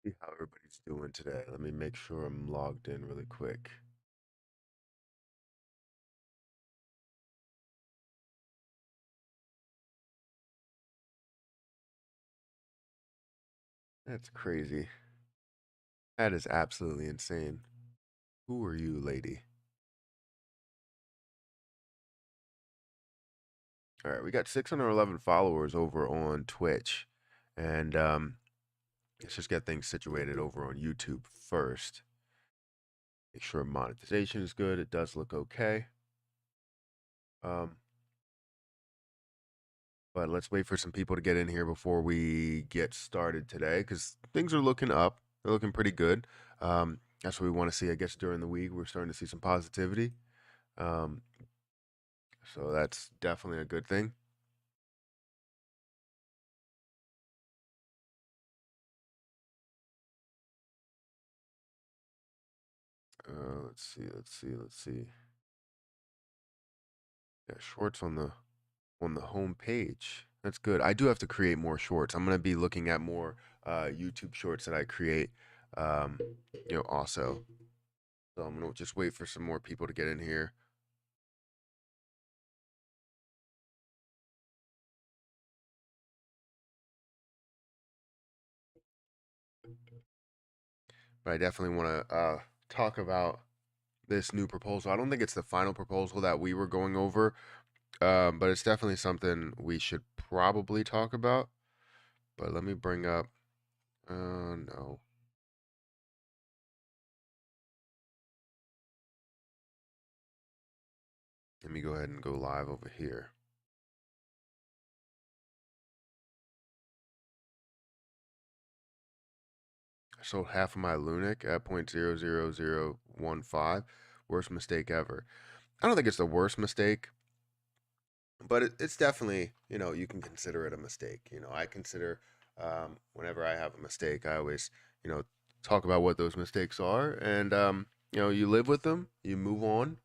See how everybody's doing today. Let me make sure I'm logged in really quick. That's crazy. That is absolutely insane. Who are you, lady? All right, we got 611 followers over on Twitch. And let's just get things situated over on YouTube first. Make sure monetization is good. It does look okay. But let's wait for some people to get in here before we get started today, because things are looking up. They're looking pretty good. That's what we want to see, I guess, during the week. We're starting to see some positivity. Um, so that's definitely a good thing. Let's see. Yeah, shorts on the home page. That's good. I do have to create more shorts. I'm gonna be looking at more YouTube shorts that I create. Um, also. So I'm gonna just wait for some more people to get in here. But I definitely want to talk about this new proposal. I don't think it's the final proposal that we were going over, but it's definitely something we should probably talk about. But let me bring up. No. Let me go ahead and go live over here. I sold half of my LUNC at 0.00015. Worst mistake ever. I don't think it's the worst mistake, but it's definitely, you can consider it a mistake. I consider whenever I have a mistake, I always, talk about what those mistakes are, and you live with them, you move on,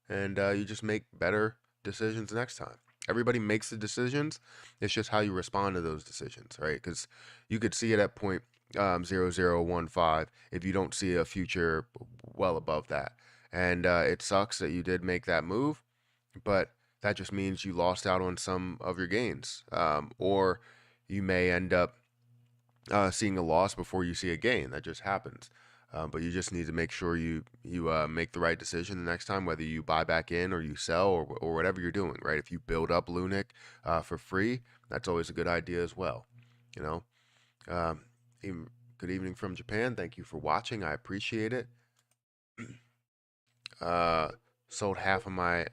and you just make better decisions next time. Everybody makes the decisions. It's just how you respond to those decisions, right? Because you could see it at point 0015 if you don't see a future well above that, and it sucks that you did make that move, but that just means you lost out on some of your gains, or you may end up seeing a loss before you see a gain. That just happens. But you just need to make sure you make the right decision the next time, whether you buy back in or you sell, or whatever you're doing. Right? If you build up LUNC for free, that's always a good idea as well. You know. Um, Good evening from Japan. Thank you for watching. I appreciate it. Uh, Sold half of my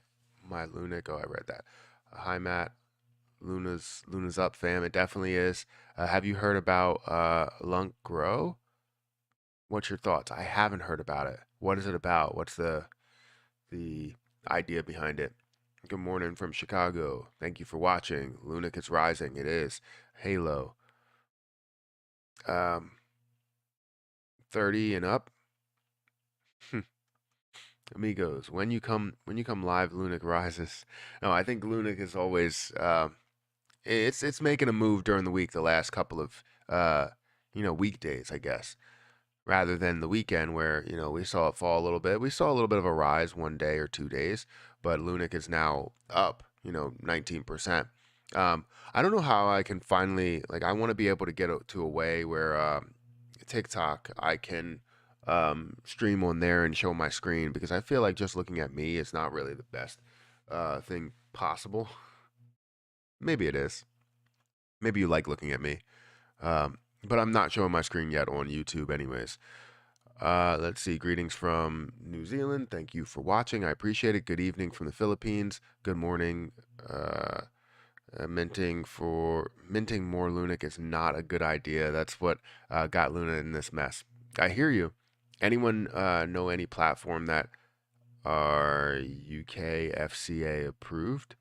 LUNC. Oh, I read that. Hi, Matt. Luna's up, fam. It definitely is. Have you heard about LUNC Grow? What's your thoughts? I haven't heard about it. What is it about? What's the idea behind it? Good morning from Chicago. Thank you for watching. LUNC is rising. It is. Halo. 30 and up. Amigos, when you come live, LUNC rises. No, I think LUNC is always it's making a move during the week the last couple of weekdays, I guess, rather than the weekend where, we saw it fall a little bit. We saw a little bit of a rise one day or 2 days, but LUNC is now up, 19%. I don't know how I can finally, like, I want to be able to get to a way where TikTok, I can stream on there and show my screen, because I feel like just looking at me is not really the best thing possible. Maybe it is. Maybe you like looking at me. But I'm not showing my screen yet on YouTube, anyways. Let's see. Greetings from New Zealand. Thank you for watching. I appreciate it. Good evening from the Philippines. Good morning. Minting more LUNC is not a good idea. That's what got Luna in this mess. I hear you. Anyone know any platform that are UK FCA approved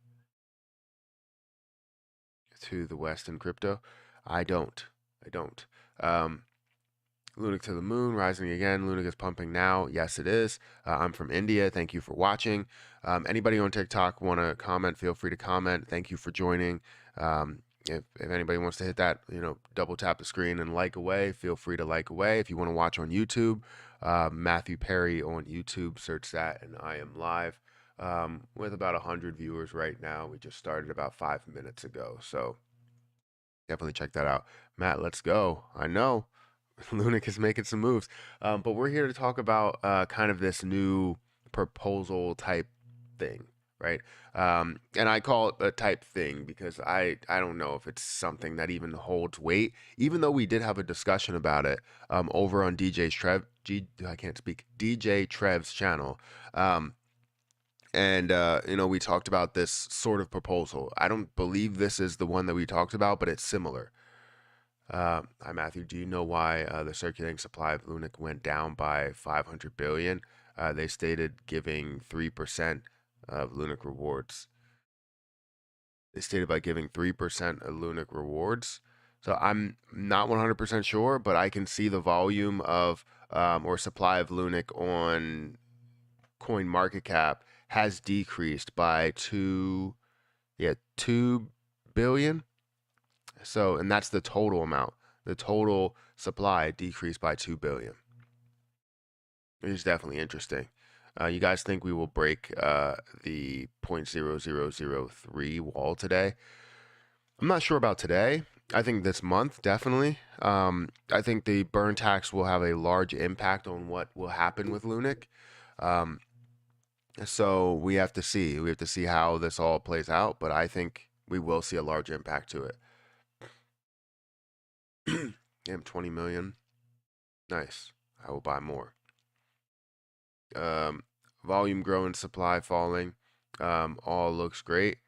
to the West in crypto? I don't. Um, LUNC to the moon, rising again. LUNC is pumping now. Yes, it is. I'm from India. Thank you for watching. Anybody on TikTok want to comment? Feel free to comment. Thank you for joining. if anybody wants to hit that, double tap the screen and like away, feel free to like away. If you want to watch on YouTube, Matthew Perry on YouTube, search that, and I am live with about 100 viewers right now. We just started about 5 minutes ago, so definitely check that out. Matt, let's go. I know LUNC is making some moves, but we're here to talk about kind of this new proposal type thing, right? And I call it a type thing because I don't know if it's something that even holds weight, even though we did have a discussion about it over on I can't speak, DJ Trev's channel. And we talked about this sort of proposal. I don't believe this is the one that we talked about, but it's similar. Hi, Matthew. Do you know why the circulating supply of LUNC went down by 500 billion? They stated giving 3% of LUNC rewards. They stated by giving 3% of LUNC rewards. So I'm not 100% sure, but I can see the volume of or supply of LUNC on CoinMarketCap has decreased by 2 billion. So, and that's the total amount. The total supply decreased by 2 billion. It is definitely interesting. You guys think we will break the 0.0003 wall today? I'm not sure about today. I think this month, definitely. I think the burn tax will have a large impact on what will happen with LUNC. So we have to see. We have to see how this all plays out, but I think we will see a large impact to it. Damn, 20 million. Nice. I will buy more. Volume growing, supply falling. All looks great.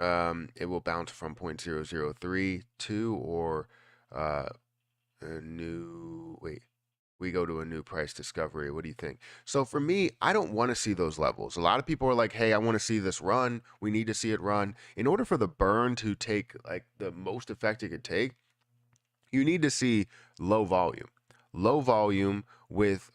It will bounce from 0.003 or a new, we go to a new price discovery. What do you think? So for me, I don't want to see those levels. A lot of people are like, hey, I want to see this run. We need to see it run. In order for the burn to take like the most effect it could take, you need to see low volume. High volume with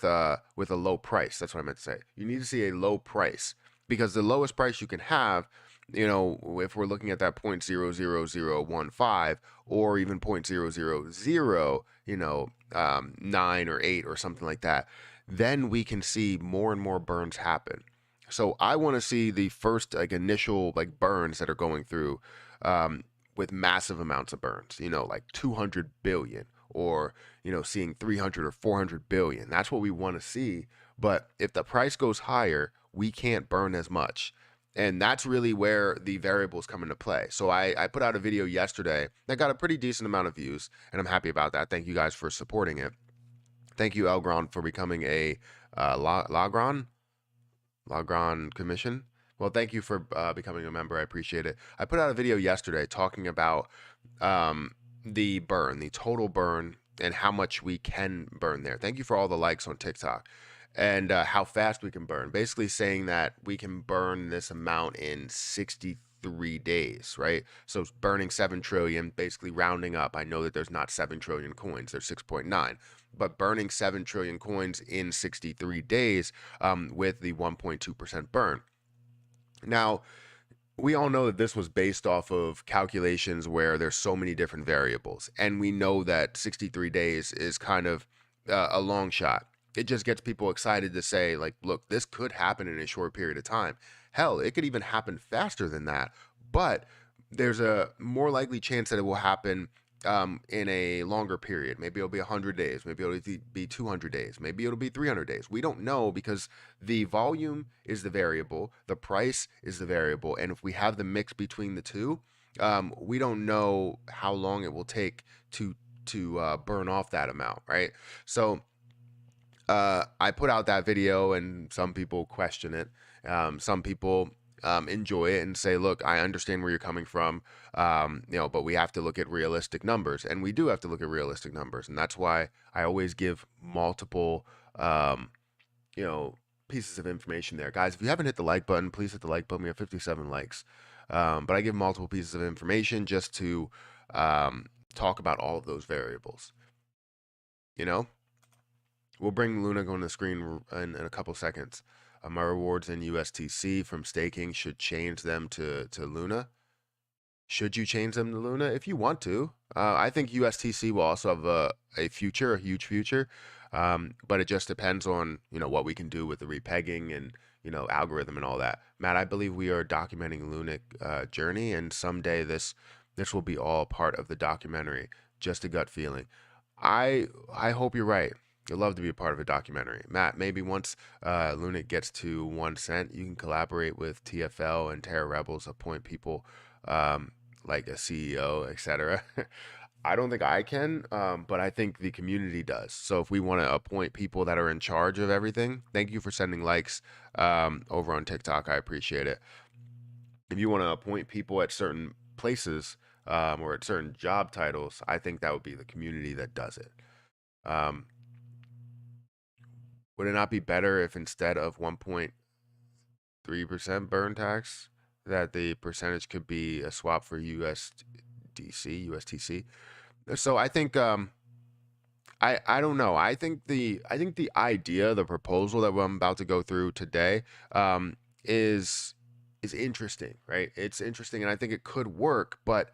a low price. That's what I meant to say. You need to see a low price because the lowest price you can have, if we're looking at that 0.00015 or even 0.000, 9 or 8 or something like that, then we can see more and more burns happen. So I want to see the first initial burns that are going through with massive amounts of burns, like 200 billion or, seeing 300 or 400 billion. That's what we want to see. But if the price goes higher, we can't burn as much. And that's really where the variables come into play. So I put out a video yesterday that got a pretty decent amount of views, and I'm happy about that. Thank you guys for supporting it. Thank you, Elgron, for becoming a Lagron commission. Well, thank you for becoming a member. I appreciate it. I put out a video yesterday talking about the burn, the total burn, and how much we can burn there. Thank you for all the likes on TikTok. And how fast we can burn. Basically saying that we can burn this amount in 63 days, right? So burning 7 trillion, basically rounding up. I know that there's not 7 trillion coins, there's 6.9. But burning 7 trillion coins in 63 days with the 1.2% burn. Now, we all know that this was based off of calculations where there's so many different variables. And we know that 63 days is kind of a long shot. It just gets people excited to say, look, this could happen in a short period of time. Hell, it could even happen faster than that. But there's a more likely chance that it will happen in a longer period. Maybe it'll be 100 days. Maybe it'll be 200 days. Maybe it'll be 300 days. We don't know because the volume is the variable. The price is the variable. And if we have the mix between the two, we don't know how long it will take to burn off that amount, right? So I put out that video and some people question it. Some people enjoy it and say, look, I understand where you're coming from, but we have to look at realistic numbers. And we do have to look at realistic numbers. And that's why I always give multiple, pieces of information there. Guys, if you haven't hit the like button, please hit the like button. We have 57 likes. But I give multiple pieces of information just to talk about all of those variables. We'll bring LUNC on the screen in a couple seconds. my rewards in USTC from staking should change them to Luna. Should you change them to Luna? If you want to. I think USTC will also have a future, a huge future. But it just depends on, what we can do with the repegging and, algorithm and all that. Matt, I believe we are documenting Lunic journey, and someday this will be all part of the documentary. Just a gut feeling. I hope you're right. I'd love to be a part of a documentary. Matt, maybe once Lunic gets to 1 cent, you can collaborate with TFL and Terra Rebels, appoint people like a CEO, etc. I don't think I can, but I think the community does. So if we want to appoint people that are in charge of everything, thank you for sending likes over on TikTok. I appreciate it. If you want to appoint people at certain places or at certain job titles, I think that would be the community that does it. Would it not be better if instead of 1.3% burn tax, that the percentage could be a swap for USTC? So I think I don't know. I think the idea, the proposal that I'm about to go through today, is interesting, right? It's interesting, and I think it could work, but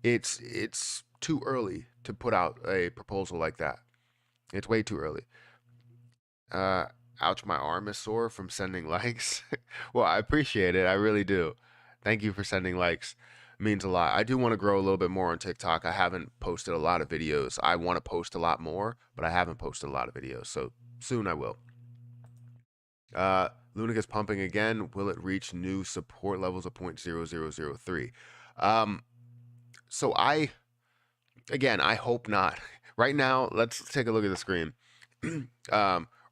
it's too early to put out a proposal like that. It's way too early. Ouch, my arm is sore from sending likes. Well, I appreciate it. I really do. Thank you for sending likes. It means a lot. I do want to grow a little bit more on TikTok. I haven't posted a lot of videos. I want to post a lot more, but I haven't posted a lot of videos. So soon I will. Lunic is pumping again. Will it reach new support levels of 0.0003? So I hope not. Right now, let's take a look at the screen.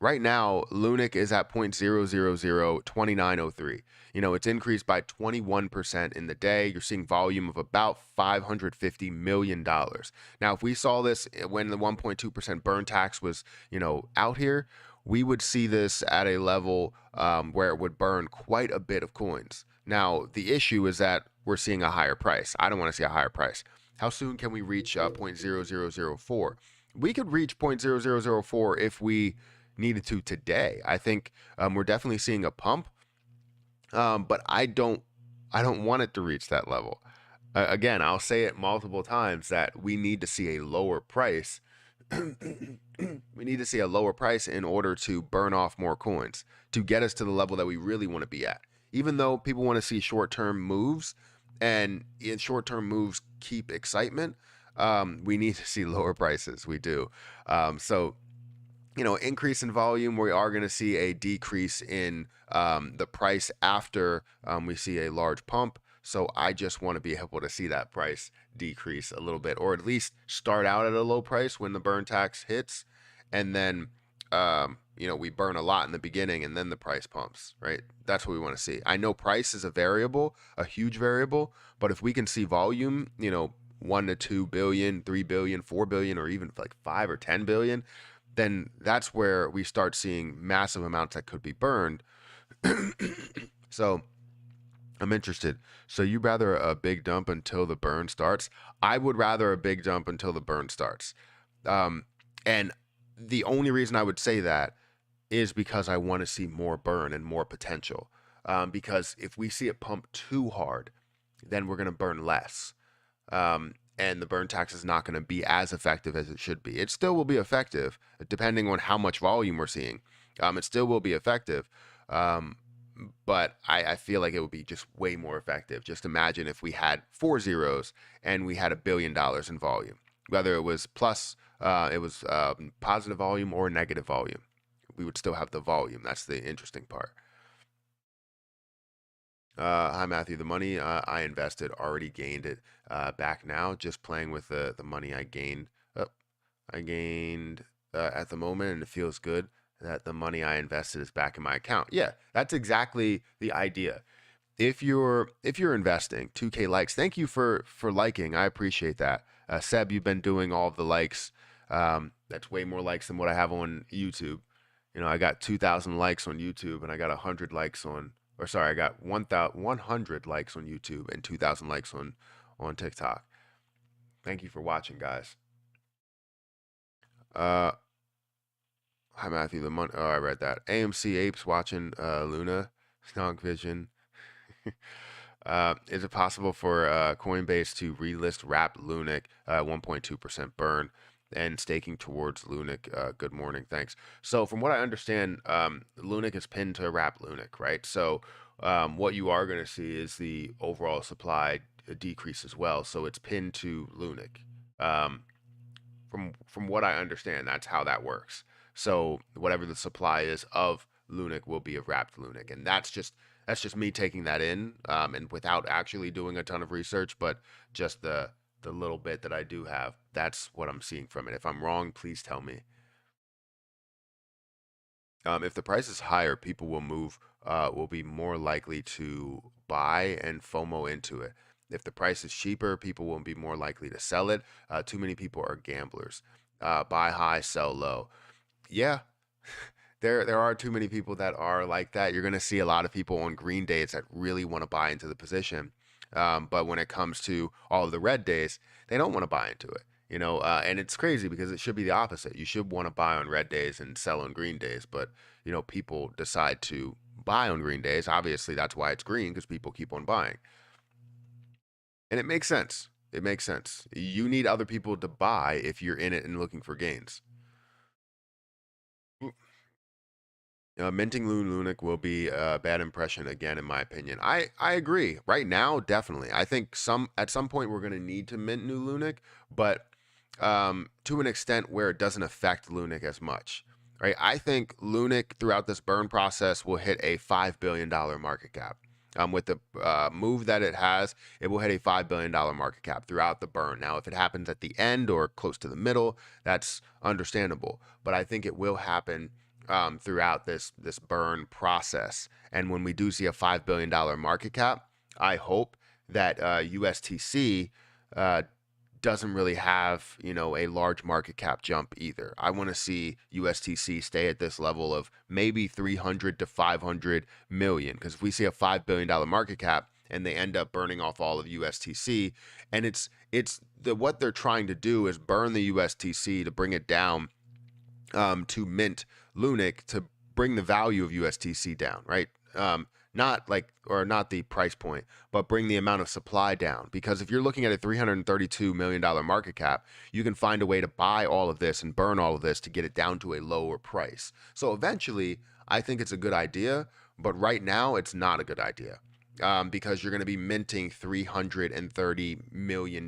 Right now, Lunic is at 0.0002903. It's increased by 21% in the day. You're seeing volume of about $550 million. Now, if we saw this when the 1.2% burn tax was, out here, we would see this at a level where it would burn quite a bit of coins. Now, the issue is that we're seeing a higher price. I don't want to see a higher price. How soon can we reach 0.0004? We could reach 0.0004 if we needed to today. I think we're definitely seeing a pump, but I don't want it to reach that level. Again, I'll say it multiple times that we need to see a lower price. We need to see a lower price in order to burn off more coins to get us to the level that we really want to be at. Even though people want to see short-term moves, and short-term moves keep excitement, we need to see lower prices. We do. So, increase in volume, we are going to see a decrease in the price after we see a large pump. So I just want to be able to see that price decrease a little bit, or at least start out at a low price when the burn tax hits, and then we burn a lot in the beginning, and then the price pumps, right? That's what we want to see. I know price is a variable, a huge variable, but if we can see volume, 1 to 2 billion, 3 billion, 4 billion, or even like 5 or 10 billion, then that's where we start seeing massive amounts that could be burned. So I'm interested. So you rather a big dump until the burn starts? I would rather a big dump until the burn starts. And the only reason I would say that is because I want to see more burn and more potential. Because if we see it pump too hard, then we're going to burn less. And the burn tax is not going to be as effective as it should be. It still will be effective, depending on how much volume we're seeing. It still will be effective, but I feel like it would be just way more effective. Just imagine if we had 4 zeros and we had $1 billion in volume, whether it was positive volume or negative volume. We would still have the volume. That's the interesting part. Hi, Matthew. The money I invested already gained it back now. Just playing with the money I gained. I gained at the moment, and it feels good that the money I invested is back in my account. Yeah, that's exactly the idea. If you're investing, 2K likes. Thank you for liking. I appreciate that. Seb, you've been doing all of the likes. That's way more likes than what I have on YouTube. I got 2,000 likes on YouTube, and I got 100 likes on. Or sorry, I got 100 likes on YouTube and 2,000 likes on TikTok. Thank you for watching, guys. Hi Matthew. Oh, I read that. AMC Apes watching Luna. Snog Vision. Is it possible for Coinbase to relist Wrap LUNC 1.2% burn and staking towards LUNC? Good morning, thanks. So from what I understand, LUNC is pinned to Wrap LUNC, right? So what you are going to see is the overall supply decrease as well. So it's pinned to LUNC. Um, from what I understand, that's how that works. So whatever the supply is of LUNC will be of wrapped LUNC, and that's just me taking that in, and without actually doing a ton of research, but just the little bit that I do have, that's what I'm seeing from it. If I'm wrong, please tell me. If the price is higher, people will be more likely to buy and FOMO into it. If the price is cheaper, people will be more likely to sell it. Too many people are gamblers. Buy high, sell low. Yeah, there are too many people that are like that. You're gonna see a lot of people on green days that really want to buy into the position, but when it comes to all of the red days, they don't want to buy into it. And it's crazy because it should be the opposite. You should want to buy on red days and sell on green days, but people decide to buy on green days. Obviously, that's why it's green because people keep on buying, and it makes sense. It makes sense. You need other people to buy if you're in it and looking for gains. Minting LUNC will be a bad impression again, in my opinion. I agree. Right now, definitely. I think at some point we're going to need to mint new LUNC, but to an extent where it doesn't affect LUNC as much. Right? I think LUNC throughout this burn process will hit a $5 billion market cap. With the move that it has, it will hit a $5 billion market cap throughout the burn. Now, if it happens at the end or close to the middle, that's understandable. But I think it will happen throughout this burn process. And when we do see a $5 billion market cap, I hope that USTC doesn't really have a large market cap jump either. I want to see USTC stay at this level of maybe 300 to 500 million, because if we see a $5 billion market cap and they end up burning off all of USTC, and what they're trying to do is burn the USTC to bring it down to mint LUNC to bring the value of USTC down, right? Not the price point, but bring the amount of supply down. Because if you're looking at a $332 million market cap, you can find a way to buy all of this and burn all of this to get it down to a lower price. So eventually, I think it's a good idea, but right now, it's not a good idea. Because you're going to be minting $330 million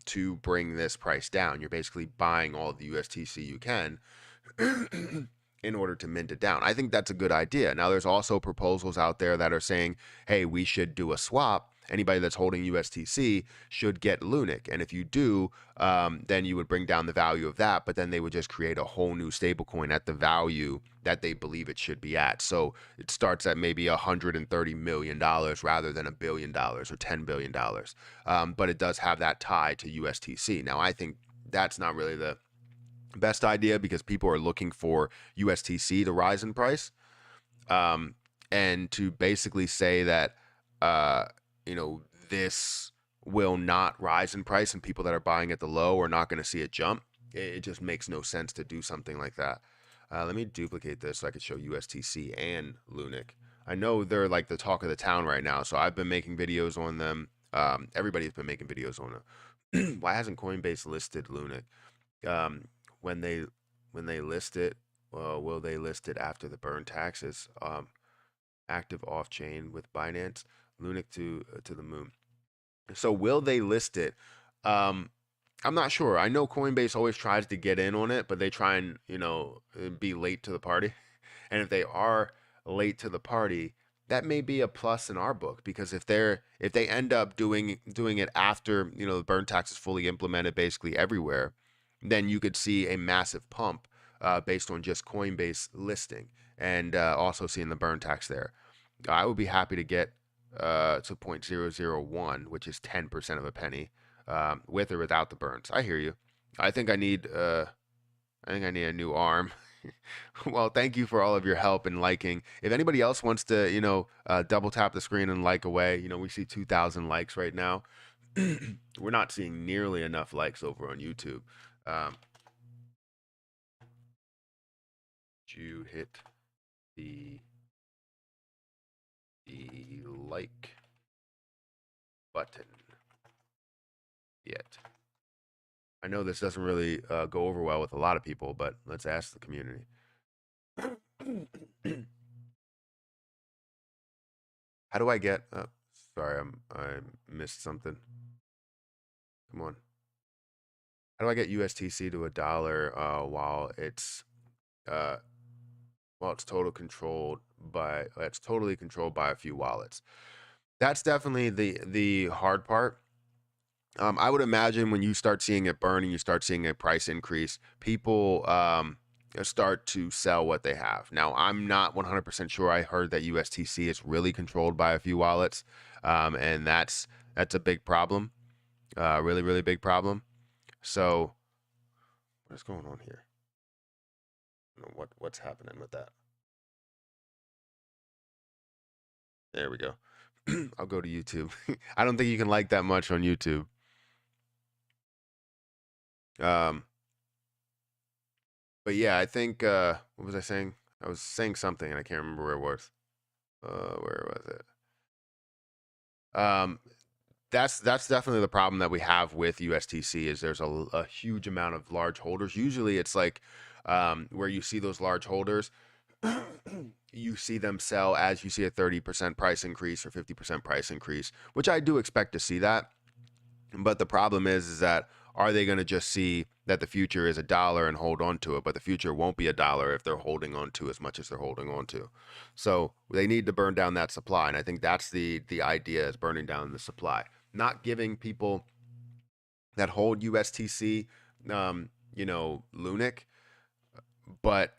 to bring this price down. You're basically buying all the USTC you can in order to mint it down. I think that's a good idea. Now, there's also proposals out there that are saying, hey, we should do a swap. Anybody that's holding USTC should get LUNC. And if you do, then you would bring down the value of that, but then they would just create a whole new stablecoin at the value that they believe it should be at. So it starts at maybe $130 million rather than $1 billion or $10 billion. But it does have that tie to USTC. Now, I think that's not really the best idea because people are looking for USTC to rise in price. And to basically say that, this will not rise in price and people that are buying at the low are not going to see it jump. It just makes no sense to do something like that. Let me duplicate this so I could show USTC and LUNC. I know they're like the talk of the town right now, so I've been making videos on them. Everybody's been making videos on them. Why hasn't Coinbase listed LUNC? When they list it, will they list it after the burn taxes? Active off chain with Binance, LUNC to the moon. So will they list it? I'm not sure. I know Coinbase always tries to get in on it, but they try and be late to the party. And if they are late to the party, that may be a plus in our book because if they end up doing it after the burn tax is fully implemented basically everywhere, then you could see a massive pump based on just Coinbase listing and also seeing the burn tax there. I would be happy to get to 0.001, which is 10% of a penny, with or without the burns. I hear you. I think I need a new arm. Well, thank you for all of your help and liking. If anybody else wants to, double tap the screen and like away, we see 2,000 likes right now. We're not seeing nearly enough likes over on YouTube. Um, you hit the like button yet? I know this doesn't really go over well with a lot of people, but let's ask the community. How do I get? Sorry, I missed something. Come on. How do I get USTC to $1 while it's totally controlled by a few wallets? That's definitely the hard part. I would imagine when you start seeing it burn and you start seeing a price increase, people start to sell what they have. Now, I'm not 100% sure. I heard that USTC is really controlled by a few wallets, and that's a big problem, really, really big problem. So, what's going on here? I don't know what's happening with that. There we go. I'll go to YouTube. I don't think you can like that much on YouTube. But yeah, I think what was I saying? I was saying something and I can't remember where it was. Where was it? That's definitely the problem that we have with USTC is there's a huge amount of large holders. Usually it's like where you see those large holders, you see them sell as you see a 30% price increase or 50% price increase, which I do expect to see that. But the problem is that are they going to just see that the future is $1 and hold on to it, but the future won't be $1 if they're holding on to as much as they're holding on to. So they need to burn down that supply, and I think that's the idea is burning down the supply, not giving people that hold USTC, LUNC, but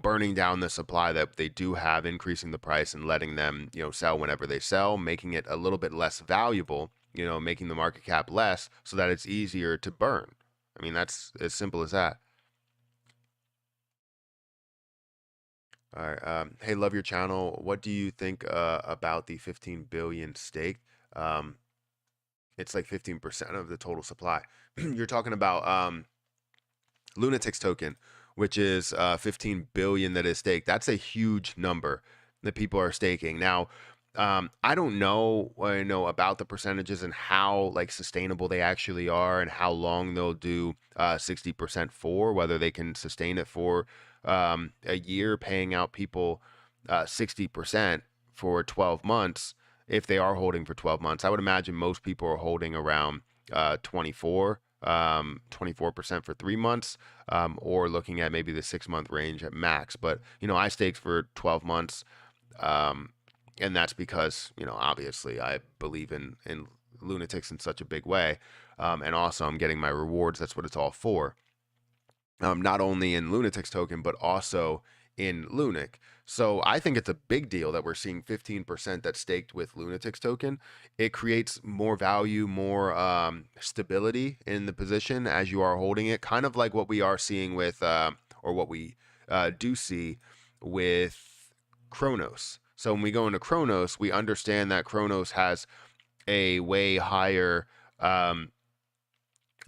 burning down the supply that they do have, increasing the price and letting them sell whenever they sell, making it a little bit less valuable, making the market cap less so that it's easier to burn. I mean, that's as simple as that. All right. Hey, love your channel. What do you think about the 15 billion stake? It's like 15% of the total supply. You're talking about Lunatics token, which is 15 billion that is staked. That's a huge number that people are staking. Now, I don't know, about the percentages and how like sustainable they actually are and how long they'll do 60% for, whether they can sustain it for a year, paying out people 60% for 12 months. If they are holding for 12 months, I would imagine most people are holding around 24% for 3 months, or looking at maybe the 6-month range at max. But I staked for 12 months, and that's because obviously I believe in Lunatics in such a big way, and also I'm getting my rewards. That's what it's all for. Not only in Lunatics token, but also in LUNC. So I think it's a big deal that we're seeing 15% that's staked with Lunatics token. It creates more value, more stability in the position as you are holding it, kind of like what we are seeing with, or what we do see with Chronos. So when we go into Chronos, we understand that Chronos has a way higher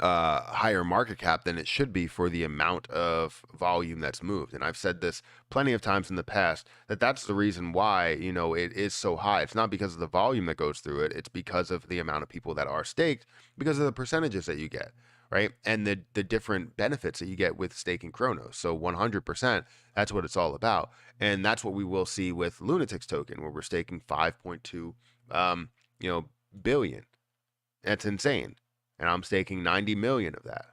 higher market cap than it should be for the amount of volume that's moved. And I've said this plenty of times in the past that that's the reason why, it is so high. It's not because of the volume that goes through it. It's because of the amount of people that are staked, because of the percentages that you get, right? And the different benefits that you get with staking Chronos. So 100%, that's what it's all about. And that's what we will see with Lunatics token, where we're staking 5.2 billion. That's insane. And I'm staking 90 million of that.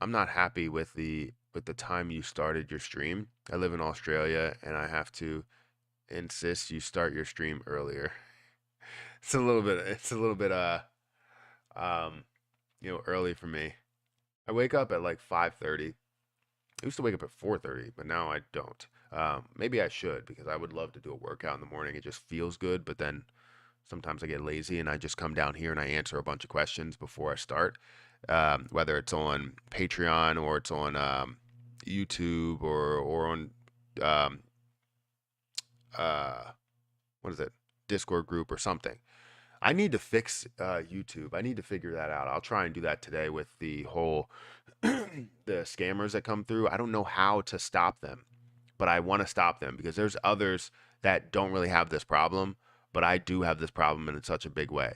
I'm not happy with the time you started your stream. I live in Australia and I have to insist you start your stream earlier. It's a little bit early for me. I wake up at like 5:30. I used to wake up at 4:30, but now I don't. Maybe I should, because I would love to do a workout in the morning. It just feels good, but then sometimes I get lazy and I just come down here and I answer a bunch of questions before I start, whether it's on Patreon or it's on YouTube or on what is it, Discord group or something. I need to fix YouTube. I need to figure that out. I'll try and do that today with the whole the scammers that come through. I don't know how to stop them, but I want to stop them because there's others that don't really have this problem, but I do have this problem in such a big way.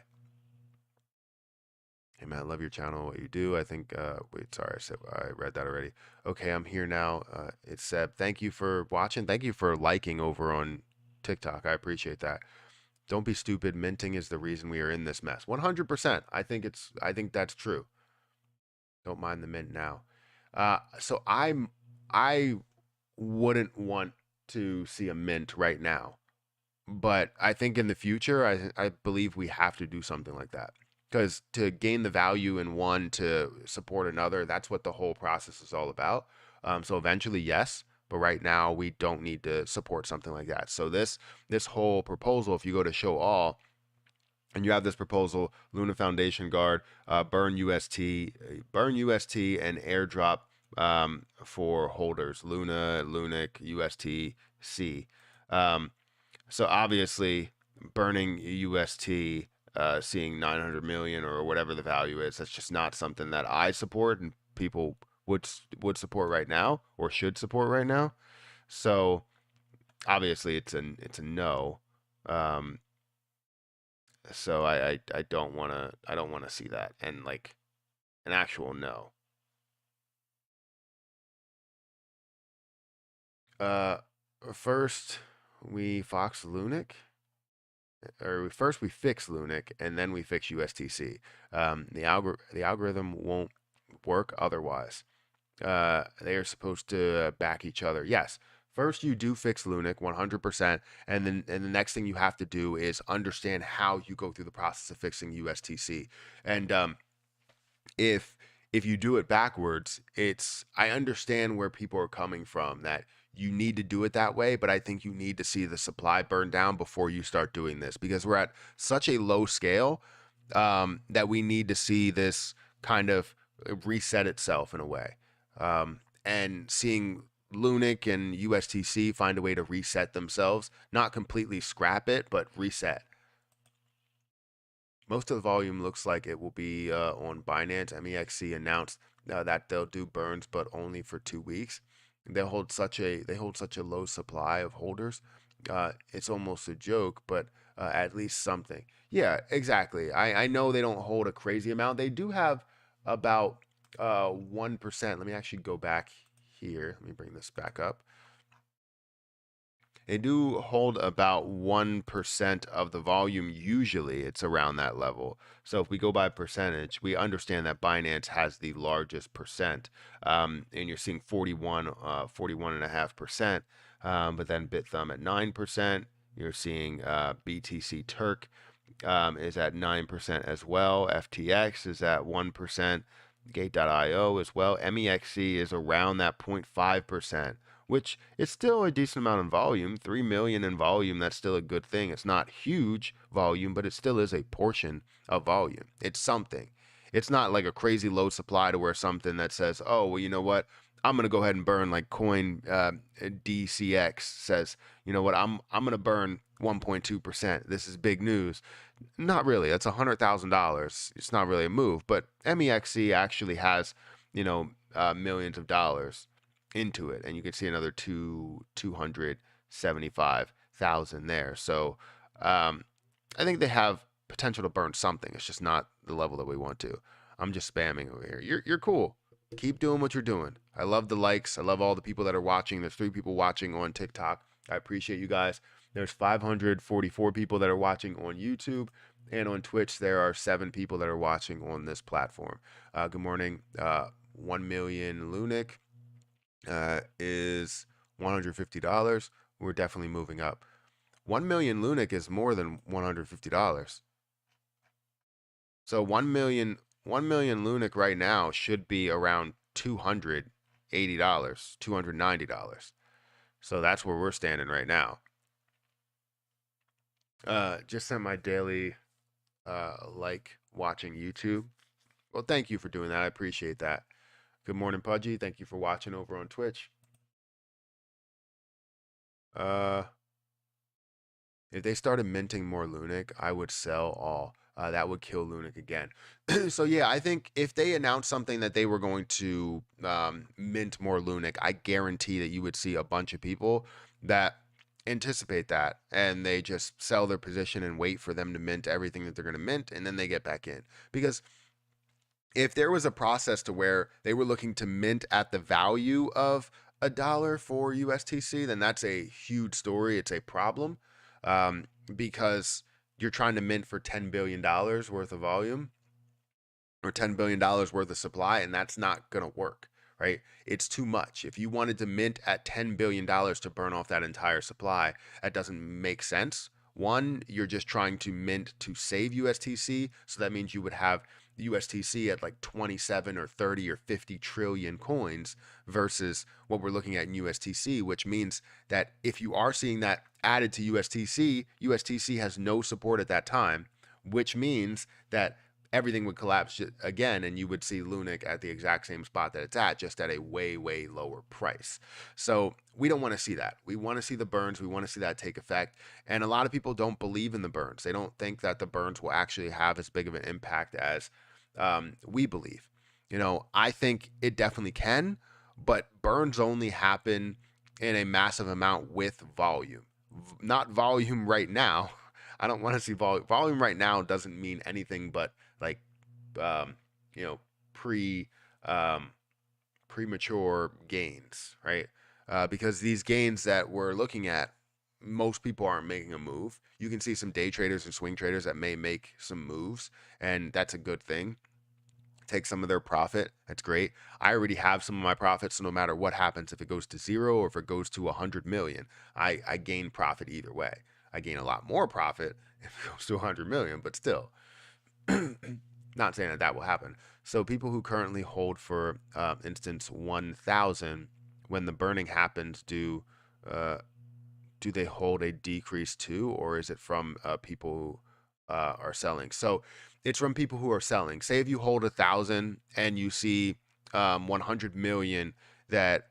Hey man, I love your channel, what you do. I think wait, sorry, I read that already. Okay, I'm here now. It's Seb. Thank you for watching. Thank you for liking over on TikTok. I appreciate that. Don't be stupid. Minting is the reason we are in this mess. 100%. I think that's true. Don't mind the mint now. So I wouldn't want to see a mint right now, but I think in the future, I believe we have to do something like that because to gain the value in one to support another, that's what the whole process is all about. So eventually, yes, but right now we don't need to support something like that. So this whole proposal, if you go to show all, and you have this proposal, Luna Foundation Guard, burn UST, and airdrop for holders, Luna, LUNC, USTC. So obviously, burning UST, seeing 900 million or whatever the value is, that's just not something that I support and people would support right now or should support right now. So obviously, it's a no. Um, so I don't wanna see that and like an actual no. Uh, first we Fox LUNC, or first we fix LUNC and then we fix USTC. The algorithm won't work otherwise. They are supposed to back each other. Yes. First, you do fix LUNC 100%, and the next thing you have to do is understand how you go through the process of fixing USTC. And if you do it backwards, I understand where people are coming from that you need to do it that way, but I think you need to see the supply burn down before you start doing this because we're at such a low scale that we need to see this kind of reset itself in a way. And seeing LUNC and USTC find a way to reset themselves, not completely scrap it, but reset. Most of the volume looks like it will be on Binance. MEXC announced that they'll do burns, but only for 2 weeks. They hold such a low supply of holders. It's almost a joke, but at least something. Yeah, exactly. I know they don't hold a crazy amount. They do have about 1%. Let me actually go back here. Let me bring this back up. They do hold about 1% of the volume. Usually it's around that level. So if we go by percentage, we understand that Binance has the largest percent. And you're seeing 41.5%. But then BitThumb at 9%. You're seeing BTC Turk is at 9% as well. FTX is at 1%. Gate.io as well. MEXC is around that 0.5%, which is still a decent amount in volume. 3 million in volume, that's still a good thing. It's not huge volume, but it still is a portion of volume. It's something. It's not like a crazy low supply to where something that says, oh, well, you know what? I'm going to go ahead and burn like Coin DCX says, you know what? I'm going to burn 1.2%. This is big news. Not really. That's $100,000. It's not really a move, but MEXC actually has, millions of dollars into it, and you can see another 275,000 there. So I think they have potential to burn something. It's just not the level that we want to. I'm just spamming over here. You're cool. Keep doing what you're doing. I love the likes. I love all the people that are watching. There's 3 people watching on TikTok. I appreciate you guys. There's 544 people that are watching on YouTube, and on Twitch there are 7 people that are watching on this platform. Good morning. 1 million LUNC is $150. We're definitely moving up. 1 million LUNC is more than $150. So 1 million LUNC right now should be around $280, $290. So that's where we're standing right now. Just sent my daily like watching YouTube. Well, thank you for doing that. I appreciate that. Good morning, Pudgy. Thank you for watching over on Twitch. Yeah, If they started minting more LUNC, I would sell all. That would kill LUNC again. So yeah, I think if they announced something that they were going to mint more LUNC, I guarantee that you would see a bunch of people that anticipate that and they just sell their position and wait for them to mint everything that they're going to mint, and then they get back in. Because if there was a process to where they were looking to mint at the value of $1 for USTC, then that's a huge story. It's a problem, because you're trying to mint for $10 billion worth of volume or $10 billion worth of supply, and that's not going to work, right? It's too much. If you wanted to mint at $10 billion to burn off that entire supply, that doesn't make sense. One, you're just trying to mint to save USTC. So that means you would have USTC at like 27 or 30 or 50 trillion coins versus what we're looking at in USTC, which means that if you are seeing that added to USTC, USTC has no support at that time, which means that everything would collapse again, and you would see LUNC at the exact same spot that it's at, just at a way, way lower price. So we don't want to see that. We want to see the burns. We want to see that take effect. And a lot of people don't believe in the burns. They don't think that the burns will actually have as big of an impact as we believe. I think it definitely can, but burns only happen in a massive amount with volume, not volume right now. I don't want to see volume. Volume right now doesn't mean anything but like, you know, pre premature gains, right? Because these gains that we're looking at, most people aren't making a move. You can see some day traders and swing traders that may make some moves, and that's a good thing. Take some of their profit. That's great. I already have some of my profits, so no matter what happens, if it goes to zero or if it goes to 100 million, I gain profit either way. I gain a lot more profit if it goes to 100 million, but still, not saying that will happen. So people who currently hold, for instance, 1,000, when the burning happens, do they hold a decrease too, or is it from people who are selling? So it's from people who are selling. Say if you hold 1,000 and you see 100 million that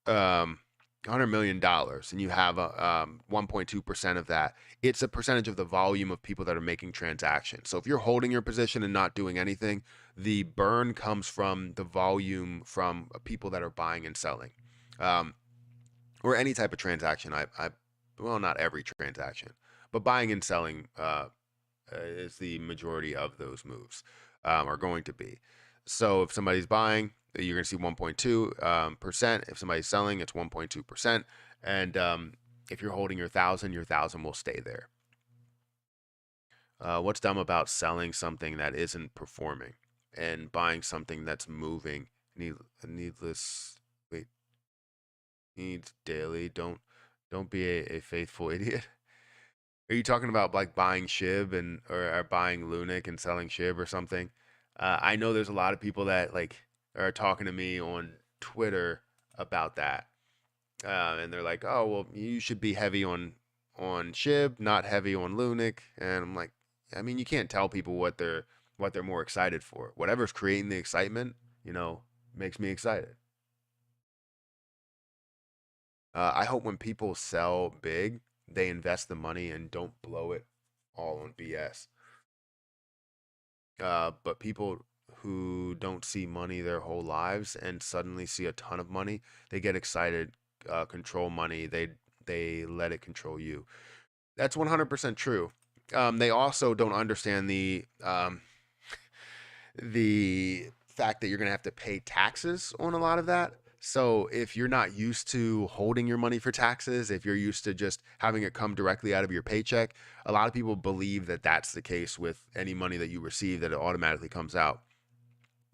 $100 million and you have 1.2% of that, it's a percentage of the volume of people that are making transactions. So if you're holding your position and not doing anything, the burn comes from the volume from people that are buying and selling, or any type of transaction. Well, not every transaction, but buying and selling is the majority of those moves, are going to be. So if somebody's buying, you're going to see 1.2%. If somebody's selling, it's 1.2%. And if you're holding your 1,000 will stay there. What's dumb about selling something that isn't performing and buying something that's moving? Needs daily. Don't be a faithful idiot. Are you talking about like buying SHIB or buying LUNC and selling SHIB or something? I know there's a lot of people that like are talking to me on Twitter about that, and they're like, "Oh, well, you should be heavy on SHIB, not heavy on LUNC." And I'm like, I mean, you can't tell people what they're more excited for. Whatever's creating the excitement, makes me excited. I hope when people sell big, they invest the money and don't blow it all on BS. But people who don't see money their whole lives and suddenly see a ton of money, they get excited, control money. They let it control you. That's 100% true. They also don't understand the fact that you're going to have to pay taxes on a lot of that. So if you're not used to holding your money for taxes, if you're used to just having it come directly out of your paycheck, a lot of people believe that that's the case with any money that you receive, that it automatically comes out.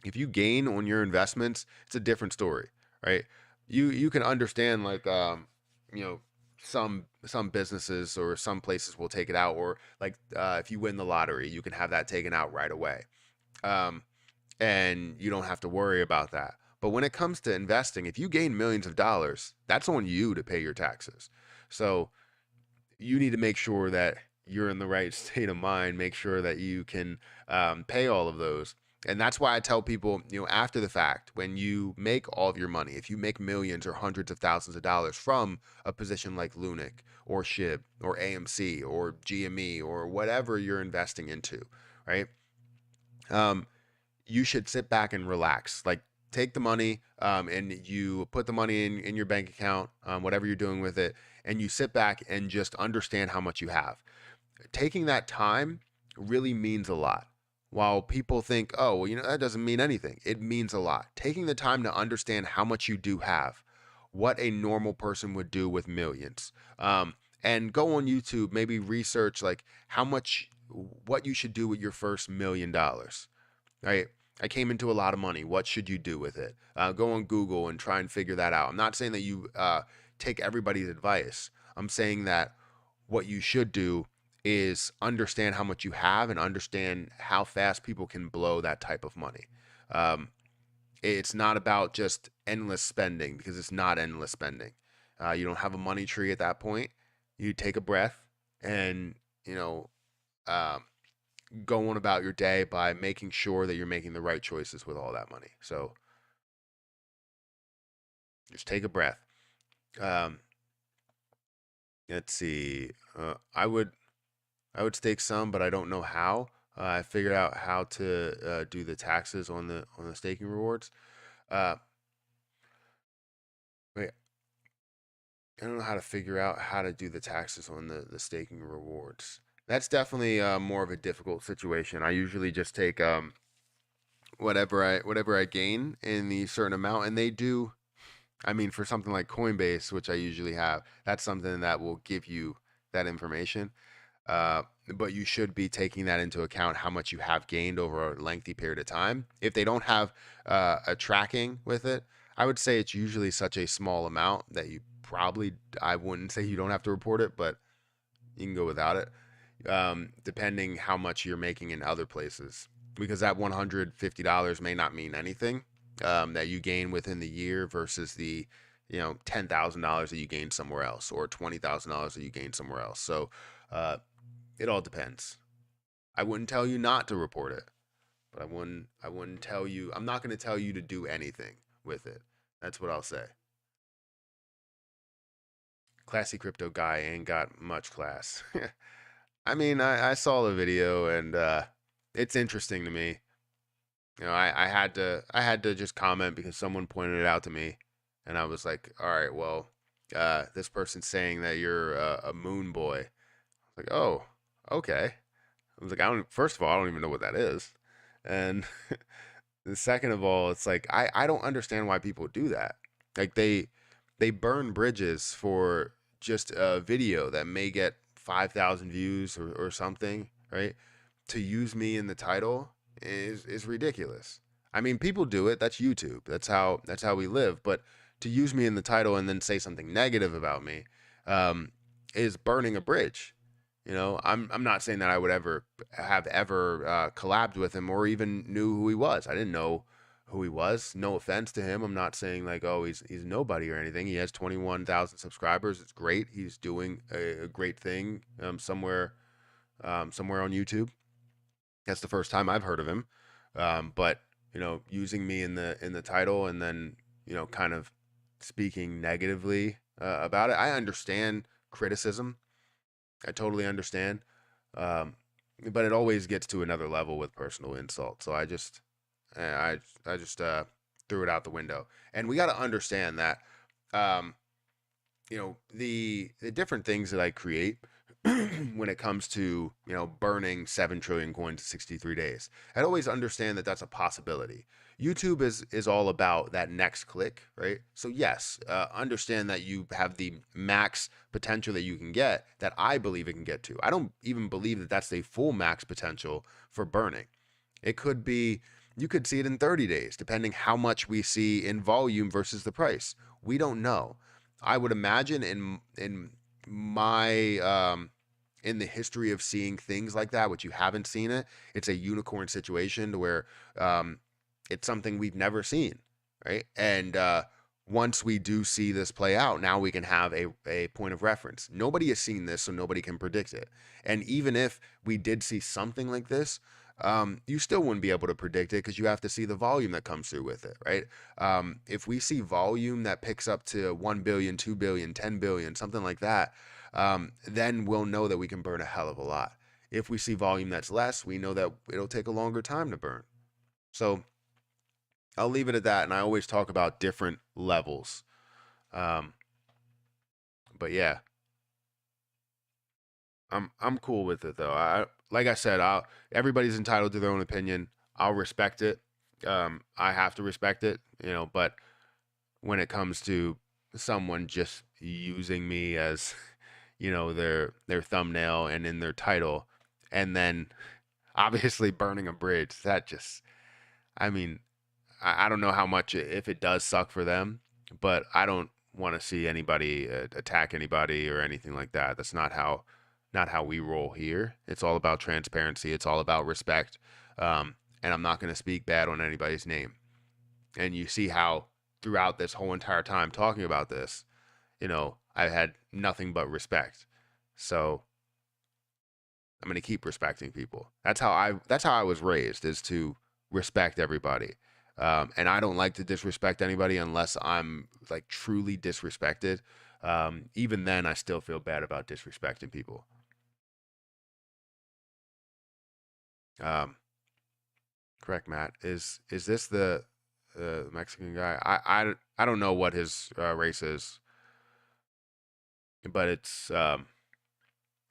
If you gain on your investments, it's a different story, right? You can understand like you know some businesses or some places will take it out, or like if you win the lottery, you can have that taken out right away. And you don't have to worry about that. But when it comes to investing, if you gain millions of dollars, that's on you to pay your taxes. So you need to make sure that you're in the right state of mind, make sure that you can pay all of those. And that's why I tell people, after the fact, when you make all of your money, if you make millions or hundreds of thousands of dollars from a position like LUNC or SHIB or AMC or GME or whatever you're investing into, right? You should sit back and relax. Like, take the money, and you put the money in your bank account, whatever you're doing with it, and you sit back and just understand how much you have. Taking that time really means a lot. While people think, oh, well, that doesn't mean anything, it means a lot. Taking the time to understand how much you do have, what a normal person would do with millions. And go on YouTube, maybe research like what you should do with your first $1 million, right? I came into a lot of money. What should you do with it? Go on Google and try and figure that out. I'm not saying that you take everybody's advice. I'm saying that what you should do is understand how much you have and understand how fast people can blow that type of money. It's not about just endless spending, because it's not endless spending. You don't have a money tree at that point. You take a breath and, go on about your day by making sure that you're making the right choices with all that money. So just take a breath. Let's see. I would stake some, but I don't know how. I figured out how to do the taxes on the staking rewards. Wait, I don't know how to figure out how to do the taxes on the staking rewards. That's definitely more of a difficult situation. I usually just take whatever I gain in the certain amount, and they do. I mean, for something like Coinbase, which I usually have, that's something that will give you that information. But you should be taking that into account, how much you have gained over a lengthy period of time. If they don't have a tracking with it, I would say it's usually such a small amount that I wouldn't say you don't have to report it, but you can go without it, depending how much you're making in other places. Because that $150 may not mean anything that you gain within the year versus the $10,000 that you gain somewhere else, or $20,000 that you gain somewhere else. So it all depends. I wouldn't tell you not to report it, but I wouldn't tell you. I'm not going to tell you to do anything with it. That's what I'll say. Classy crypto guy ain't got much class. I mean, I saw the video, and it's interesting to me. I had to just comment because someone pointed it out to me, and I was like, all right, well, this person's saying that you're a moon boy. Like, oh, okay. I was like, first of all, I don't even know what that is. And the second of all, it's like, I don't understand why people do that. Like, they burn bridges for just a video that may get 5,000 views or something, right? To use me in the title is ridiculous. I mean, people do it. That's YouTube. That's how we live. But to use me in the title and then say something negative about me is burning a bridge. I'm not saying that I would ever collabed with him or even knew who he was. I didn't know who he was. No offense to him. I'm not saying like, oh, he's nobody or anything. He has 21,000 subscribers. It's great. He's doing a great thing somewhere on YouTube. That's the first time I've heard of him. But using me in the title and then kind of speaking negatively about it. I understand criticism. I totally understand. But it always gets to another level with personal insult. So I just threw it out the window. And we got to understand that, the different things that I create when it comes to, burning 7 trillion coins in 63 days. I'd always understand that that's a possibility. YouTube is all about that next click, right? So yes, understand that you have the max potential that you can get, that I believe it can get to. I don't even believe that that's the full max potential for burning. It could be, you could see it in 30 days, depending how much we see in volume versus the price. We don't know. I would imagine in my in the history of seeing things like that, which you haven't seen it, it's a unicorn situation to where it's something we've never seen, right? And once we do see this play out, now we can have a point of reference. Nobody has seen this, so nobody can predict it. And even if we did see something like this, you still wouldn't be able to predict it because you have to see the volume that comes through with it, right? If we see volume that picks up to 1 billion, 2 billion, 10 billion, something like that, then we'll know that we can burn a hell of a lot. If we see volume that's less, we know that it'll take a longer time to burn. So I'll leave it at that. And I always talk about different levels. But yeah, I'm cool with it though. Like I said, everybody's entitled to their own opinion. I'll respect it. I have to respect it, but when it comes to someone just using me as, their thumbnail and in their title, and then obviously burning a bridge, that just, I mean, I don't know how much, if it does suck for them, but I don't want to see anybody attack anybody or anything like that. That's not how we roll here. It's all about transparency. It's all about respect. And I'm not going to speak bad on anybody's name. And you see how throughout this whole entire time talking about this, I had nothing but respect. So I'm going to keep respecting people. That's how I was raised, is to respect everybody. And I don't like to disrespect anybody unless I'm like truly disrespected. Even then, I still feel bad about disrespecting people. Correct, Matt. Is this the Mexican guy? I don't know what his race is, but it's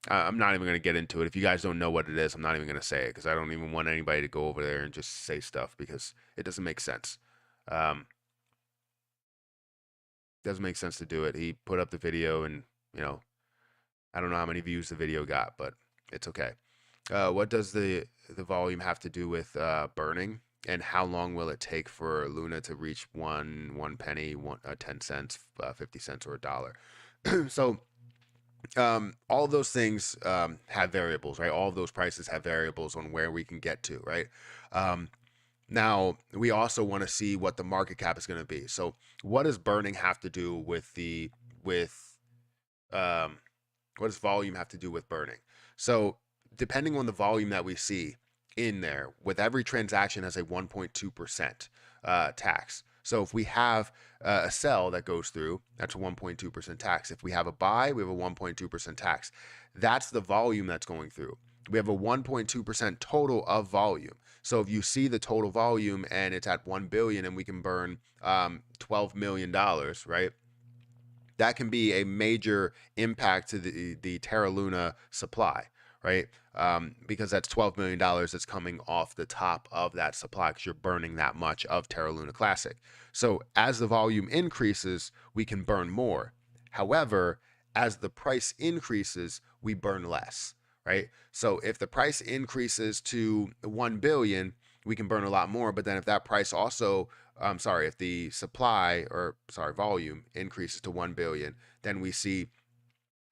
I'm not even going to get into it. If you guys don't know what it is, I'm not even going to say it because I don't even want anybody to go over there and just say stuff because it doesn't make sense. Doesn't make sense to do it. He put up the video and, I don't know how many views the video got, but it's okay. What does the volume have to do with burning, and how long will it take for Luna to reach one penny, 10 cents, 50 cents, or $1? So all of those things have variables, right? All of those prices have variables on where we can get to, right? Now, we also want to see what the market cap is going to be. So what does burning have to do with what does volume have to do with burning? So depending on the volume that we see in there, with every transaction has a 1.2% tax. So if we have a sell that goes through, that's a 1.2% tax. If we have a buy, we have a 1.2% tax. That's the volume that's going through. We have a 1.2% total of volume. So if you see the total volume and it's at 1 billion and we can burn $12 million, right? That can be a major impact to the Terra Luna supply, right? Because that's $12 million that's coming off the top of that supply because you're burning that much of Terra Luna Classic. So as the volume increases, we can burn more. However, as the price increases, we burn less, right? So if the price increases to 1 billion, we can burn a lot more. But then if that price also, if the volume increases to 1 billion, then we see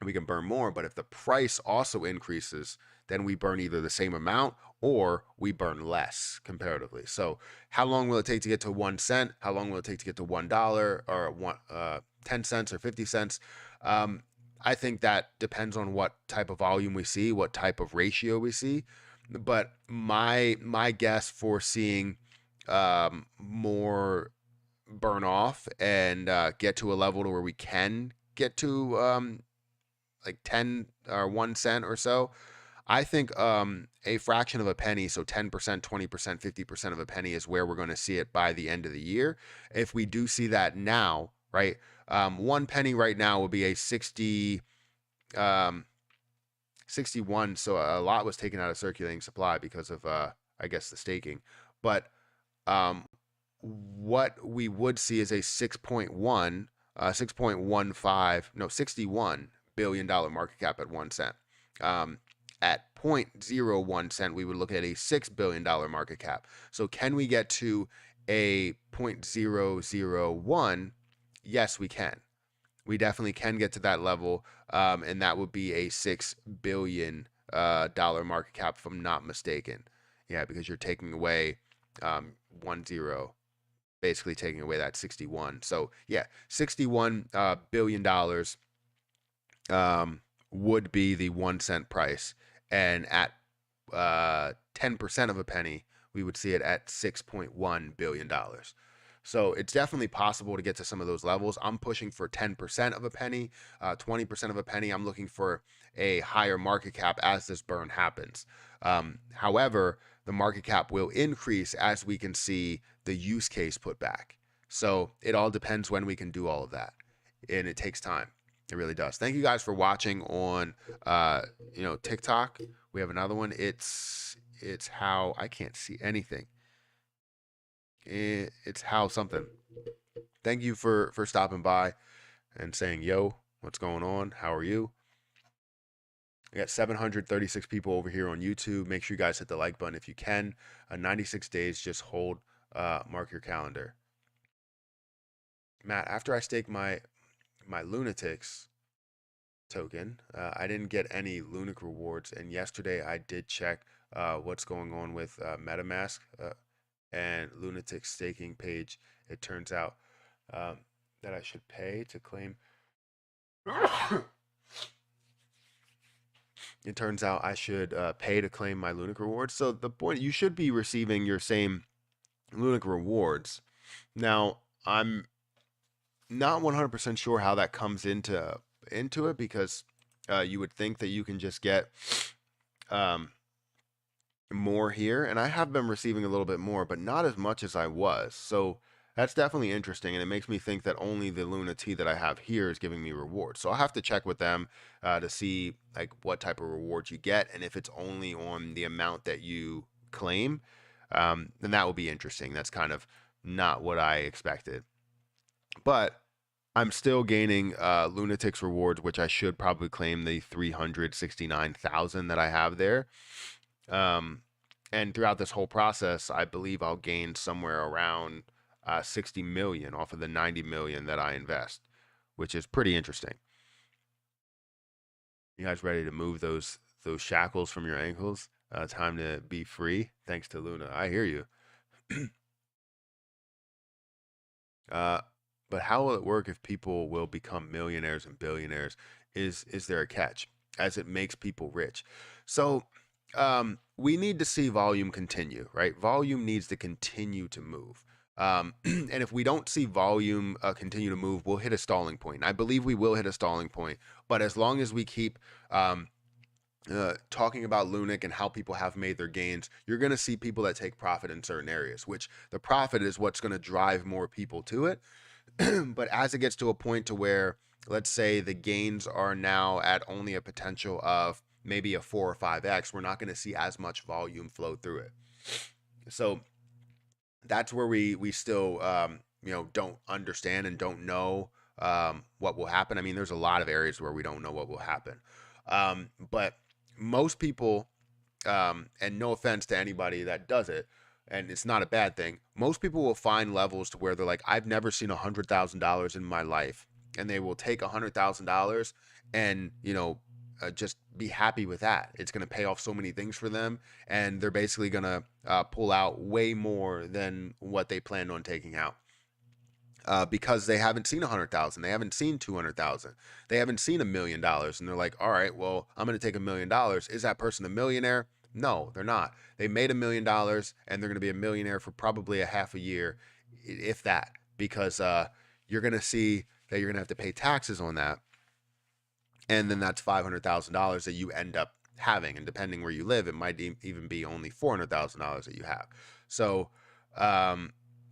we can burn more. But if the price also increases, then we burn either the same amount or we burn less comparatively. So how long will it take to get to 1 cent? How long will it take to get to $1 or 10 cents or 50 cents? I think that depends on what type of volume we see, what type of ratio we see. But my guess for seeing more burn off and get to a level to where we can get to like 10 or 1 cent or so, I think a fraction of a penny, so 10%, 20%, 50% of a penny is where we're going to see it by the end of the year. If we do see that now, right, 1 penny right now will be a 61. So a lot was taken out of circulating supply because of, I guess, the staking. But what we would see is a 61 billion dollar market cap at 1 cent. At 0.01 cent, we would look at a $6 billion market cap. So can we get to a 0.001? Yes, we can. We definitely can get to that level, and that would be a $6 billion dollar market cap, if I'm not mistaken. Yeah, because you're taking away 10, basically taking away that 61. So yeah, $61 billion would be the 1 cent price, and at 10% of a penny, we would see it at $6.1 billion. So it's definitely possible to get to some of those levels. I'm pushing for 10% of a penny, 20% of a penny. I'm looking for a higher market cap as this burn happens. However, the market cap will increase as we can see the use case put back. So it all depends when we can do all of that. And it takes time. It really does. Thank you guys for watching on TikTok. We have another one. It's how I can't see anything. It's how something. Thank you for stopping by and saying, yo, what's going on? How are you? We got 736 people over here on YouTube. Make sure you guys hit the like button if you can. 96 days, just hold, mark your calendar. Matt, after I stake my Lunatics token, I didn't get any LUNC rewards. And yesterday I did check what's going on with MetaMask and Lunatic staking page. It turns out that I should pay to claim. It turns out I should pay to claim my LUNC rewards. So the point, you should be receiving your same LUNC rewards. Now, I'm not 100% sure how that comes into it, because you would think that you can just get more here, and I have been receiving a little bit more, but not as much as I was. So that's definitely interesting, and it makes me think that only the Luna T that I have here is giving me rewards. So I'll have to check with them to see like what type of rewards you get, and if it's only on the amount that you claim, then that will be interesting. That's kind of not what I expected, but I'm still gaining Lunatics rewards, which I should probably claim the 369,000 that I have there. And throughout this whole process, I believe I'll gain somewhere around 60 million off of the 90 million that I invest, which is pretty interesting. You guys ready to move those shackles from your ankles? Time to be free, thanks to Luna. I hear you. But how will it work if people will become millionaires and billionaires? Is there a catch? As it makes people rich. So we need to see volume continue, right? Volume needs to continue to move. And if we don't see volume continue to move, we'll hit a stalling point. And I believe we will hit a stalling point. But as long as we keep talking about LUNC and how people have made their gains, you're going to see people that take profit in certain areas, which the profit is what's going to drive more people to it. But as it gets to a point to where, let's say the gains are now at only a potential of maybe a 4 or 5x, we're not going to see as much volume flow through it. So that's where we still don't understand and don't know what will happen. I mean, there's a lot of areas where we don't know what will happen. But most people, and no offense to anybody that does it, and it's not a bad thing, most people will find levels to where they're like, I've never seen $100,000 in my life, and they will take $100,000 and just be happy with that. It's going to pay off so many things for them, and they're basically going to pull out way more than what they planned on taking out. Because they haven't seen 100,000, they haven't seen 200,000, they haven't seen $1 million, and they're like, all right, well, I'm going to take $1 million. Is that person a millionaire? No, they're not. They made $1 million, and they're going to be a millionaire for probably a half a year, if that, because you're going to see that you're going to have to pay taxes on that, and then that's $500,000 that you end up having, and depending where you live, it might even be only $400,000 that you have. So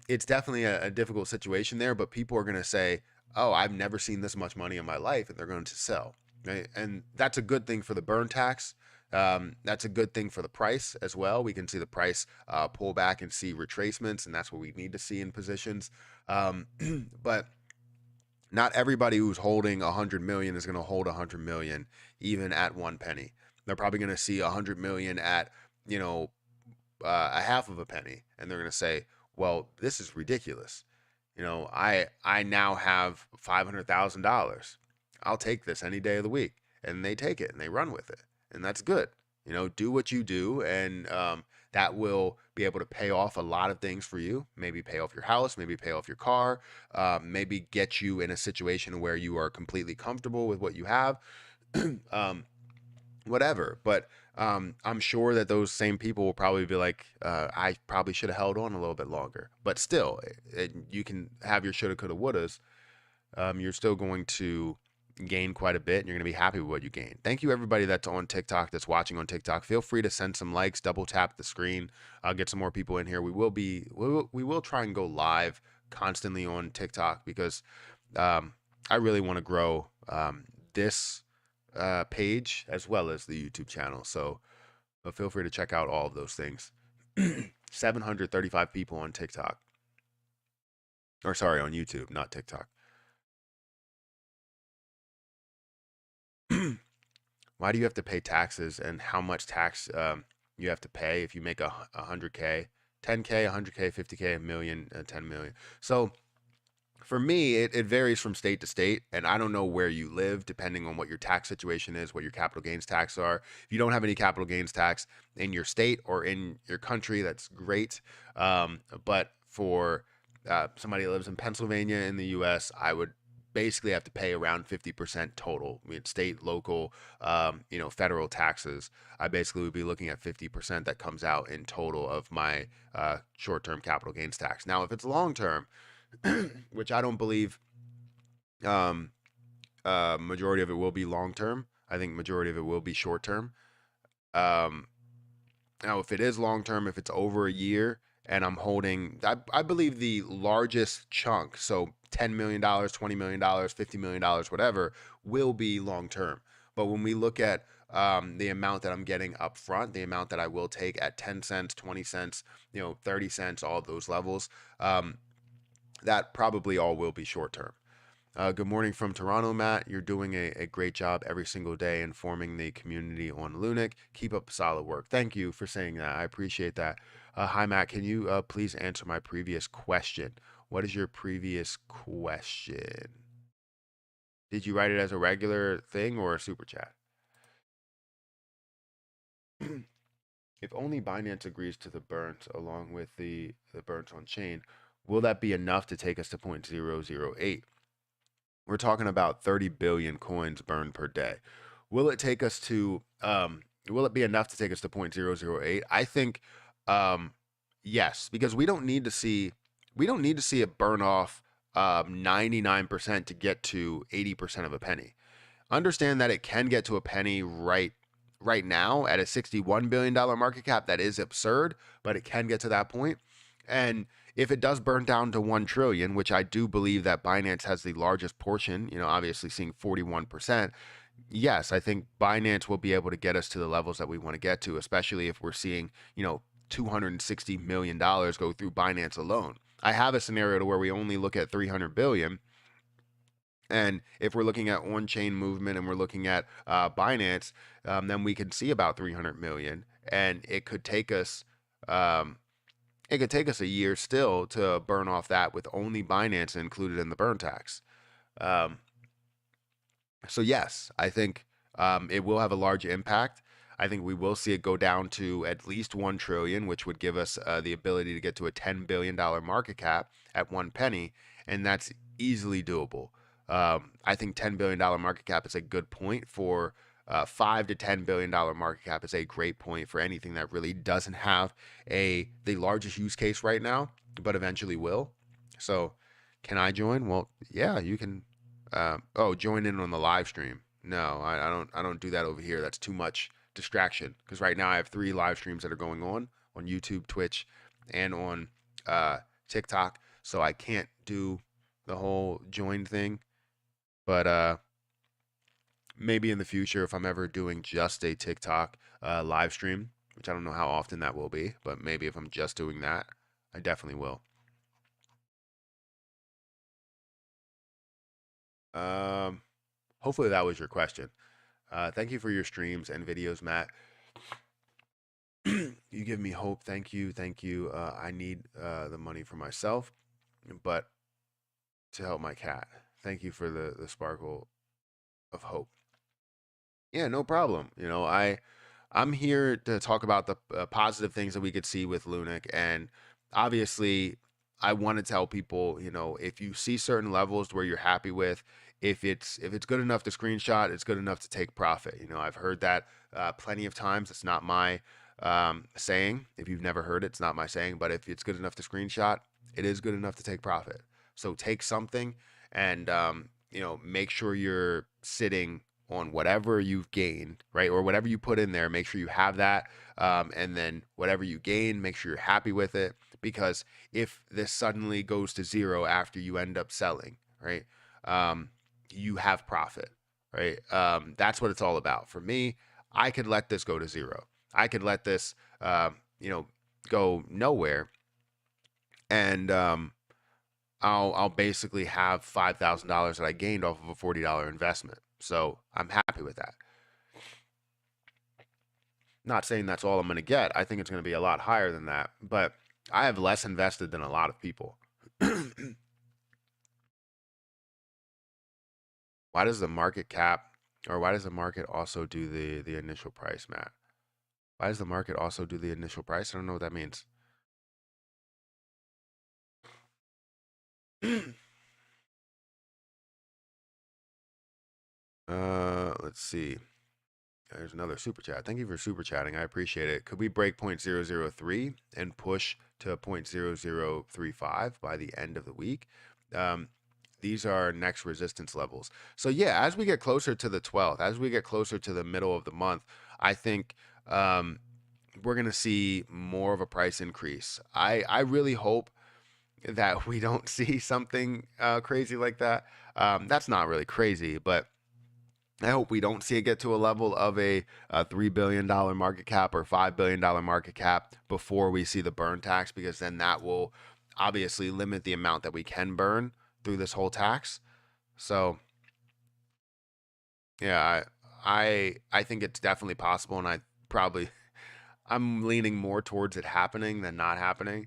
it's definitely a difficult situation there, but people are going to say, oh, I've never seen this much money in my life, and they're going to sell, right? And that's a good thing for the burn tax. That's a good thing for the price as well. We can see the price pull back and see retracements, and that's what we need to see in positions. But not everybody who's holding 100 million is going to hold 100 million even at 1 penny. They're probably going to see 100 million at a half of a penny, and they're going to say, well, this is ridiculous. I now have $500,000. I'll take this any day of the week. And they take it and they run with it. And that's good. Do what you do, and that will be able to pay off a lot of things for you. Maybe pay off your house, maybe pay off your car, maybe get you in a situation where you are completely comfortable with what you have. whatever. But I'm sure that those same people will probably be like, I probably should have held on a little bit longer. But still, you can have your shoulda, coulda, wouldas. You're still going to gain quite a bit and you're going to be happy with what you gain. Thank you, everybody that's on TikTok, that's watching on TikTok. Feel free to send some likes, double tap the screen. I'll get some more people in here. We will try and go live constantly on TikTok because I really want to grow this page as well as the YouTube channel. So feel free to check out all of those things. 735 people on TikTok. Or sorry, on YouTube, not TikTok. Why do you have to pay taxes, and how much tax you have to pay if you make 100K, 10K, 100K, 50K, a million, 10 million? So for me, it varies from state to state, and I don't know where you live, depending on what your tax situation is, what your capital gains tax are. If you don't have any capital gains tax in your state or in your country, that's great. But for somebody that lives in Pennsylvania in the U.S., I would basically have to pay around 50% total. I mean, state, local, federal taxes. I basically would be looking at 50% that comes out in total of my short-term capital gains tax. Now, if it's long-term, which I don't believe majority of it will be long term. I think majority of it will be short term. Um, Now, if it is long term, if it's over a year, and I'm holding, I believe the largest chunk, so $10 million, $20 million, $50 million, whatever, will be long term. But when we look at the amount that I'm getting up front, the amount that I will take at 10 cents, 20 cents, 30 cents, all of those levels, that probably all will be short term. Good morning from Toronto, Matt. You're doing a great job every single day informing the community on LUNC. Keep up solid work. Thank you for saying that. I appreciate that. Hi, Matt. Can you please answer my previous question? What is your previous question? Did you write it as a regular thing or a super chat? If only Binance agrees to the burns along with the burns on chain, will that be enough to take us to 0.008? We're talking about 30 billion coins burned per day. Will it take us to will it be enough to take us to 0.008? I think yes, because we don't need to see it burn off 99% to get to 80% of a penny. Understand that it can get to a penny right now at a $61 billion market cap. That is absurd, but it can get to that point. And if it does burn down to 1 trillion, which I do believe that Binance has the largest portion, obviously seeing 41%, yes, I think Binance will be able to get us to the levels that we want to get to, especially if we're seeing, $260 million go through Binance alone. I have a scenario to where we only look at 300 billion. And if we're looking at on-chain movement and we're looking at Binance, then we can see about 300 million, and it could take us a year still to burn off that with only Binance included in the burn tax. So yes, I think it will have a large impact. I think we will see it go down to at least 1 trillion, which would give us the ability to get to a $10 billion market cap at 1 penny, and that's easily doable. I think $10 billion market cap is a good point for $5 to $10 billion market cap is a great point for anything that really doesn't have the largest use case right now, but eventually will. So can I join? Well, yeah, you can. Join in on the live stream. No, I don't do that over here. That's too much distraction because right now I have 3 live streams that are going on YouTube, Twitch, and on TikTok. So I can't do the whole join thing. But maybe in the future, if I'm ever doing just a TikTok live stream, which I don't know how often that will be, but maybe if I'm just doing that, I definitely will. Hopefully that was your question. Thank you for your streams and videos, Matt. You give me hope. Thank you. Thank you. I need the money for myself, but to help my cat. Thank you for the sparkle of hope. Yeah, no problem. I'm here to talk about the positive things that we could see with LUNC, and obviously, I want to tell people, if you see certain levels where you're happy with, if it's good enough to screenshot, it's good enough to take profit. You know, I've heard that plenty of times. It's not my saying. If you've never heard it, it's not my saying. But if it's good enough to screenshot, it is good enough to take profit. So take something and you know, make sure you're sitting on whatever you've gained, right? Or whatever you put in there, make sure you have that. And then whatever you gain, make sure you're happy with it. Because if this suddenly goes to zero after you end up selling, right? You have profit, right? That's what it's all about. For me, I could let this go to zero. I could let this, you know, go nowhere, and I'll basically have $5,000 that I gained off of a $40 investment. So I'm happy with that. Not saying that's all I'm going to get. I think it's going to be a lot higher than that, but I have less invested than a lot of people. Why does the market cap, or why does the market also do the initial price, Matt? Why does the market also do the initial price? I don't know what that means. Let's see. There's another super chat. Thank you for super chatting. I appreciate it. Could we break 0.003 and push to 0.0035 by the end of the week? These are next resistance levels. So yeah, as we get closer to the 12th, as we get closer to the middle of the month, I think we're going to see more of a price increase. I really hope that we don't see something crazy like that. That's not really crazy, but I hope we don't see it get to a level of a $3 billion market cap or $5 billion market cap before we see the burn tax, because then that will obviously limit the amount that we can burn through this whole tax. So yeah, I think it's definitely possible, and I'm leaning more towards it happening than not happening.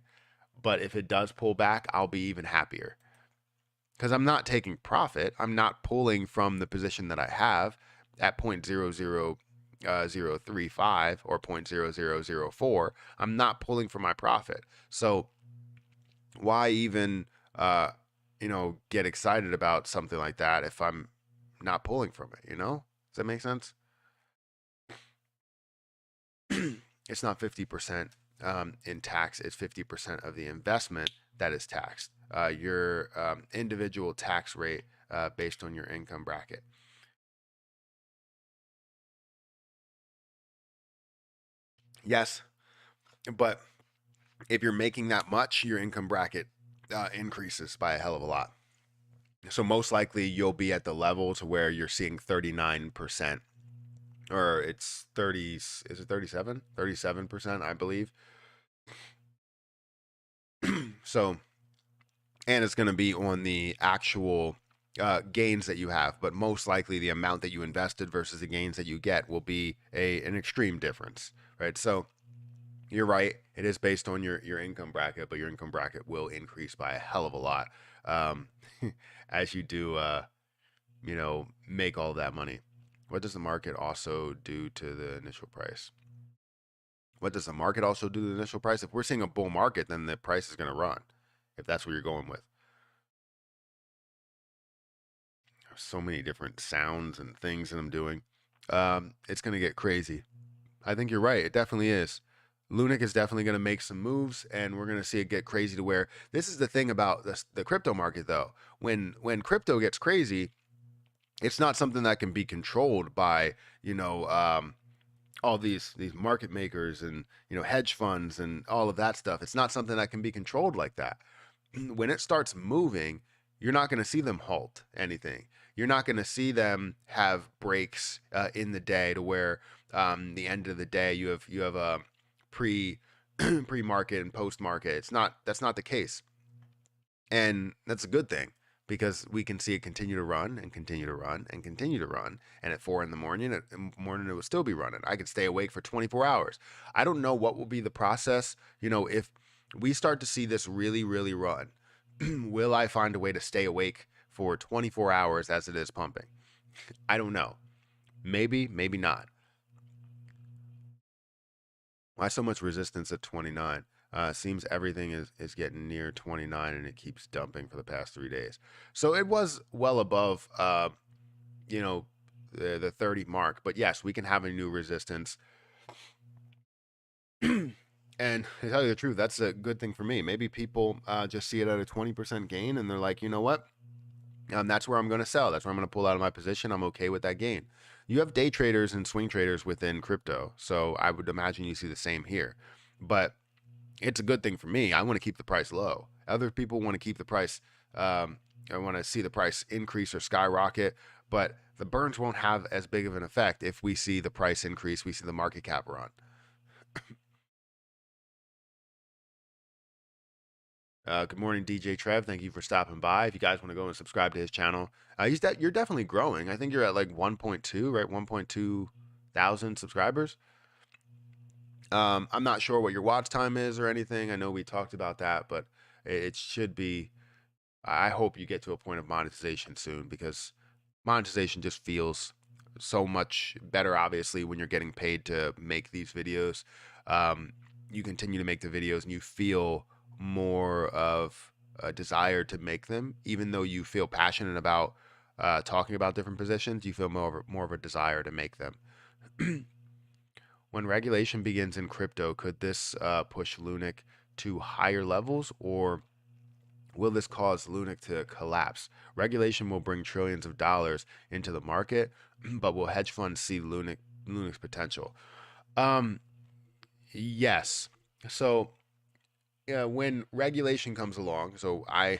But if it does pull back, I'll be even happier, because I'm not taking profit. I'm not pulling from the position that I have at 0.00035 or 0.0004. I'm not pulling from my profit. So why even get excited about something like that if I'm not pulling from it, you know? Does that make sense? It's not 50% in tax, it's 50% of the investment that is taxed. Your individual tax rate based on your income bracket. Yes, but if you're making that much, your income bracket increases by a hell of a lot. So most likely you'll be at the level to where you're seeing 39%, or it's 30, is it 37? 37%, I believe. So, and it's going to be on the actual gains that you have, but most likely the amount that you invested versus the gains that you get will be an extreme difference, right? So you're right. It is based on your income bracket, but your income bracket will increase by a hell of a lot um, as you do, make all that money. What does the market also do to the initial price? What does the market also do to the initial price? If we're seeing a bull market, then the price is going to run, if that's what you're going with. There's so many different sounds and things that I'm doing. It's going to get crazy. I think you're right. It definitely is. LUNC is definitely going to make some moves, and we're going to see it get crazy to where this is the thing about the crypto market, though. When crypto gets crazy, it's not something that can be controlled by all these market makers and hedge funds and all of that stuff. It's not something that can be controlled like that. When it starts moving, you're not going to see them halt anything. You're not going to see them have breaks in the day to where the end of the day you have a pre market and post market. That's not the case, and that's a good thing, because we can see it continue to run and continue to run and continue to run. And at 4 in the morning, it will still be running. I could stay awake for 24 hours. I don't know what will be the process. If we start to see this really, really run, will I find a way to stay awake for 24 hours as it is pumping? I don't know. Maybe, maybe not. Why so much resistance at 29? Seems everything is getting near 29, and it keeps dumping for the past 3 days. So it was well above, you know, the 30 mark. But yes, we can have a new resistance. And to tell you the truth, that's a good thing for me. Maybe people just see it at a 20% gain, and they're like, you know what? That's where I'm going to sell. That's where I'm going to pull out of my position. I'm okay with that gain. You have day traders and swing traders within crypto, so I would imagine you see the same here. But it's a good thing for me. I want to keep the price low. Other people want to keep the price. I want to see the price increase or skyrocket, but the burns won't have as big of an effect if we see the price increase. We see the market cap run. Good morning, DJ Trev. Thank you for stopping by. If you guys want to go and subscribe to his channel, you're definitely growing. I think you're at like 1.2, right? 1.2 thousand subscribers. I'm not sure what your watch time is or anything. I know we talked about that, but it should be. I hope you get to a point of monetization soon, because monetization just feels so much better, obviously, when you're getting paid to make these videos. You continue to make the videos and you feel more of a desire to make them, even though you feel passionate about talking about different positions. You feel more of a desire to make them. When regulation begins in crypto, could this push LUNC to higher levels, or will this cause LUNC to collapse? Regulation will bring trillions of dollars into the market, but will hedge funds see LUNC's potential? Um, yes. So when regulation comes along, so I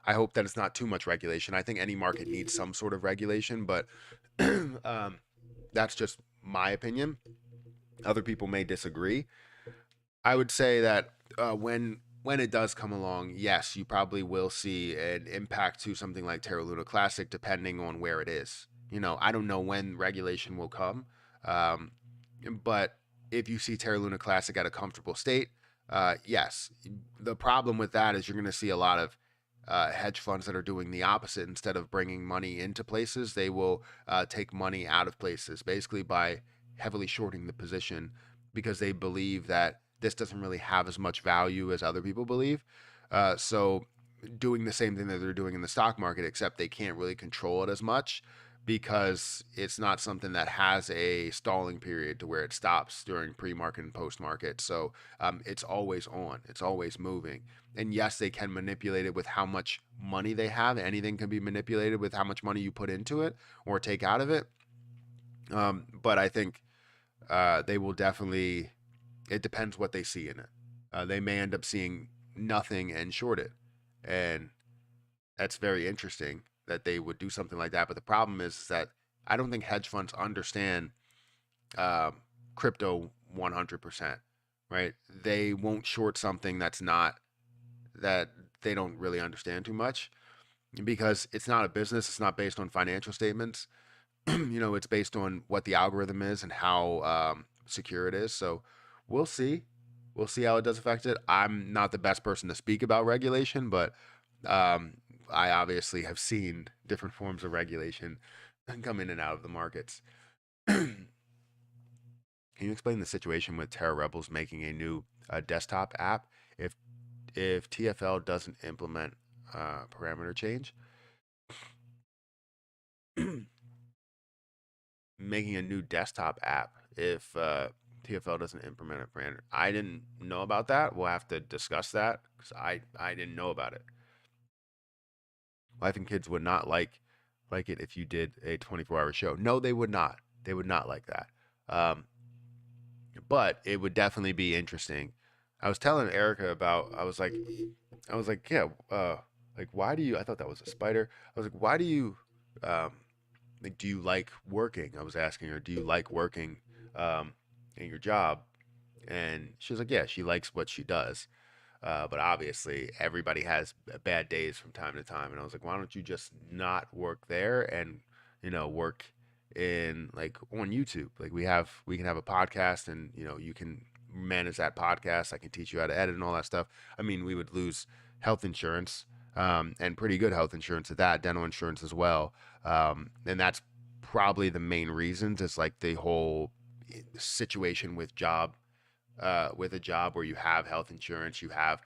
hope that it's not too much regulation. I think any market needs some sort of regulation, but that's just my opinion. Other people may disagree. I would say that when it does come along, yes, you probably will see an impact to something like Terra Luna Classic, depending on where it is. I don't know when regulation will come, um, but if you see Terra Luna Classic at a comfortable state, yes. The problem with that is you're going to see a lot of hedge funds that are doing the opposite. Instead of bringing money into places, they will take money out of places, basically by heavily shorting the position, because they believe that this doesn't really have as much value as other people believe. So doing the same thing that they're doing in the stock market, except they can't really control it as much, because it's not something that has a stalling period to where it stops during pre-market and post-market. So it's always on, it's always moving. And yes, they can manipulate it with how much money they have. Anything can be manipulated with how much money you put into it or take out of it. But I think they will definitely, it depends what they see in it. They may end up seeing nothing and short it. And that's very interesting that they would do something like that. But the problem is that I don't think hedge funds understand crypto 100%, right? They won't short something that they don't really understand too much, because it's not a business. It's not based on financial statements. It's based on what the algorithm is and how secure it is. So we'll see. We'll see how it does affect it. I'm not the best person to speak about regulation, but um, I obviously have seen different forms of regulation come in and out of the markets. Can you explain the situation with Terra Rebels making a new desktop app if TFL doesn't implement parameter change? Making a new desktop app if TFL doesn't implement a parameter. I didn't know about that. We'll have to discuss that, because I didn't know about it. Wife and kids would not like it if you did a 24-hour show. No, they would not. They would not like that. Um, but it would definitely be interesting. I was telling Erica about. I was like, yeah. Like, why do you? I thought that was a spider. I was like, why do you? Um, like, do you like working? I was asking her, do you like working in your job? And she was like, yeah, she likes what she does. But obviously, everybody has bad days from time to time. And I was like, why don't you just not work there and, work in like on YouTube? Like we can have a podcast, and, you can manage that podcast. I can teach you how to edit and all that stuff. I mean, we would lose health insurance, and pretty good health insurance at that, dental insurance as well. And that's probably the main reasons. It's like the whole situation with job with a job where you have health insurance, you have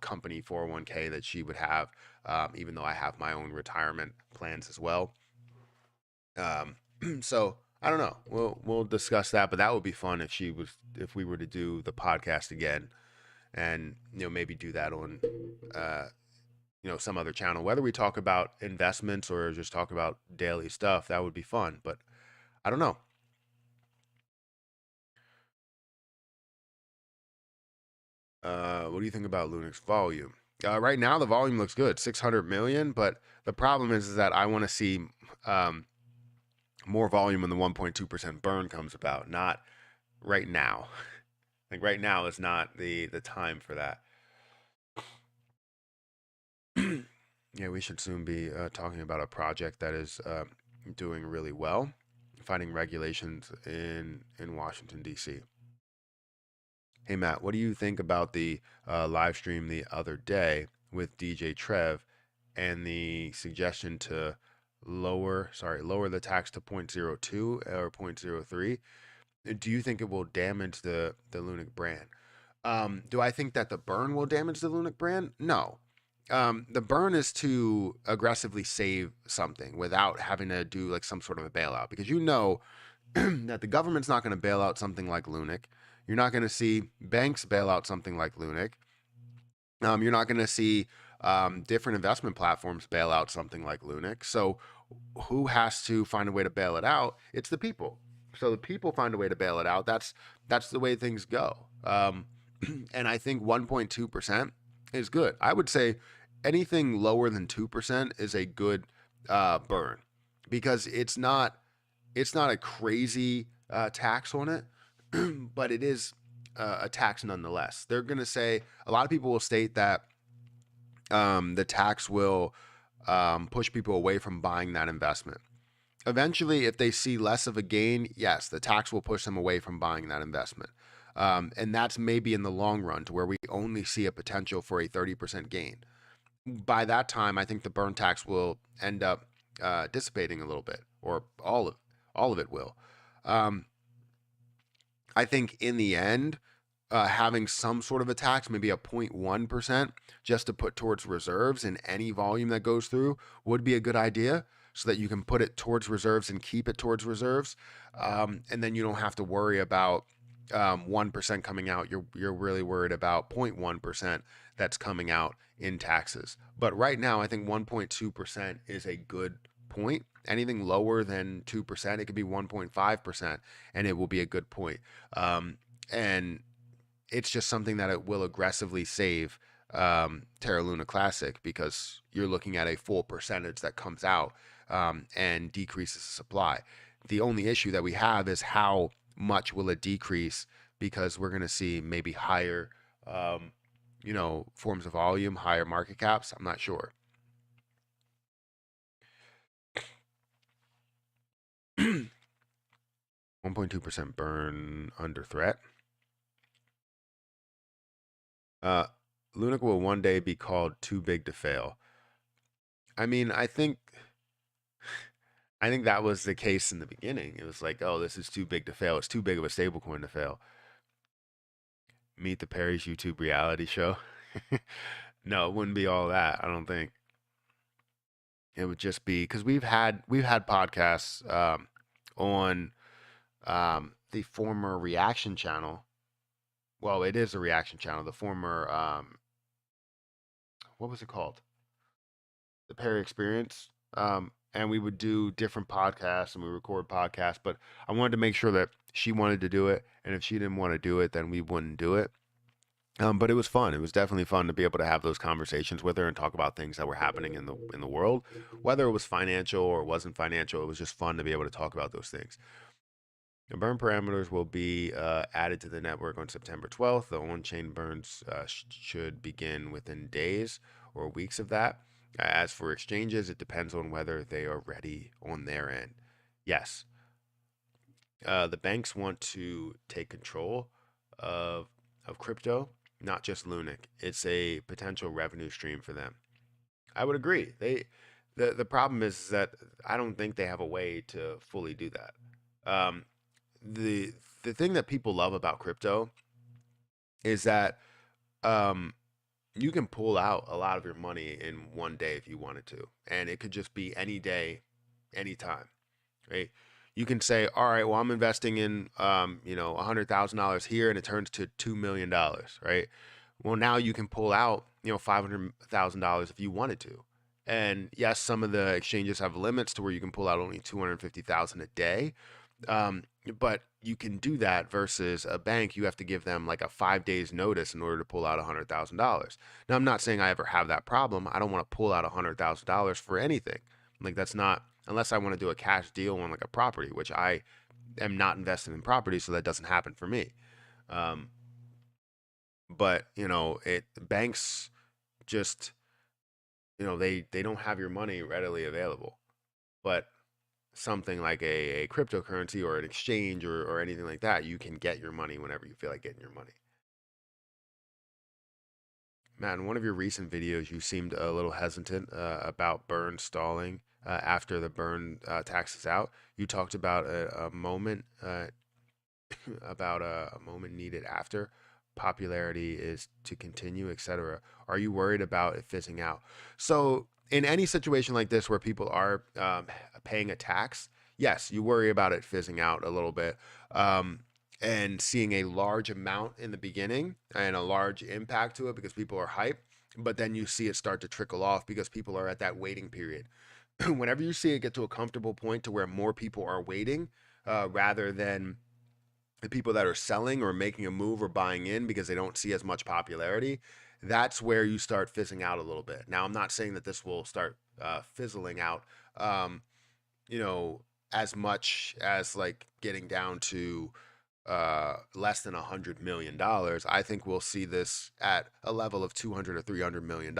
company 401k that she would have, even though I have my own retirement plans as well. So I don't know. We'll discuss that, but that would be fun if we were to do the podcast again, and maybe do that on some other channel. Whether we talk about investments or just talk about daily stuff, that would be fun. But I don't know. What do you think about Lunix volume? Right now, the volume looks good, 600 million. But the problem is that I want to see um, more volume when the 1.2% burn comes about. Not right now. Like right now is not the time for that. Yeah, we should soon be talking about a project that is doing really well, fighting regulations in Washington D.C. Hey Matt, what do you think about the live stream the other day with DJ Trev and the suggestion to lower the tax to 0.02 or 0.03? Do you think it will damage the LUNC brand? Do I think that the burn will damage the LUNC brand? No. The burn is to aggressively save something without having to do like some sort of a bailout, because that the government's not going to bail out something like LUNC. You're not going to see banks bail out something like LUNC. You're not going to see different investment platforms bail out something like LUNC. So who has to find a way to bail it out? It's the people. So the people find a way to bail it out. That's the way things go. And I think 1.2% is good. I would say anything lower than 2% is a good burn, because it's not a crazy tax on it, but it is a tax nonetheless. They're going to say, a lot of people will state that the tax will push people away from buying that investment. Eventually, if they see less of a gain, yes, the tax will push them away from buying that investment. And that's maybe in the long run, to where we only see a potential for a 30% gain. By that time, I think the burn tax will end up dissipating a little bit, or all of it will. I think in the end, having some sort of a tax, maybe a 0.1%, just to put towards reserves in any volume that goes through, would be a good idea, so that you can put it towards reserves and keep it towards reserves. And then you don't have to worry about 1% coming out. You're really worried about 0.1% that's coming out in taxes. But right now, I think 1.2% is a good point. Anything lower than 2%, it could be 1.5%, and it will be a good point. And it's just something that it will aggressively save Terra Luna Classic, because you're looking at a full percentage that comes out and decreases the supply. The only issue that we have is how much will it decrease, because we're going to see maybe higher, forms of volume, higher market caps. I'm not sure. 1.2% burn under threat. LUNC will one day be called too big to fail. I mean, I think that was the case in the beginning. It was like, oh, this is too big to fail. It's too big of a stablecoin to fail. Meet the Perry's YouTube reality show. No, it wouldn't be all that, I don't think. It would just be, because we've had podcasts on the former reaction channel. Well, it is a reaction channel. The former what was it called? The Perry Experience. And we would do different podcasts, and we record podcasts. But I wanted to make sure that she wanted to do it, and if she didn't want to do it, then we wouldn't do it. But it was fun. It was definitely fun to be able to have those conversations with her and talk about things that were happening in the world, whether it was financial or it wasn't financial. It was just fun to be able to talk about those things. The burn parameters will be added to the network on September 12th. The on-chain burns should begin within days or weeks of that. As for exchanges, it depends on whether they are ready on their end. Yes. The banks want to take control of crypto, not just LUNC. It's a potential revenue stream for them. I would agree. The problem is that I don't think they have a way to fully do that. The the thing that people love about crypto is that um, you can pull out a lot of your money in one day if you wanted to, and it could just be any day, anytime, right? You can say, all right, well, I'm investing in, $100,000 here, and it turns to $2 million, right? Well, now you can pull out, $500,000 if you wanted to. And yes, some of the exchanges have limits to where you can pull out only 250,000 a day. Um, but you can do that versus a bank. You have to give them like a 5 days notice in order to pull out $100,000. Now, I'm not saying I ever have that problem. I don't want to pull out $100,000 for anything. Like that's not unless I want to do a cash deal on like a property, which I am not invested in property, so that doesn't happen for me. Um, but it banks just they don't have your money readily available. But something like a cryptocurrency or an exchange or anything like that, you can get your money whenever you feel like getting your money. Matt, in one of your recent videos, you seemed a little hesitant about burn stalling after the burn tax is out. You talked about a moment about a moment needed after popularity is to continue, etc. Are you worried about it fizzing out? So, in any situation like this where people are paying a tax, yes, you worry about it fizzing out a little bit. And seeing a large amount in the beginning and a large impact to it because people are hyped, but then you see it start to trickle off because people are at that waiting period. Whenever you see it get to a comfortable point to where more people are waiting rather than the people that are selling or making a move or buying in because they don't see as much popularity, that's where you start fizzing out a little bit. Now, I'm not saying that this will start fizzling out, um, you know, as much as like getting down to less than $100 million. I think we'll see this at a level of 200 or $300 million,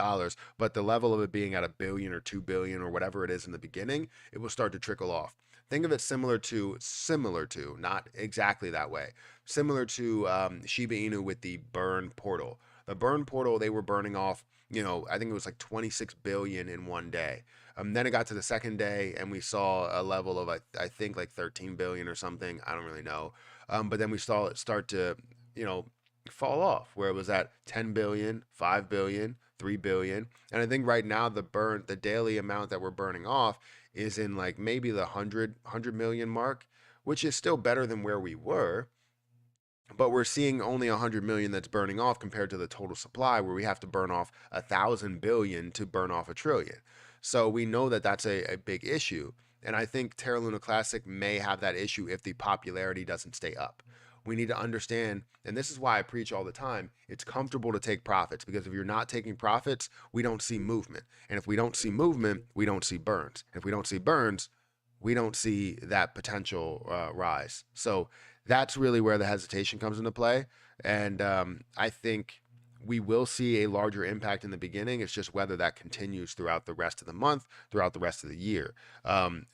but the level of it being at a billion or 2 billion or whatever it is in the beginning, it will start to trickle off. Think of it similar to, not exactly that way, similar to Shiba Inu with the burn portal. The burn portal, they were burning off, I think it was like 26 billion in one day. Then it got to the second day, and we saw a level of I think like 13 billion or something. I don't really know. But then we saw it start to, you know, fall off where it was at 10 billion, 5 billion, 3 billion. And I think right now the daily amount that we're burning off is in like maybe the 100 million mark, which is still better than where we were. But we're seeing only 100 million that's burning off compared to the total supply where we have to burn off 1,000 billion to burn off a trillion. So we know that that's a big issue. And I think Terra Luna Classic may have that issue if the popularity doesn't stay up. We need to understand, and this is why I preach all the time, it's comfortable to take profits, because if you're not taking profits, we don't see movement. And if we don't see movement, we don't see burns. And if we don't see burns, we don't see that potential rise. So that's really where the hesitation comes into play. And I think we will see a larger impact in the beginning. It's just whether that continues throughout the rest of the month, throughout the rest of the year.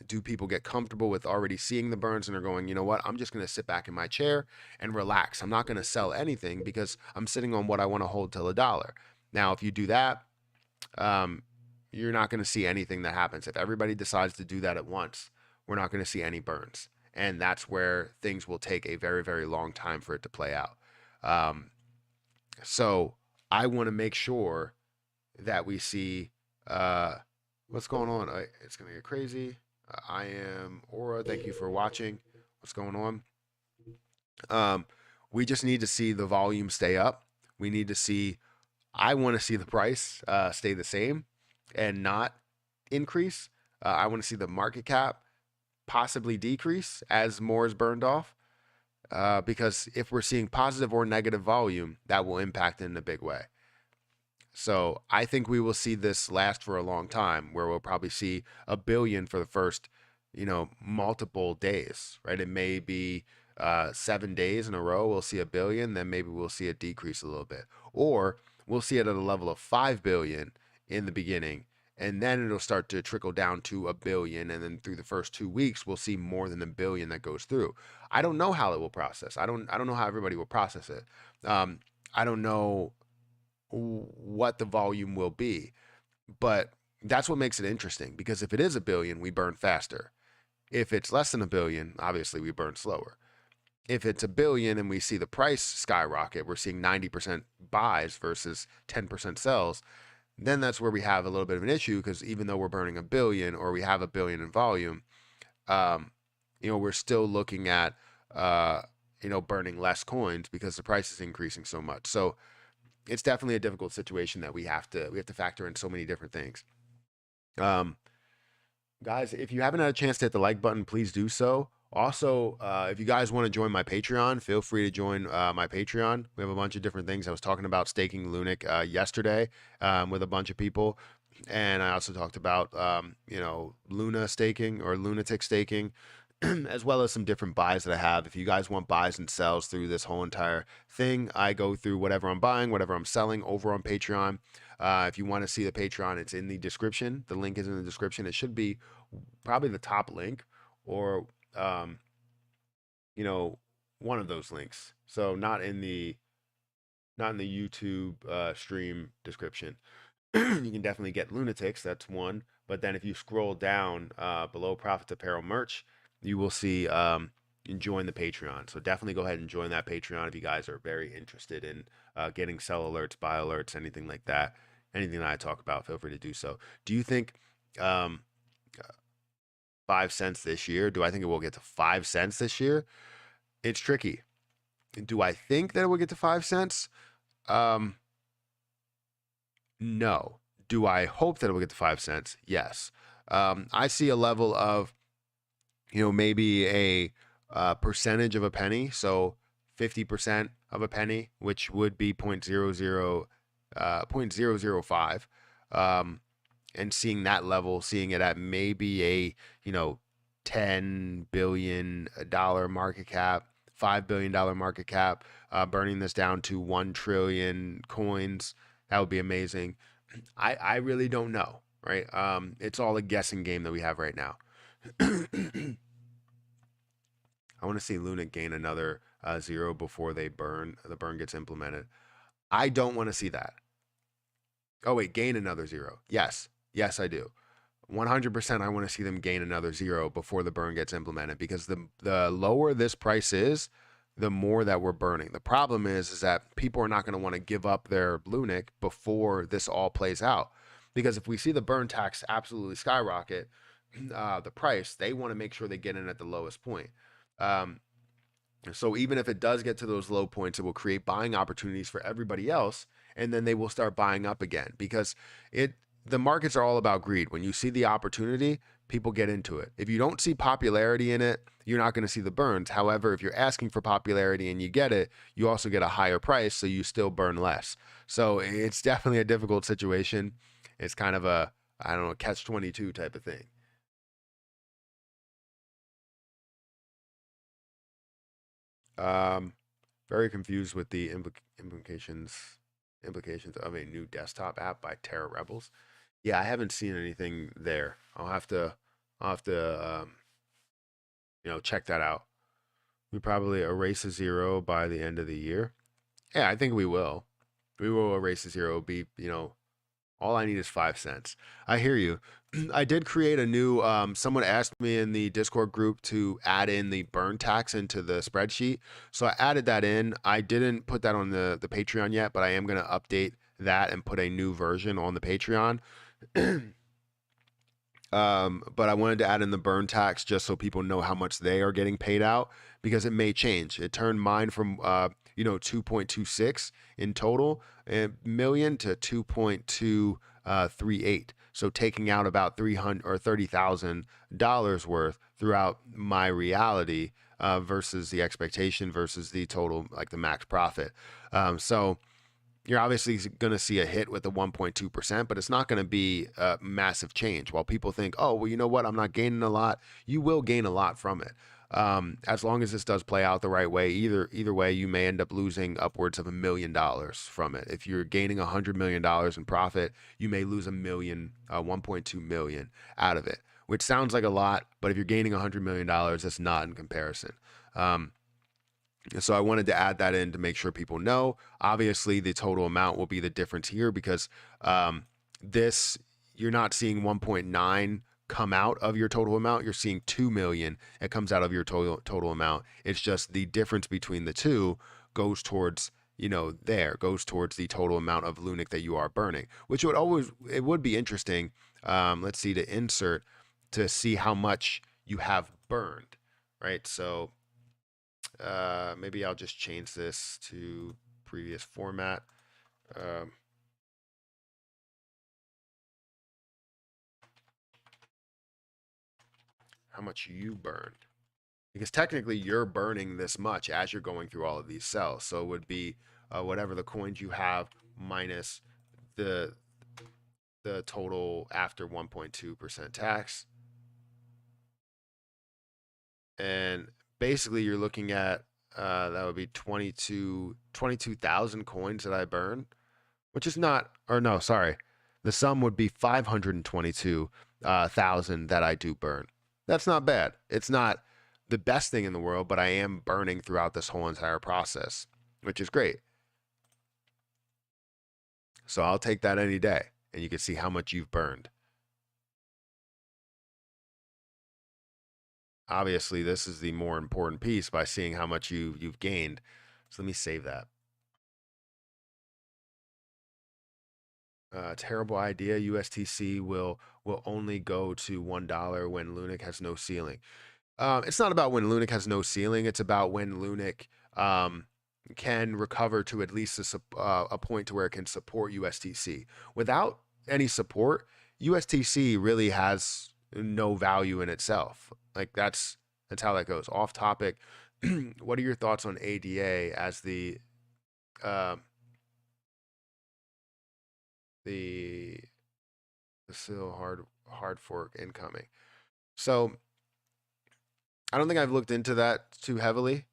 Do people get comfortable with already seeing the burns and are going, you know what, I'm just going to sit back in my chair and relax. I'm not going to sell anything because I'm sitting on what I want to hold till $1. Now, if you do that, you're not going to see anything that happens. If everybody decides to do that at once, we're not going to see any burns. And that's where things will take a very, very long time for it to play out. So I want to make sure that we see what's going on. It's going to get crazy. I am Aura. Thank you for watching. What's going on? We just need to see the volume stay up. We need to see, I want to see the price stay the same and not increase. I want to see the market cap possibly decrease as more is burned off. Because if we're seeing positive or negative volume, that will impact it in a big way. So I think we will see this last for a long time, where we'll probably see a billion for the first, multiple days, right? It may be 7 days in a row, we'll see a billion, then maybe we'll see it decrease a little bit. Or we'll see it at a level of 5 billion in the beginning, and then it'll start to trickle down to a billion, and then through the first 2 weeks we'll see more than a billion that goes through. I don't know how it will process. I don't know how everybody will process it. I don't know what the volume will be, but that's what makes it interesting, because if it is a billion, we burn faster. If it's less than a billion, obviously we burn slower. if it's a billion and we see the price skyrocket, we're seeing 90% buys versus 10% sells, then that's where we have a little bit of an issue, because even though we're burning a billion or we have a billion in volume, we're still looking at, burning less coins because the price is increasing so much. So it's definitely a difficult situation that we have to factor in so many different things. Guys, if you haven't had a chance to hit the like button, please do so. Also, if you guys want to join my Patreon, feel free to join my Patreon. We have a bunch of different things. I was talking about staking LUNC yesterday with a bunch of people. And I also talked about, Luna staking or lunatic staking, as well as some different buys that I have. If you guys want buys and sells through this whole entire thing, I go through whatever I'm buying, whatever I'm selling over on Patreon. If you want to see the Patreon, it's in the description. The link is in the description. It should be probably the top link, or one of those links. So not in the YouTube stream description. You can definitely get lunatics. That's one. But then if you scroll down below Profits Apparel merch, you will see join the Patreon. So definitely go ahead and join that Patreon if you guys are very interested in getting sell alerts, buy alerts, anything like that. Anything that I talk about, feel free to do so. Do you think 5 cents this year? Do I think it will get to 5 cents this year? It's tricky. Do I think that it will get to 5 cents? No. Do I hope that it will get to 5 cents? Yes. I see a level of, maybe a percentage of a penny. So 50% of a penny, which would be 0.005. And seeing that level, seeing it at maybe a, $10 billion market cap, $5 billion market cap, burning this down to 1 trillion coins. That would be amazing. I really don't know, right? It's all a guessing game that we have right now. I want to see Luna gain another 0 before the burn gets implemented. I don't want to see that. Oh wait, gain another 0. Yes, I do. 100% I want to see them gain another 0 before the burn gets implemented, because the lower this price is, the more that we're burning. The problem is that people are not going to want to give up their LUNC before this all plays out. Because if we see the burn tax absolutely skyrocket the price, they want to make sure they get in at the lowest point. So even if it does get to those low points, it will create buying opportunities for everybody else, and then they will start buying up again, because the markets are all about greed. When you see the opportunity, people get into it. If you don't see popularity in it, you're not going to see the burns. However, if you're asking for popularity and you get it, you also get a higher price, so you still burn less. So it's definitely a difficult situation. It's kind of a, catch-22 type of thing. Very confused with the implications of a new desktop app by Terra Rebels. Yeah, I haven't seen anything there. I'll have to check that out. We probably erase a 0 by the end of the year. Yeah, I think we will. We will erase a 0. Be, all I need is 5 cents. I hear you. I did create a new, someone asked me in the Discord group to add in the burn tax into the spreadsheet. So I added that in. I didn't put that on the Patreon yet, but I am going to update that and put a new version on the Patreon. But I wanted to add in the burn tax just so people know how much they are getting paid out, because it may change. It turned mine from 2.26 in total million to 2.238. So taking out about $300 or $30,000 worth throughout my reality versus the expectation versus the total, like the max profit. So you're obviously going to see a hit with the 1.2%, but it's not going to be a massive change. While people think, oh, well, you know what, I'm not gaining a lot, you will gain a lot from it. As long as this does play out the right way, either way, you may end up losing upwards of $1 million from it. If you're gaining $100 million in profit, you may lose 1.2 million out of it, which sounds like a lot, but if you're gaining $100 million, that's not in comparison. So I wanted to add that in to make sure people know. Obviously, the total amount will be the difference here, because this, you're not seeing 1.9 come out of your total amount. You're seeing 2 million. It comes out of your total amount. It's just the difference between the two goes towards, goes towards the total amount of LUNC that you are burning, which it would be interesting. Let's see, to insert to see how much you have burned, right? So maybe I'll just change this to previous format. How much you burned. Because technically you're burning this much as you're going through all of these cells. So it would be whatever the coins you have minus the total after 1.2% tax. And basically you're looking at that would be 22,000 coins that I burn, which is not, or no, sorry. The sum would be 522,000 that I do burn. That's not bad. It's not the best thing in the world, but I am burning throughout this whole entire process, which is great. So I'll take that any day, and you can see how much you've burned. Obviously, this is the more important piece by seeing how much you've gained. So let me save that. Terrible idea. USTC will only go to $1 when LUNC has no ceiling. It's not about when LUNC has no ceiling. It's about when LUNC can recover to at least a point to where it can support USTC. Without any support, USTC really has no value in itself. Like that's how that goes. Off topic. What are your thoughts on ADA as the still hard fork incoming? So I don't think I've looked into that too heavily,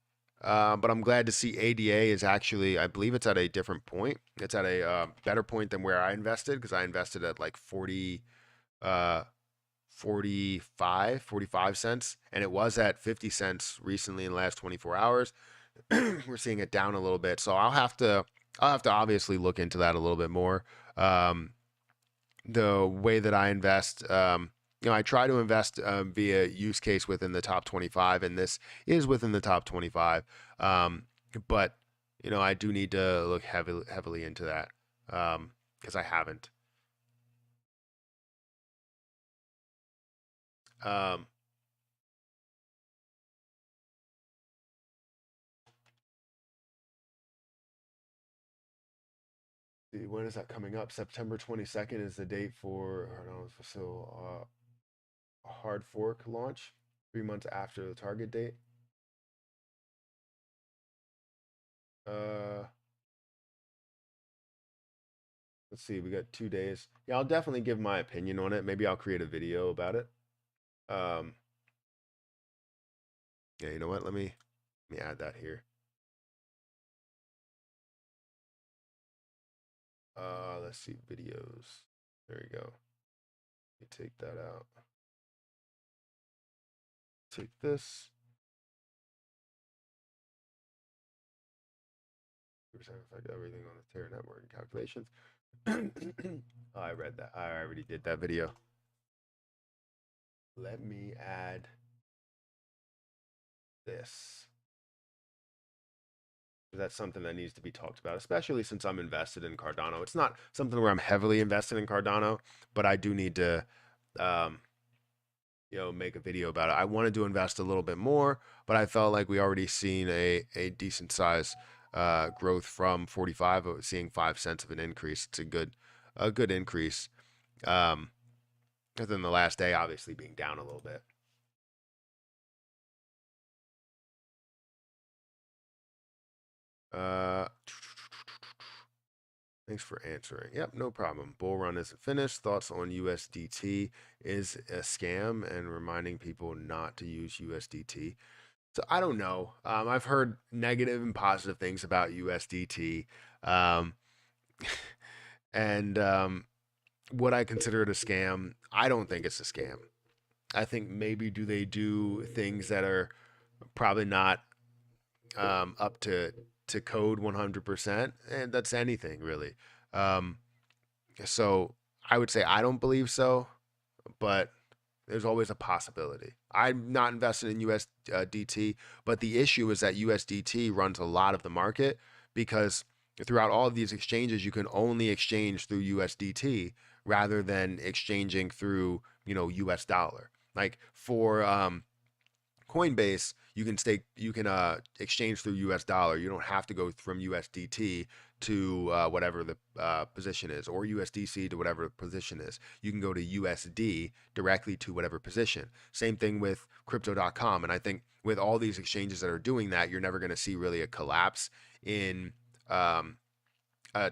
but I'm glad to see ADA is actually, I believe it's at a different point. It's at a better point than where I invested, because I invested at like 45 cents, and it was at 50 cents recently in the last 24 hours. We're seeing it down a little bit, so I'll have to obviously look into that a little bit more. The way that I invest, I try to invest via use case within the top 25, and this is within the top 25. But I do need to look heavily into that because I haven't. When is that coming up? September 22nd is the date for, a hard fork launch, 3 months after the target date. Let's see, we got 2 days. Yeah, I'll definitely give my opinion on it. Maybe I'll create a video about it. Yeah, you know what? Let me add that here. Let's see, videos. There you go. Let me take that out. Take this. Affect everything on the Terra network and calculations. Oh, I read that. I already did that video. Let me add this. That's something that needs to be talked about, especially since I'm invested in Cardano. It's not something where I'm heavily invested in Cardano, but I do need to, make a video about it. I wanted to invest a little bit more, but I felt like we already seen a decent size growth from 45, seeing 5 cents of an increase. It's a good increase. Other than the last day, obviously being down a little bit. Thanks for answering. Yep, no problem. Bull run isn't finished. Thoughts on USDT is a scam and reminding people not to use USDT. So I don't know. I've heard negative and positive things about USDT. And would I consider it a scam? I don't think it's a scam. I think maybe they do things that are probably not up to code 100%, and that's anything really. So I would say I don't believe so, but There's always a possibility. I'm not invested in USDT, but the issue is that USDT runs a lot of the market because throughout all of these exchanges, you can only exchange through USDT rather than exchanging through, US dollar. Like for Coinbase, you can exchange through US dollar. You don't have to go from USDT to whatever the position is, or USDC to whatever the position is. You can go to USD directly to whatever position. Same thing with crypto.com. And I think with all these exchanges that are doing that, you're never going to see really a collapse in um, uh,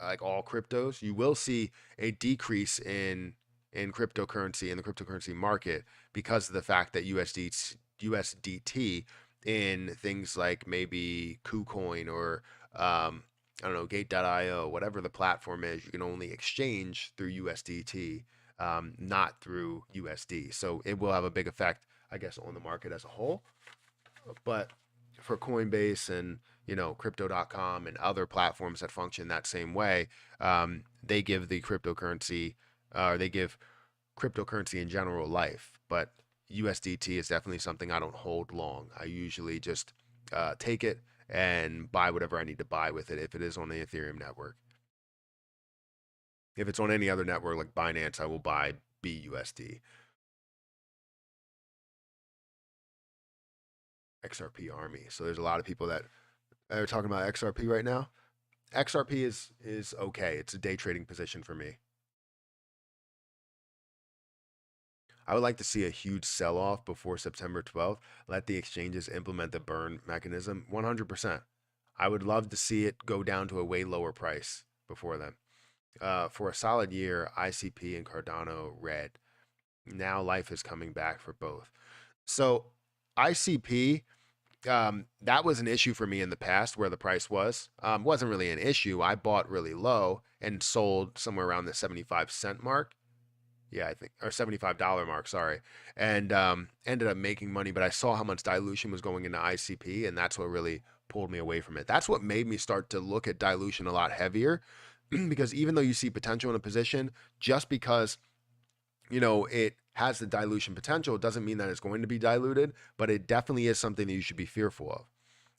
like all cryptos. You will see a decrease in cryptocurrency in the cryptocurrency market because of the fact that USDT in things like maybe KuCoin or I don't know, Gate.io, whatever the platform is, you can only exchange through USDT, not through USD. So it will have a big effect, I guess, on the market as a whole. But for Coinbase and crypto.com and other platforms that function that same way, they give the cryptocurrency, or they give cryptocurrency in general life. But USDT is definitely something I don't hold long. I usually just take it and buy whatever I need to buy with it if it is on the Ethereum network. If it's on any other network like Binance, I will buy BUSD. XRP Army. So there's a lot of people that are talking about XRP right now. XRP is okay. It's a day trading position for me. I would like to see a huge sell off before September 12th. Let the exchanges implement the burn mechanism 100%. I would love to see it go down to a way lower price before then. For a solid year, ICP and Cardano red. Now life is coming back for both. So ICP, that was an issue for me in the past where the price wasn't really an issue. I bought really low and sold somewhere around the 75-cent mark. Yeah, I think, or $75 mark, sorry. And ended up making money, but I saw how much dilution was going into ICP, and that's what really pulled me away from it. That's what made me start to look at dilution a lot heavier because even though you see potential in a position, just because it has the dilution potential doesn't mean that it's going to be diluted, but it definitely is something that you should be fearful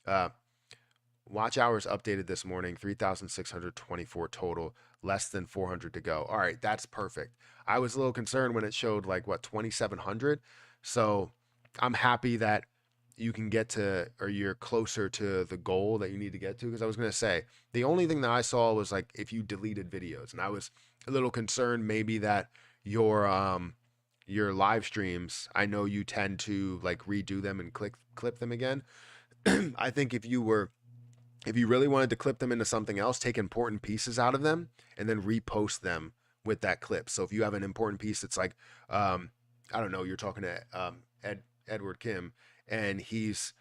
of. Watch hours updated this morning, 3,624 total, less than 400 to go. All right, that's perfect. I was a little concerned when it showed like what 2,700. So I'm happy that you can get to, or you're closer to the goal that you need to get to. Because I was going to say, the only thing that I saw was like if you deleted videos, and I was a little concerned maybe that your live streams, I know you tend to like redo them and clip them again. I think if you really wanted to clip them into something else, take important pieces out of them and then repost them with that clip. So if you have an important piece that's like, I don't know, you're talking to Edward Kim, and he's,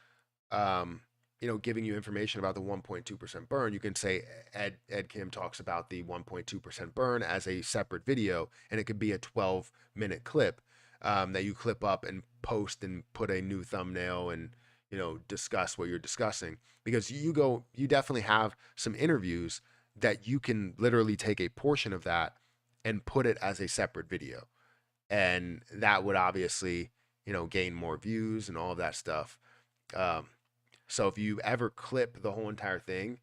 giving you information about the 1.2% burn, you can say Ed Kim talks about the 1.2% burn as a separate video, and it could be a 12-minute clip that you clip up and post and put a new thumbnail and discuss what you're discussing, because you definitely have some interviews that you can literally take a portion of that and put it as a separate video. And that would obviously, gain more views and all of that stuff. So if you ever clip the whole entire thing,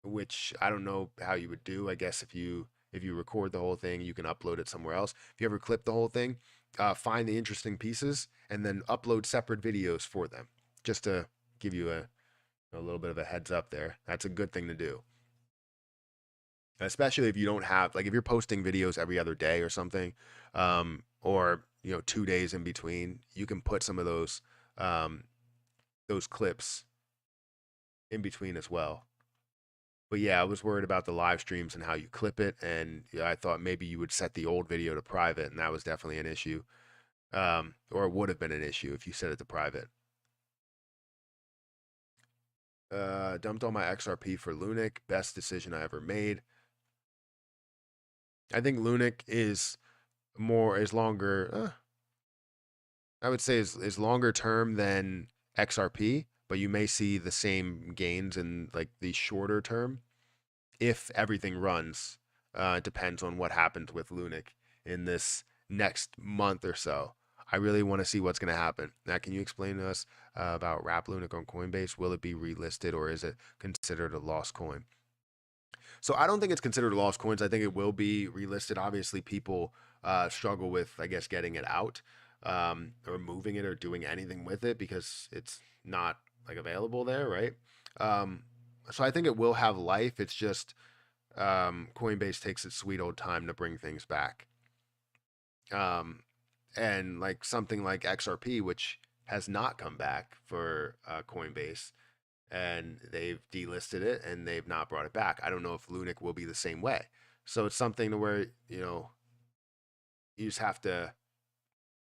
which I don't know how you would do, I guess if you record the whole thing, you can upload it somewhere else. If you ever clip the whole thing, find the interesting pieces and then upload separate videos for them. Just to give you a little bit of a heads up there. That's a good thing to do. Especially if you don't have, like if you're posting videos every other day or something, or 2 days in between, you can put some of those clips in between as well. But yeah, I was worried about the live streams and how you clip it, and I thought maybe you would set the old video to private, and that was definitely an issue, or it would have been an issue if you set it to private. Dumped all my XRP for LUNC. Best decision I ever made. I think LUNC is longer. I would say is longer term than XRP, but you may see the same gains in like the shorter term if everything runs. It depends on what happens with LUNC in this next month or so. I really want to see what's going to happen. Now, can you explain to us about Wrap LUNC on Coinbase? Will it be relisted or is it considered a lost coin? So I don't think it's considered lost coins. I think it will be relisted. Obviously, people struggle with, I guess, getting it out or moving it or doing anything with it because it's not like available there, right? Um, so I think it will have life. It's just Coinbase takes its sweet old time to bring things back. And like something like XRP, which has not come back for Coinbase, and they've delisted it and they've not brought it back. I don't know if LUNC will be the same way. So it's something to where, you just have to,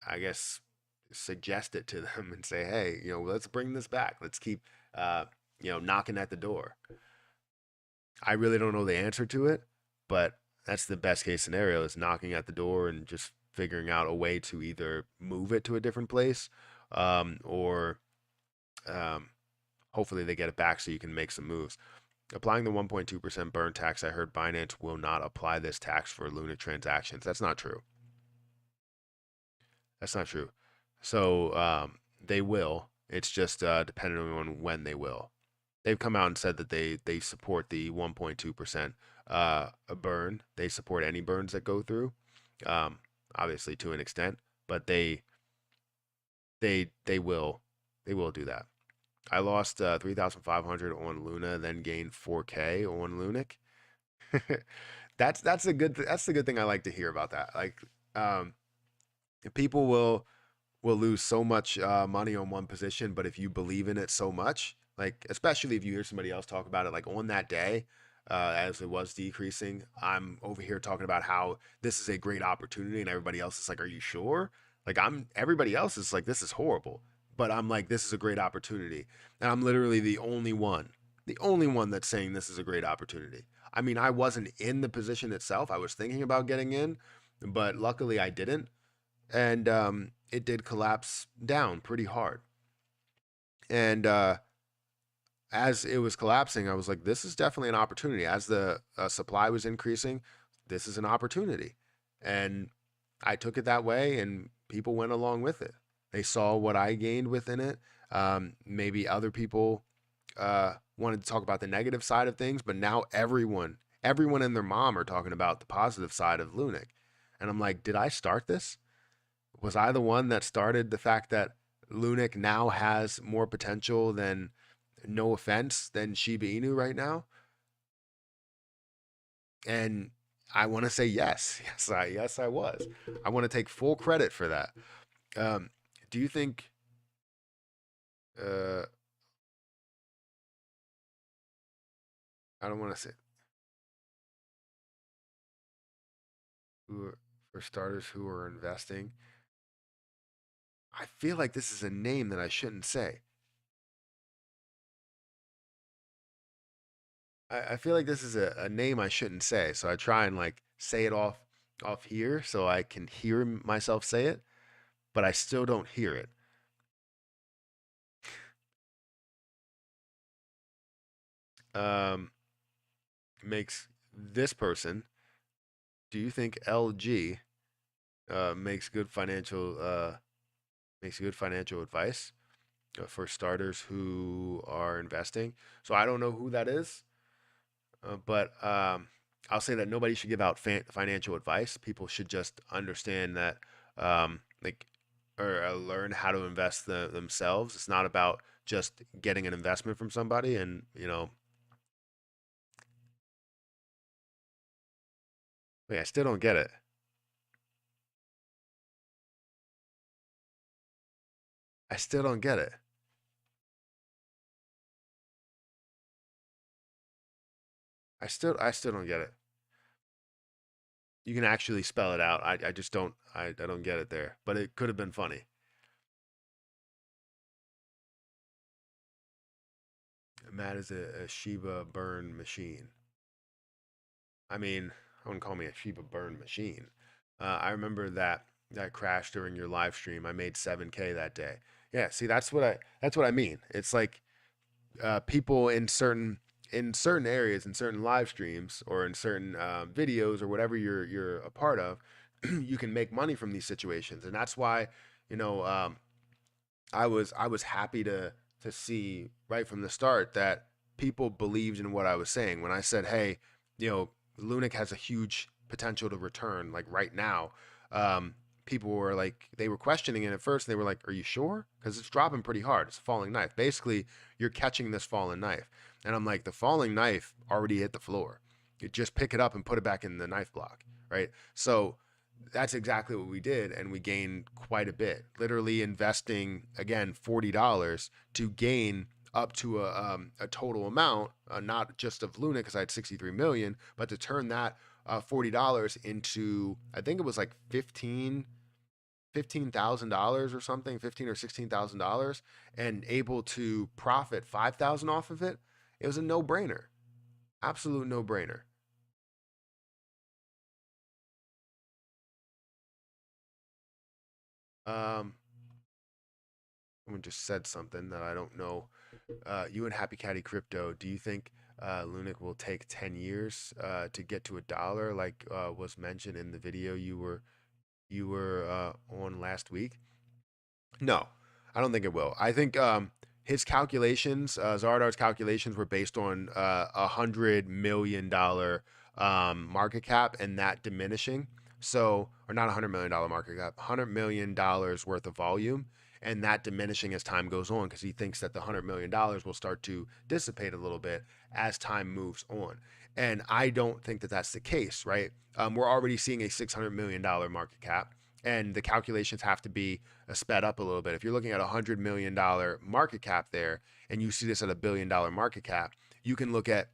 I guess, suggest it to them and say, hey, let's bring this back. Let's keep, knocking at the door. I really don't know the answer to it, but that's the best case scenario is knocking at the door and just figuring out a way to either move it to a different place or um, hopefully they get it back so you can make some moves. Applying the 1.2% burn tax, I heard Binance will not apply this tax for LUNC transactions. That's not true. That's not true. So they will. It's just depending on when they will. They've come out and said that they support the 1.2% burn. They support any burns that go through, obviously to an extent, but they will do that. I lost 3,500 on Luna, then gained 4K on LUNC. That's the good thing I like to hear about that. Like, people will lose so much money on one position, but if you believe in it so much, like especially if you hear somebody else talk about it, like on that day, as it was decreasing, I'm over here talking about how this is a great opportunity, and everybody else is like, "Are you sure?" Like everybody else is like, "This is horrible," but I'm like, "This is a great opportunity," and I'm literally the only one that's saying this is a great opportunity. I mean, I wasn't in the position itself. I was thinking about getting in, but luckily I didn't, and it did collapse down pretty hard. And as it was collapsing, I was like, this is definitely an opportunity. As the supply was increasing, this is an opportunity. And I took it that way, and people went along with it. They saw what I gained within it. Maybe other people wanted to talk about the negative side of things, but now everyone and their mom are talking about the positive side of LUNC. And I'm like, did I start this? Was I the one that started the fact that LUNC now has more potential than, no offense, than Shiba Inu right now? And I want to say yes. Yes, I was. I want to take full credit for that. Um, do you think uh, I don't want to say for starters who are investing? I feel like this is a name that I shouldn't say. I feel like this is a name I shouldn't say, so I try and like say it off here so I can hear myself say it, but I still don't hear it. Um, makes this person. Do you think LG makes good financial advice for starters who are investing? So I don't know who that is, but I'll say that nobody should give out financial advice. People should just understand that, like, or learn how to invest themselves. It's not about just getting an investment from somebody, and wait, I still don't get it. I still don't get it. I still don't get it. You can actually spell it out. I just don't I don't get it there. But it could have been funny. Matt is a Shiba burn machine. I mean, I wouldn't call me a Shiba burn machine. I remember that crash during your live stream. I made 7K that day. Yeah, see, that's what I mean. It's like people in certain areas, in certain live streams, or in certain videos, or whatever you're a part of, you can make money from these situations. And that's why, you know, I was happy to see right from the start that people believed in what I was saying when I said, hey, LUNC has a huge potential to return like right now. Um, People were like, they were questioning it at first. They were like, are you sure? Because it's dropping pretty hard. It's a falling knife. Basically, you're catching this falling knife. And I'm like, the falling knife already hit the floor. You just pick it up and put it back in the knife block, right? So that's exactly what we did, and we gained quite a bit. Literally investing again $40 to gain up to a total amount, not just of Luna because I had 63 million, but to turn that $40 into, I think it was like $15,000 or something, 15 or $16,000, and able to profit 5,000 off of it. It was a no brainer, absolute no brainer. Um, Someone just said something that I don't know. You and Happy Caddy Crypto, do you think LUNC will take 10 years to get to $1, like was mentioned in the video you were on last week? No, I don't think it will. I think his calculations, Zardar's calculations, were based on $100 million market cap and that diminishing. So, or not $100 million market cap, $100 million worth of volume, and that diminishing as time goes on because he thinks that the $100 million will start to dissipate a little bit as time moves on. And I don't think that that's the case, right? We're already seeing a $600 million market cap, and the calculations have to be sped up a little bit. If you're looking at $100 million market cap there, and you see this at $1 billion market cap, you can look at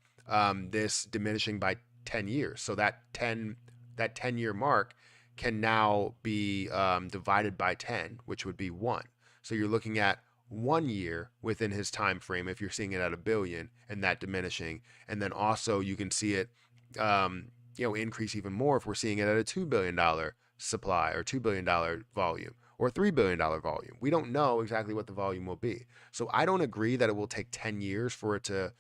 this diminishing by 10 years. So that 10-year mark can now be divided by 10, which would be 1. So you're looking at 1 year within his time frame if you're seeing it at a billion and that diminishing, and then also you can see it increase even more if we're seeing it at a $2 billion supply or $2 billion volume or $3 billion volume. We don't know exactly what the volume will be. So I don't agree that it will take 10 years for it to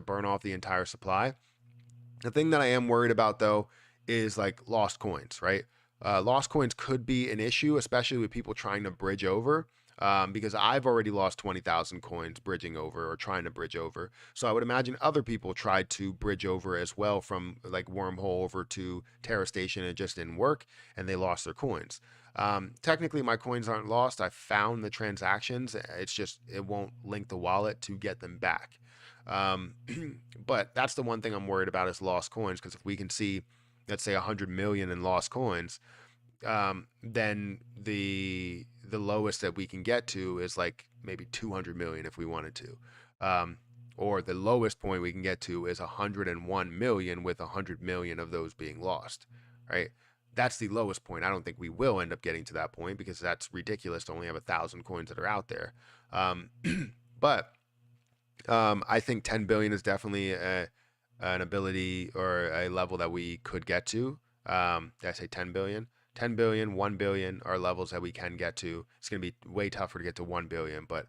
burn off the entire supply. The thing that I am worried about though is like lost coins, right? Lost coins could be an issue, especially with people trying to bridge over. Because I've already lost 20,000 coins bridging over or trying to bridge over. So I would imagine other people tried to bridge over as well from like wormhole over to Terra Station and it just didn't work and they lost their coins. Technically, my coins aren't lost. I found the transactions. It's just it won't link the wallet to get them back. Um, but that's the one thing I'm worried about is lost coins because if we can see, let's say, 100 million in lost coins, then the lowest that we can get to is like maybe 200 million if we wanted to. Or the lowest point we can get to is 101 million with 100 million of those being lost, right? That's the lowest point. I don't think we will end up getting to that point because that's ridiculous to only have 1,000 coins that are out there. But I think 10 billion is definitely an ability or a level that we could get to. Did I say 10 billion? 10 billion, 1 billion are levels that we can get to. It's going to be way tougher to get to 1 billion, but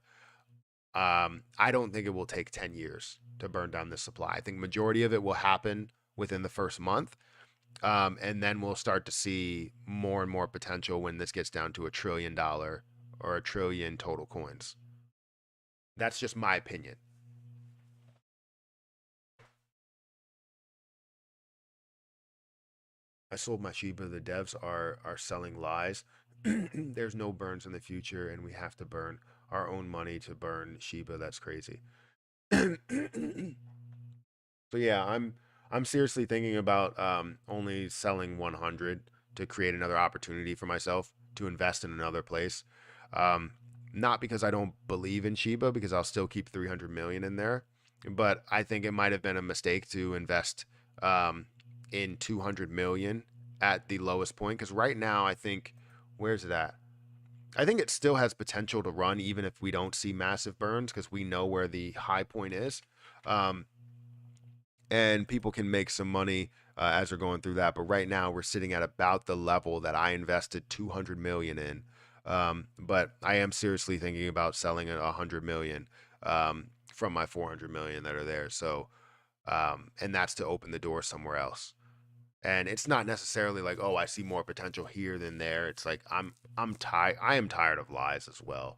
I don't think it will take 10 years to burn down this supply. I think majority of it will happen within the first month. And then we'll start to see more and more potential when this gets down to $1 trillion or a trillion total coins. That's just my opinion. I sold my Shiba. The devs are selling lies. There's no burns in the future, and we have to burn our own money to burn Shiba. That's crazy. So yeah, I'm seriously thinking about only selling 100 to create another opportunity for myself to invest in another place. Um, Not because I don't believe in Shiba, because I'll still keep 300 million in there, but I think it might have been a mistake to invest um, in 200 million at the lowest point. Because right now, I think where's it at? I think it still has potential to run even if we don't see massive burns because we know where the high point is. Um, and people can make some money as they're going through that. But right now, we're sitting at about the level that I invested 200 million in. But I am seriously thinking about selling 100 million from my 400 million that are there. So, and that's to open the door somewhere else. And it's not necessarily like, oh, I see more potential here than there. It's like I'm tired. I am tired of lies as well.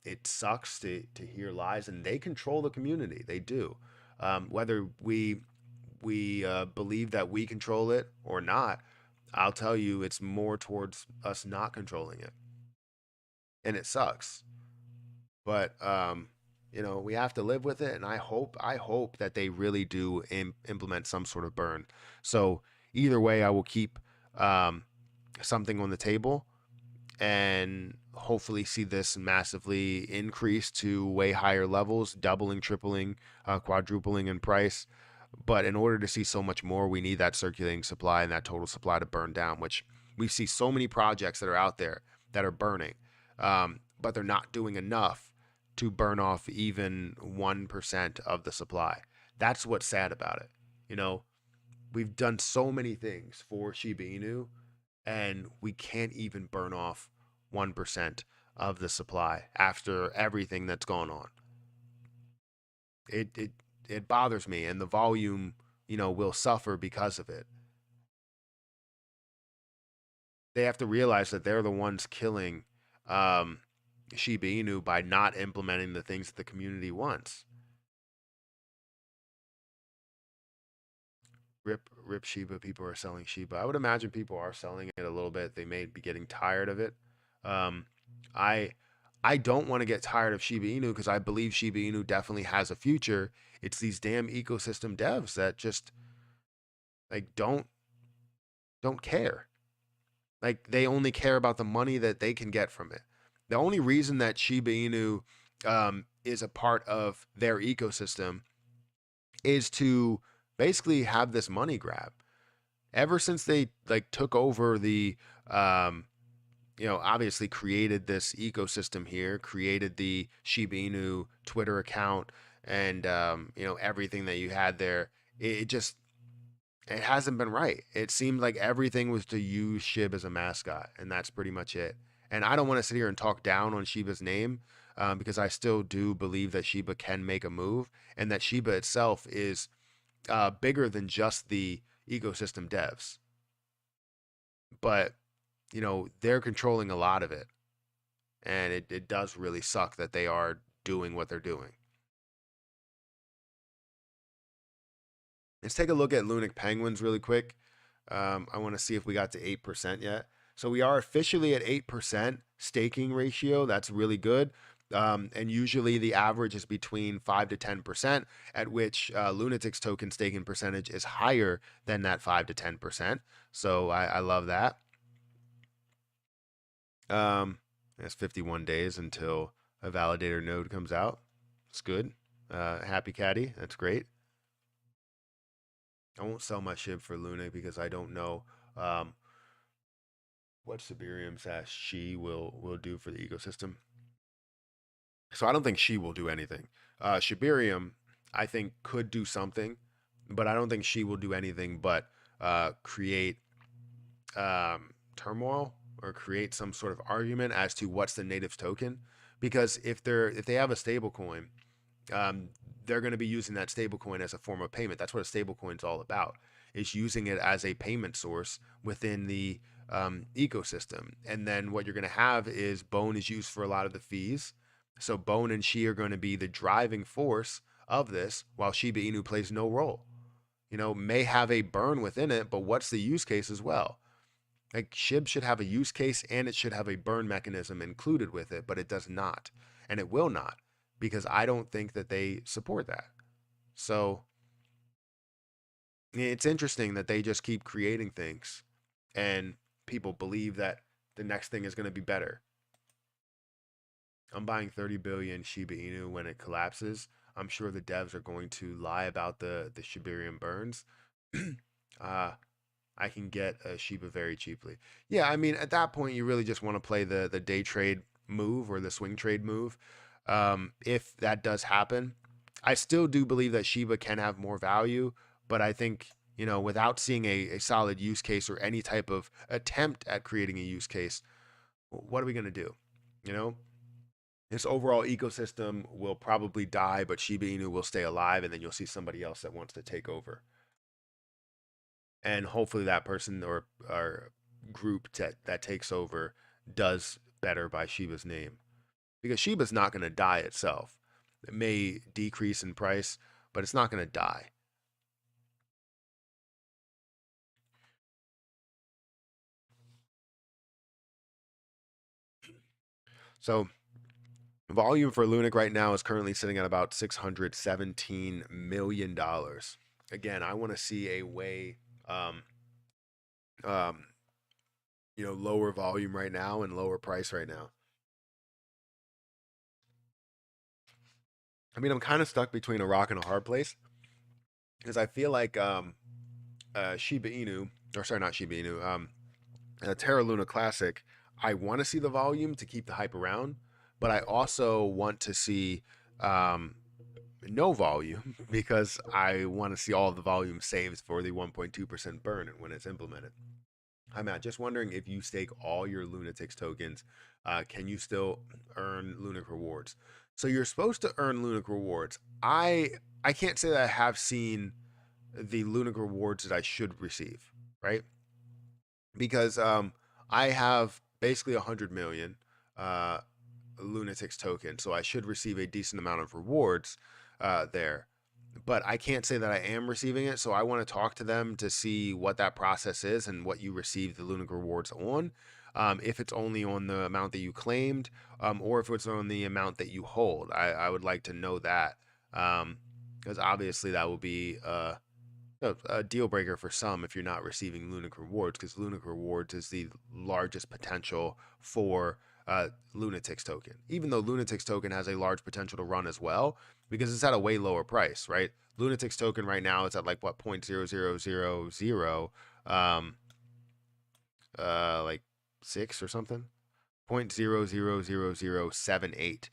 It sucks to hear lies, and they control the community. They do. Whether we believe that we control it or not, I'll tell you, it's more towards us not controlling it, and it sucks. But we have to live with it, and I hope that they really do implement some sort of burn. So either way, I will keep um, something on the table and hopefully see this massively increase to way higher levels, doubling, tripling, quadrupling in price. But in order to see so much more, we need that circulating supply and that total supply to burn down, which we see so many projects that are out there that are burning, but they're not doing enough to burn off even 1% of the supply. That's what's sad about it. You know, we've done so many things for Shiba Inu, and we can't even burn off 1% of the supply after everything that's gone on. It bothers me, and the volume, will suffer because of it. They have to realize that they're the ones killing um, Shiba Inu by not implementing the things that the community wants. Rip Shiba. People are selling Shiba. I would imagine people are selling it a little bit. They may be getting tired of it. Um, I I don't want to get tired of Shiba Inu because I believe Shiba Inu definitely has a future. It's these damn ecosystem devs that just like don't care. Like they only care about the money that they can get from it. The only reason that Shiba Inu is a part of their ecosystem is to basically have this money grab. Ever since they like took over the um, obviously created this ecosystem here, created the Shiba Inu Twitter account, and everything that you had there. It just it hasn't been right. It seemed like everything was to use Shib as a mascot, and that's pretty much it. And I don't want to sit here and talk down on Shiba's name because I still do believe that Shiba can make a move, and that Shiba itself is bigger than just the ecosystem devs. But they're controlling a lot of it, and it does really suck that they are doing what they're doing. Let's take a look at Lunic Penguins really quick. I want to see if we got to 8% yet. So we are officially at 8% staking ratio. That's really good. And usually the average is between 5 to 10%, at which Lunatic's token staking percentage is higher than that 5 to 10%. So I love that. It's 51 days until a validator node comes out. It's good. Happy Caddy. That's great. I won't sell my SHIB for Luna because I don't know um, what Siberium says she will do for the ecosystem. So I don't think she will do anything. Shibarium, I think, could do something, but I don't think she will do anything but create turmoil or create some sort of argument as to what's the native's token. Because if they have a stable coin, um, they're going to be using that stablecoin as a form of payment. That's what a stablecoin is all about, is using it as a payment source within the ecosystem. And then what you're going to have is Bone is used for a lot of the fees. So Bone and She are going to be the driving force of this, while Shiba Inu plays no role. May have a burn within it, but what's the use case as well? Like SHIB should have a use case and it should have a burn mechanism included with it, but it does not. And it will not, because I don't think that they support that. So it's interesting that they just keep creating things and people believe that the next thing is going to be better. I'm buying 30 billion Shiba Inu when it collapses. I'm sure the devs are going to lie about the Shibarium burns. uh, I can get a Shiba very cheaply. Yeah, I mean, at that point, you really just want to play the day trade move or the swing trade move. If that does happen, I still do believe that Shiba can have more value, but I think, without seeing a solid use case or any type of attempt at creating a use case, what are we going to do? You know, this overall ecosystem will probably die, but Shiba Inu will stay alive, and then you'll see somebody else that wants to take over. and hopefully that person or group that takes over does better by Shiba's name, because Shiba's not going to die itself. It may decrease in price, but it's not going to die. So volume for Lunic right now is currently sitting at about $617 million. Again, I want to see a way, um, um, lower volume right now and lower price right now. I mean, I'm kind of stuck between a rock and a hard place because I feel like Shiba Inu, or sorry, not Shiba Inu, Terra Luna Classic, I want to see the volume to keep the hype around, but I also want to see um, no volume because I want to see all the volume saved for the 1.2% burn when it's implemented. Hi Matt, just wondering if you stake all your Lunatics tokens, can you still earn Lunic rewards? So you're supposed to earn Lunic rewards. I can't say that I have seen the Lunic rewards that I should receive, right? Because I have basically 100 million uh, Lunatics tokens, so I should receive a decent amount of rewards there. But I can't say that I am receiving it, so I want to talk to them to see what that process is and what you receive the Lunic rewards on. If it's only on the amount that you claimed, or if it's on the amount that you hold. I would like to know that, because obviously that will be a deal breaker for some if you're not receiving Lunic rewards, because Lunic rewards is the largest potential for Lunatics token. Even though Lunatics token has a large potential to run as well, because it's at a way lower price, right? Lunatics token right now is at like what 0.0000 like 6 or something. 0.000078.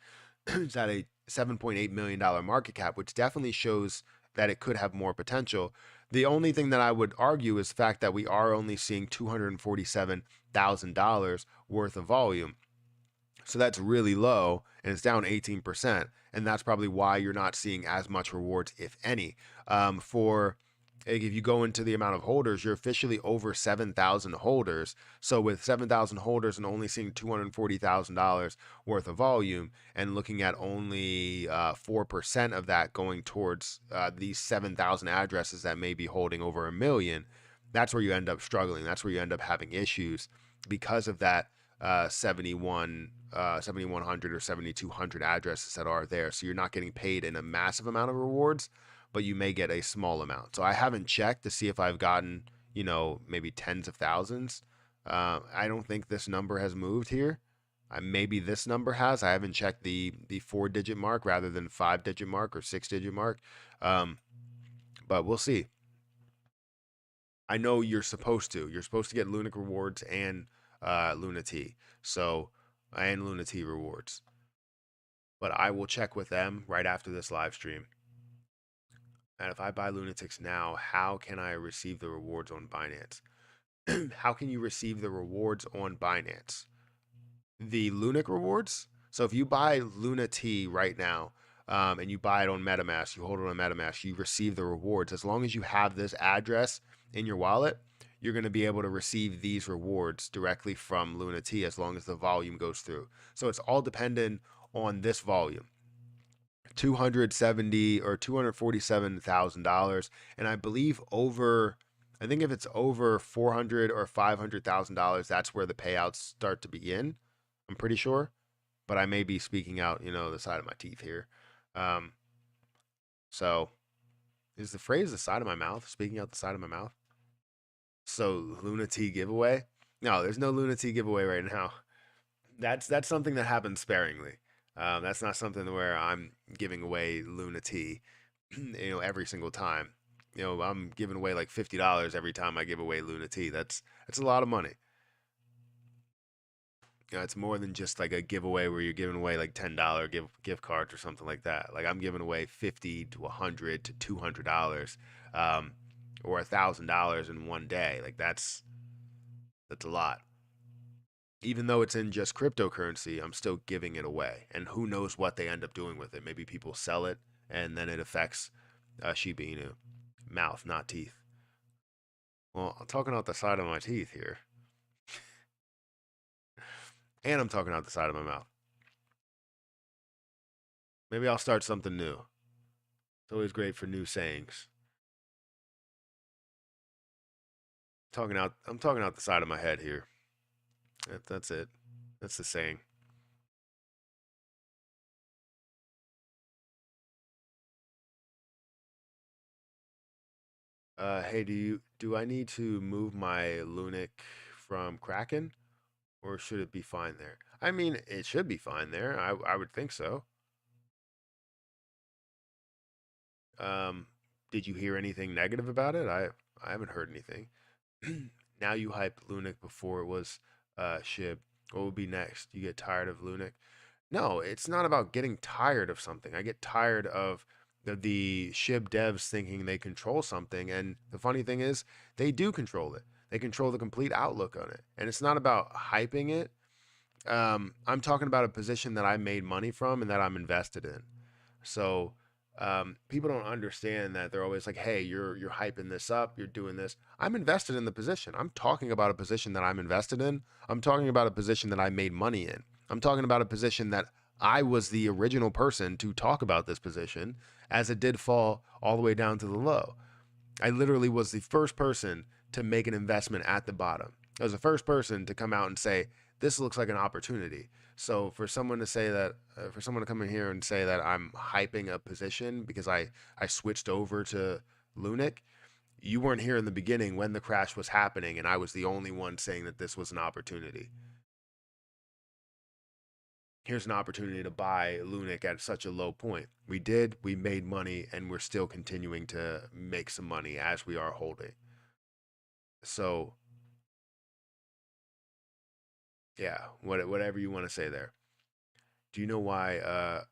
It's at a $7.8 million market cap, which definitely shows that it could have more potential. The only thing that I would argue is the fact that we are only seeing $247,000 worth of volume. So that's really low and it's down 18%. And that's probably why you're not seeing as much rewards, if any. For if you go into the amount of holders, you're officially over 7,000 holders. So with 7,000 holders and only seeing $240,000 worth of volume and looking at only 4% of that going towards these 7,000 addresses that may be holding over a million, that's where you end up struggling. That's where you end up having issues because of that 7,100 or 7,200 addresses that are there. So you're not getting paid in a massive amount of rewards, but you may get a small amount. So I haven't checked to see if I've gotten, maybe tens of thousands. I don't think this number has moved here. Maybe this number has. I haven't checked the 4-digit mark rather than 5-digit mark or 6-digit mark. But we'll see. I know you're supposed to. You're supposed to get Lunic rewards and Luna T. So, and Luna T rewards. But I will check with them right after this live stream. And if I buy Lunatics now, how can I receive the rewards on Binance? How can you receive the rewards on Binance? The Lunic rewards? So if you buy Luna T right now, and you buy it on MetaMask, you hold it on MetaMask, you receive the rewards. As long as you have this address in your wallet, you're going to be able to receive these rewards directly from Luna T as long as the volume goes through. So it's all dependent on this volume. 270 or $247,000, and I believe I think if it's over 400 or $500,000, that's where the payouts start to begin. I'm pretty sure, but I may be speaking out, the side of my teeth here. Um, so is the phrase the side of my mouth? Speaking out the side of my mouth. So Luna T giveaway? No, there's no Luna T giveaway right now. That's something that happens sparingly. That's not something where I'm giving away Luna T, every single time. I'm giving away like $50 every time I give away Luna T. That's a lot of money. It's more than just like a giveaway where you're giving away like $10 gift cards or something like that. Like I'm giving away 50 to 100 to $200, or $1,000 in one day. Like that's a lot. Even though it's in just cryptocurrency, I'm still giving it away. And who knows what they end up doing with it? Maybe people sell it and then it affects Shiba Inu. Mouth, not teeth. Well, I'm talking out the side of my teeth here, and I'm talking out the side of my mouth. Maybe I'll start something new. It's always great for new sayings. I'm talking out the side of my head here. That's it. That's the saying. Hey, do I need to move my Lunic from Kraken, or should it be fine there? I mean, it should be fine there. I would think so. Um, did you hear anything negative about it? I haven't heard anything. Now you hype Lunic before it was Shib. What would be next? You get tired of Lunic? No, it's not about getting tired of something. I get tired of the Shib devs thinking they control something, and the funny thing is, they do control it. They control the complete outlook on it, and it's not about hyping it. I'm talking about a position that I made money from and that I'm invested in. So people don't understand that. They're always like, "Hey, you're hyping this up. You're doing this." I'm invested in the position. I'm talking about a position that I'm invested in. I'm talking about a position that I made money in. I'm talking about a position that I was the original person to talk about this position as it did fall all the way down to the low. I literally was the first person to make an investment at the bottom. I was the first person to come out and say, this looks like an opportunity. So for someone to say that, for someone to come in here and say that I'm hyping a position because I switched over to Lunic, you weren't here in the beginning when the crash was happening, and I was the only one saying that this was an opportunity. Here's an opportunity to buy Lunic at such a low point. We made money, and we're still continuing to make some money as we are holding. So yeah, whatever you want to say there. Do you know why uh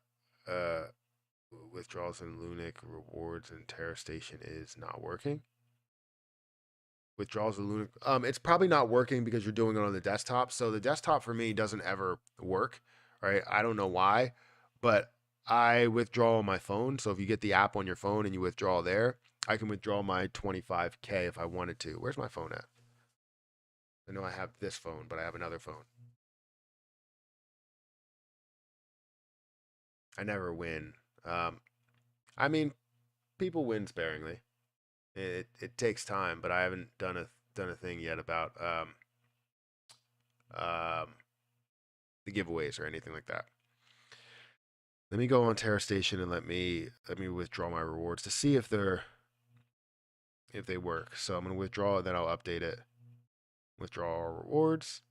withdrawals in Lunic rewards and Terra Station is not working? Withdrawals in Lunic, it's probably not working because you're doing it on the desktop. So the desktop for me doesn't ever work, right? I don't know why, but I withdraw on my phone. So if you get the app on your phone and you withdraw there, I can withdraw my 25K if I wanted to. Where's my phone at? I know I have this phone, but I have another phone. I never win. I mean, people win sparingly. It takes time, but I haven't done a thing yet about um, the giveaways or anything like that. Let me go on Terra Station and let me withdraw my rewards to see if they work. So I'm gonna withdraw it, then I'll update it. Withdraw our rewards.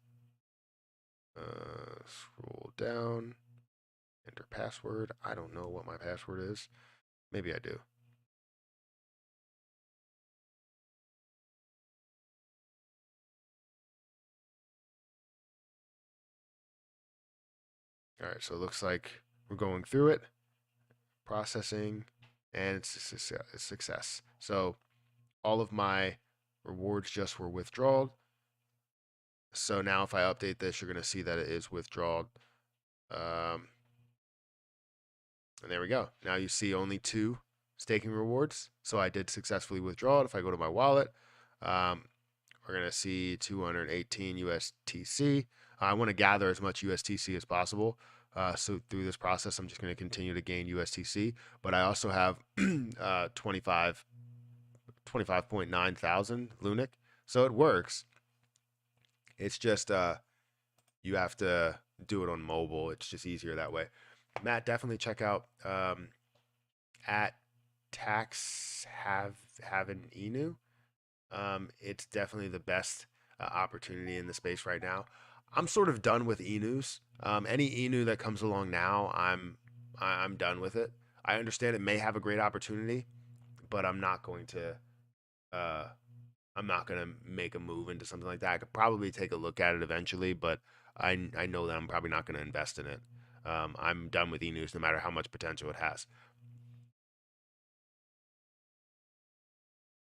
Scroll down. Enter password. I don't know what my password is. Maybe I do. All right, so it looks like we're going through it, processing, and it's a success. So all of my rewards just were withdrawn. So now if I update this, you're going to see that it is withdrawn. Um, and there we go. Now you see only 2 staking rewards. So I did successfully withdraw it. If I go to my wallet, um, we're going to see 218 USTC. I want to gather as much USTC as possible. So through this process, I'm just going to continue to gain USTC. But I also have 25.9 thousand Lunic. So it works. It's just you have to do it on mobile. It's just easier that way. Matt, definitely check out at Tax Have an Inu. It's definitely the best opportunity in the space right now. I'm sort of done with Enus. Any Enu that comes along now, I'm done with it. I understand it may have a great opportunity, but uh, I'm not gonna make a move into something like that. I could probably take a look at it eventually, but I know that I'm probably not gonna invest in it. I'm done with eNews, no matter how much potential it has.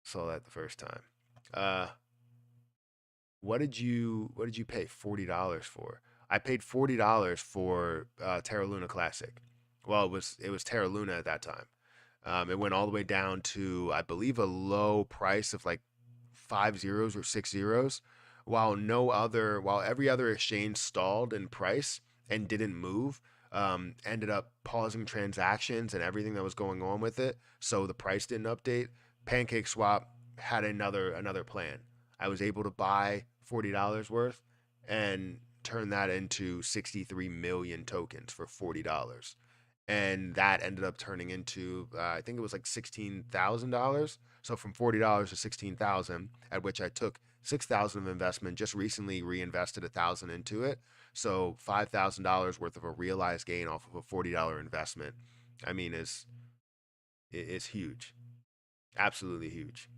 Saw that the first time. Uh, what did you pay $40 for? I paid $40 for Terra Luna Classic. Well, it was Terra Luna at that time. It went all the way down to, I believe, a low price of like five zeros or six zeros, while every other exchange stalled in price and didn't move, ended up pausing transactions and everything that was going on with it, so the price didn't update. PancakeSwap had another plan. I was able to buy $40 worth and turn that into 63 million tokens for $40. And that ended up turning into I think it was like $16,000. So from $40 to 16,000, at which I took 6,000 of investment, just recently reinvested 1,000 into it. So $5,000 worth of a realized gain off of a $40 investment. I mean, is huge, absolutely huge.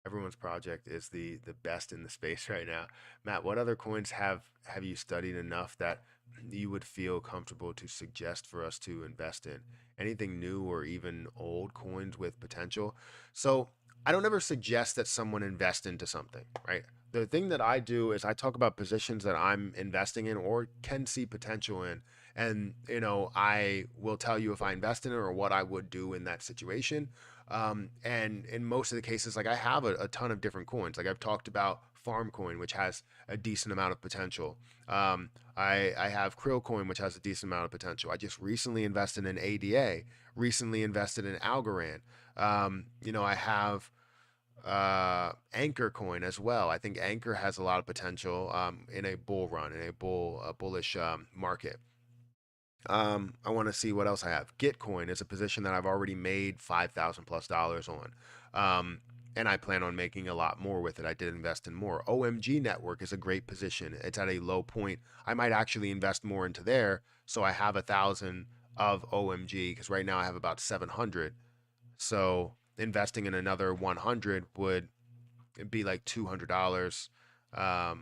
Everyone's project is the best in the space right now. Matt, what other coins have you studied enough that you would feel comfortable to suggest for us to invest in? Anything new or even old coins with potential? So I don't ever suggest that someone invest into something, right? The thing that I do is I talk about positions that I'm investing in or can see potential in. And, I will tell you if I invest in it or what I would do in that situation. And in most of the cases, like I have a ton of different coins. Like I've talked about Farm Coin, which has a decent amount of potential. I have Krill Coin, which has a decent amount of potential. I just recently invested in ADA, recently invested in Algorand. I have Anchor Coin as well. I think Anchor has a lot of potential in a bull run, in a bullish market. I want to see what else I have. Gitcoin is a position that I've already made $5,000+ on. And I plan on making a lot more with it. I did invest in more. OMG Network is a great position. It's at a low point. I might actually invest more into there. So I have 1,000 of OMG because right now I have about 700. So investing in another 100 would be like $200. Because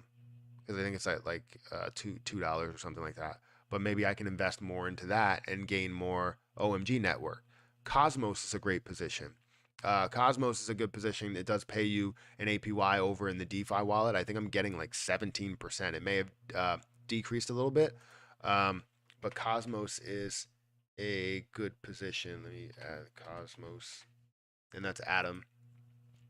I think it's like $2 or something like that. But maybe I can invest more into that and gain more OMG network. Cosmos is a great position. Cosmos is a good position. It does pay you an APY over in the DeFi wallet. I think I'm getting like 17%. It may have decreased a little bit, but Cosmos is a good position. Let me add Cosmos, and that's Atom,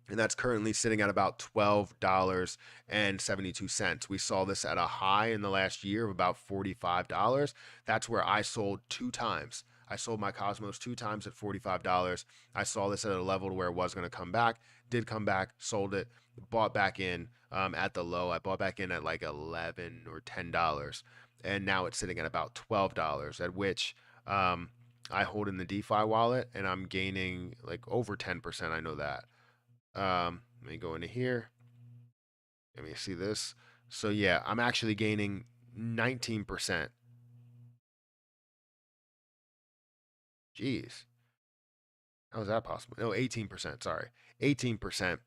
and that's currently sitting at about $12.72. We saw this at a high in the last year of about $45. That's where I sold two times. I sold my Cosmos two times at $45. I saw this at a level to where it was going to come back. Did come back, sold it, bought back in at the low. I bought back in at like 11 or $10. And now it's sitting at about $12, at which I hold in the DeFi wallet and I'm gaining like over 10%. I know that. Let me go into here. Let me see this. So yeah, I'm actually gaining 19%. Jeez. How is that possible? No, 18%, sorry. 18%.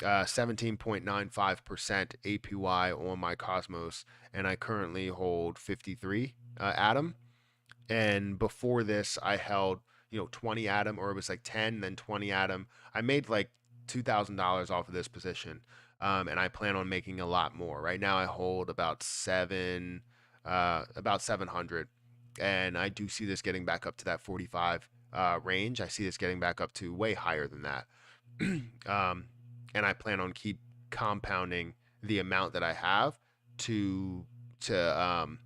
17.95% APY on my Cosmos, and I currently hold 53 Atom. And before this, I held 20 Atom, or it was like 10, then 20 Atom. I made like $2,000 off of this position, and I plan on making a lot more. Right now, I hold about 700, and I do see this getting back up to that 45 range. I see this getting back up to way higher than that, and I plan on keep compounding the amount that I have to to um,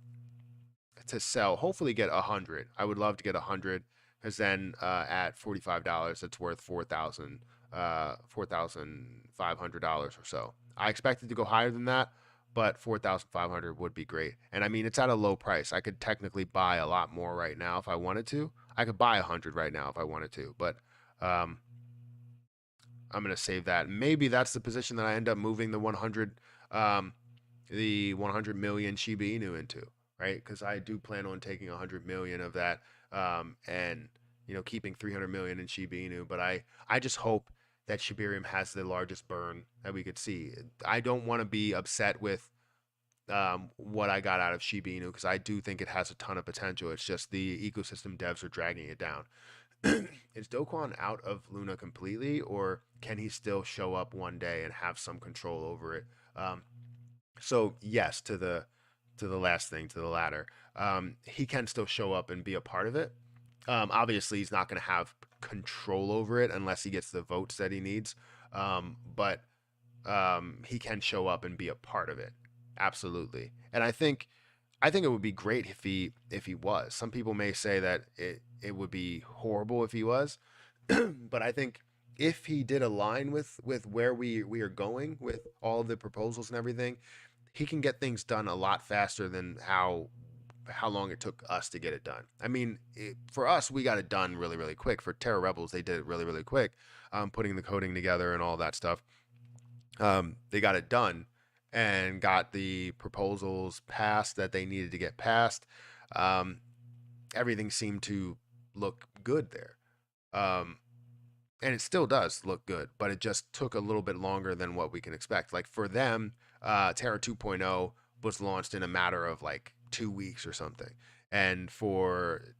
to sell. Hopefully, get 100. I would love to get 100 because then at $45, it's worth $4,500 or so. I expect it to go higher than that, but 4,500 would be great. And I mean, it's at a low price. I could technically buy a lot more right now if I wanted to. I could buy 100 right now if I wanted to, but um, I'm gonna save that. Maybe that's the position that I end up moving um, the 100 million Shiba Inu into, right? Because I do plan on taking 100 million of that, and keeping 300 million in Shiba Inu. But I just hope that Shibarium has the largest burn that we could see. I don't want to be upset with what I got out of Shiba Inu because I do think it has a ton of potential. It's just the ecosystem devs are dragging it down. Is Do Kwon out of Luna completely, or can he still show up one day and have some control over it? So yes, to the last thing, to the latter, he can still show up and be a part of it. Obviously, he's not going to have control over it unless he gets the votes that he needs. But he can show up and be a part of it. Absolutely. And I think it would be great if he was. Some people may say that it would be horrible if he was, but I think if he did align with where we are going with all of the proposals and everything, he can get things done a lot faster than how long it took us to get it done. I mean, for us, we got it done really, really quick. For Terra Rebels, they did it really, really quick, putting the coding together and all that stuff. They got it done and got the proposals passed that they needed to get passed. Um, Everything seemed to look good there. Um, and it still does look good, but it just took a little bit longer than what we can expect. Like for them, Terra 2.0 was launched in a matter of like 2 weeks or something. And for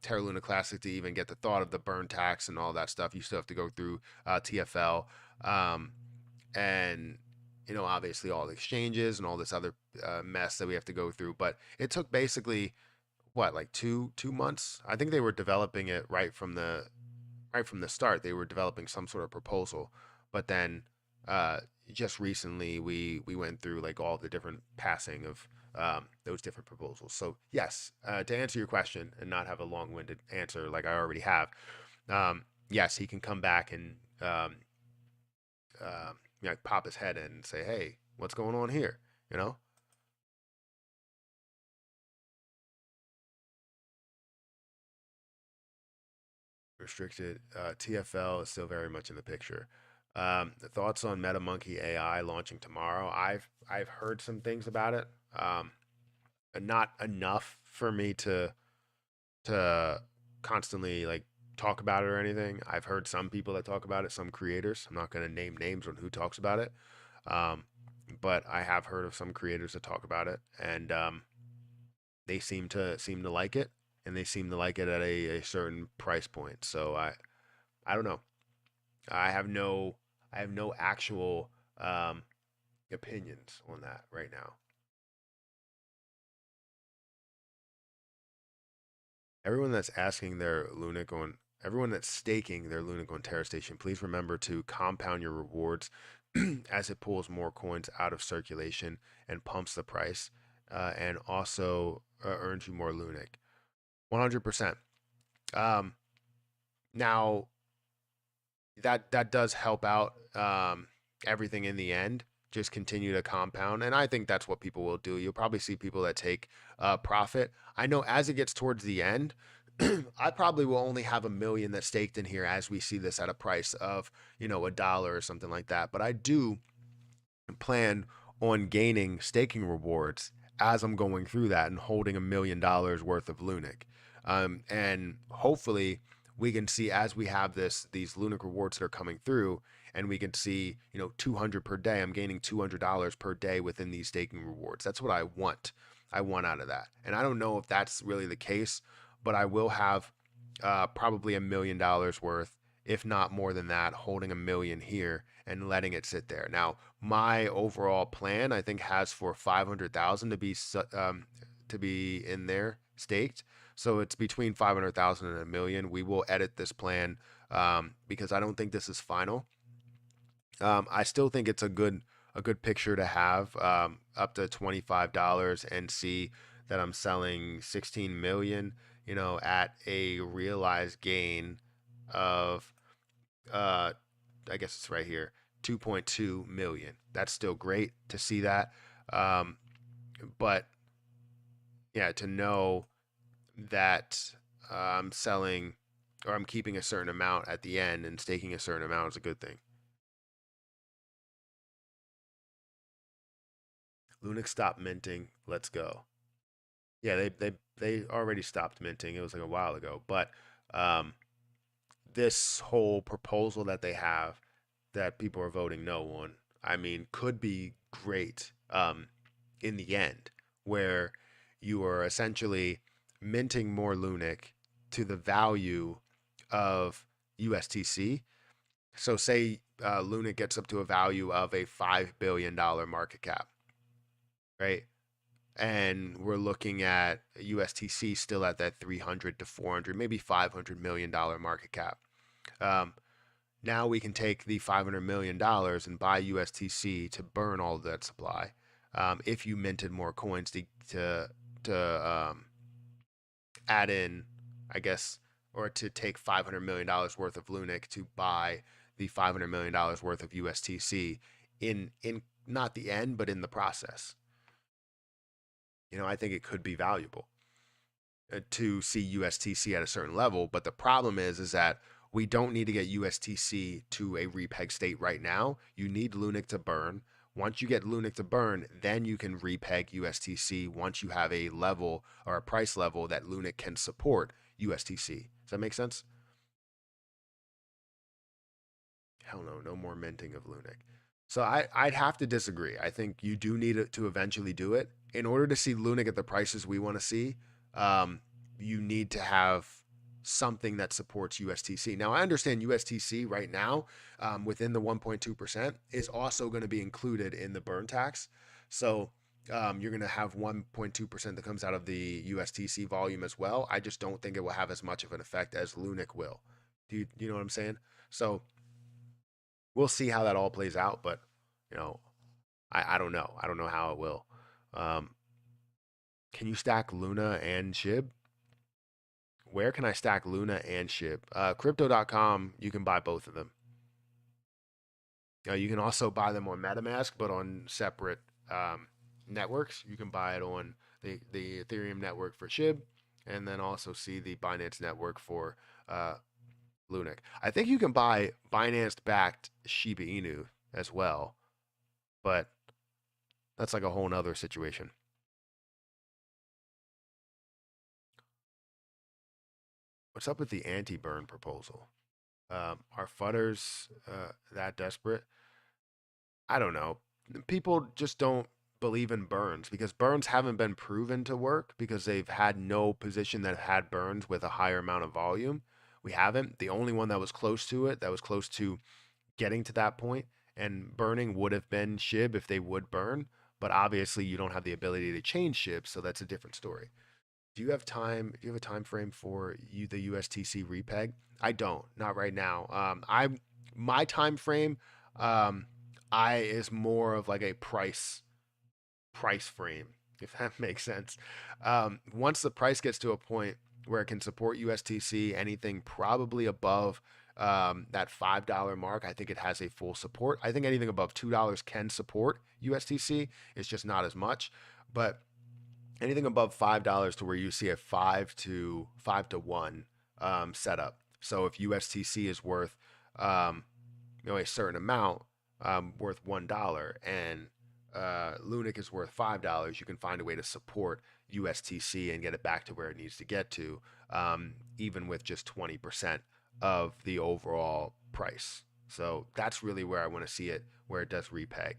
Terra Luna Classic to even get the thought of the burn tax and all that stuff, you still have to go through TFL. And obviously all the exchanges and all this other mess that we have to go through. But it took basically what, like two months? I think they were developing it right from the start. They were developing some sort of proposal, but then just recently we went through like all the different passing of those different proposals. So yes, to answer your question and not have a long-winded answer like I already have, yes, he can come back and pop his head in and say, "Hey, what's going on here?" You know. Restricted. TFL is still very much in the picture. Thoughts on MetaMonkey AI launching tomorrow? I've heard some things about it. Not enough for me to constantly like talk about it or anything. I've heard some people that talk about it, some creators. I'm not going to name names on who talks about it, um, but I have heard of some creators that talk about it, and they seem to like it, and they seem to like it at a certain price point. So I don't know. I have no I have no actual opinions on that right now. Everyone that's asking their Lunic on Everyone that's staking their Lunic on Terra Station, please remember to compound your rewards as it pulls more coins out of circulation and pumps the price, and also earns you more Lunic. 100%. Um, Now that does help out everything in the end. Just continue to compound, and I think that's what people will do. You'll probably see people that take profit. I know as it gets towards the end, I probably will only have 1 million that's staked in here as we see this at a price of $1 or something like that. But I do plan on gaining staking rewards as I'm going through that and holding $1 million worth of Lunic. And hopefully we can see as we have these Lunic rewards that are coming through, and we can see 200 per day. I'm gaining $200 per day within these staking rewards. That's what I want. I want out of that. And I don't know if that's really the case, but I will have probably $1 million worth, if not more than that, holding 1 million here and letting it sit there. Now, my overall plan, I think, has for 500,000 to be in there staked. So it's between 500,000 and 1 million. We will edit this plan because I don't think this is final. I still think it's a good picture to have, up to $25 and see that I'm selling 16 million, at a realized gain of uh I guess it's right here, 2.2 million. That's still great to see that. Um, but yeah, to know that I'm selling or I'm keeping a certain amount at the end and staking a certain amount is a good thing. Lunix stopped minting. Let's go. Yeah, they already stopped minting. It was like a while ago. But um, this whole proposal that they have that people are voting no on, I mean, could be great in the end, where you are essentially minting more Lunic to the value of USTC. So, say Lunic gets up to a value of a $5 billion market cap, right? And we're looking at USTC still at that 300 to 400, maybe $500 million market cap. Now we can take the $500 million and buy USTC to burn all of that supply. If you minted more coins to add in, I guess, or to take $500 million worth of LUNC to buy the $500 million worth of USTC in not the end, but in the process. I think it could be valuable to see USTC at a certain level. But the problem is that we don't need to get USTC to a repeg state right now. You need LUNC to burn. Once you get LUNC to burn, then you can repeg USTC once you have a level or a price level that LUNC can support USTC. Does that make sense? Hell no, no more minting of LUNC. So I'd have to disagree. I think you do need it to eventually do it. In order to see LUNC at the prices we want to see, you need to have something that supports USTC. Now, I understand USTC right now, within the 1.2%, is also going to be included in the burn tax. So you're going to have 1.2% that comes out of the USTC volume as well. I just don't think it will have as much of an effect as LUNC will. Do you know what I'm saying? So we'll see how that all plays out, but you know, I don't know. I don't know how it will. Um, can you stack Luna and SHIB? Where can I stack Luna and SHIB? Crypto.com, you can buy both of them. You can also buy them on MetaMask, but on separate networks. You can buy it on the Ethereum network for SHIB, and then also see the Binance network for LUNC. I think you can buy Binance-backed Shiba Inu as well, but that's like a whole nother situation. What's up with the anti-burn proposal? Are fudders that desperate? I don't know. People just don't believe in burns because burns haven't been proven to work because they've had no position that had burns with a higher amount of volume. We haven't. The only one that was close to it, that was close to getting to that point and burning, would have been SHIB if they would burn. But obviously, you don't have the ability to change SHIB, so that's a different story. Do you have time? Do you have a time frame for the USTC repeg? I don't, not right now. My time frame, um, I is more of like a price frame, if that makes sense. Once the price gets to a point where it can support USTC, anything probably above that $5 mark, I think it has a full support. I think anything above $2 can support USTC. It's just not as much, but anything above $5 to where you see a 5 to 1 setup. So if USTC is worth a certain amount, worth $1, and LUNC is worth $5, you can find a way to support USTC and get it back to where it needs to get to, even with just 20% of the overall price. So that's really where I want to see it, where it does repeg,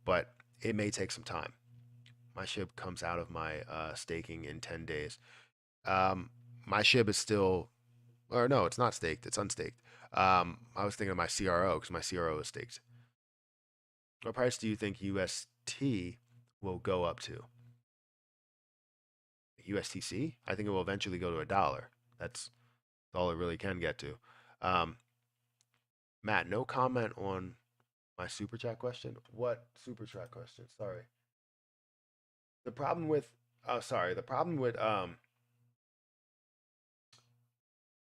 but it may take some time. My SHIB comes out of my staking in 10 days. My SHIB is still, or no, it's not staked, it's unstaked. I was thinking of my CRO because my CRO is staked. What price do you think UST will go up to? USTC? I think it will eventually go to $1. That's all it really can get to. Matt, no comment on my super chat question. What super chat question? Sorry. The problem with, oh, sorry. The problem with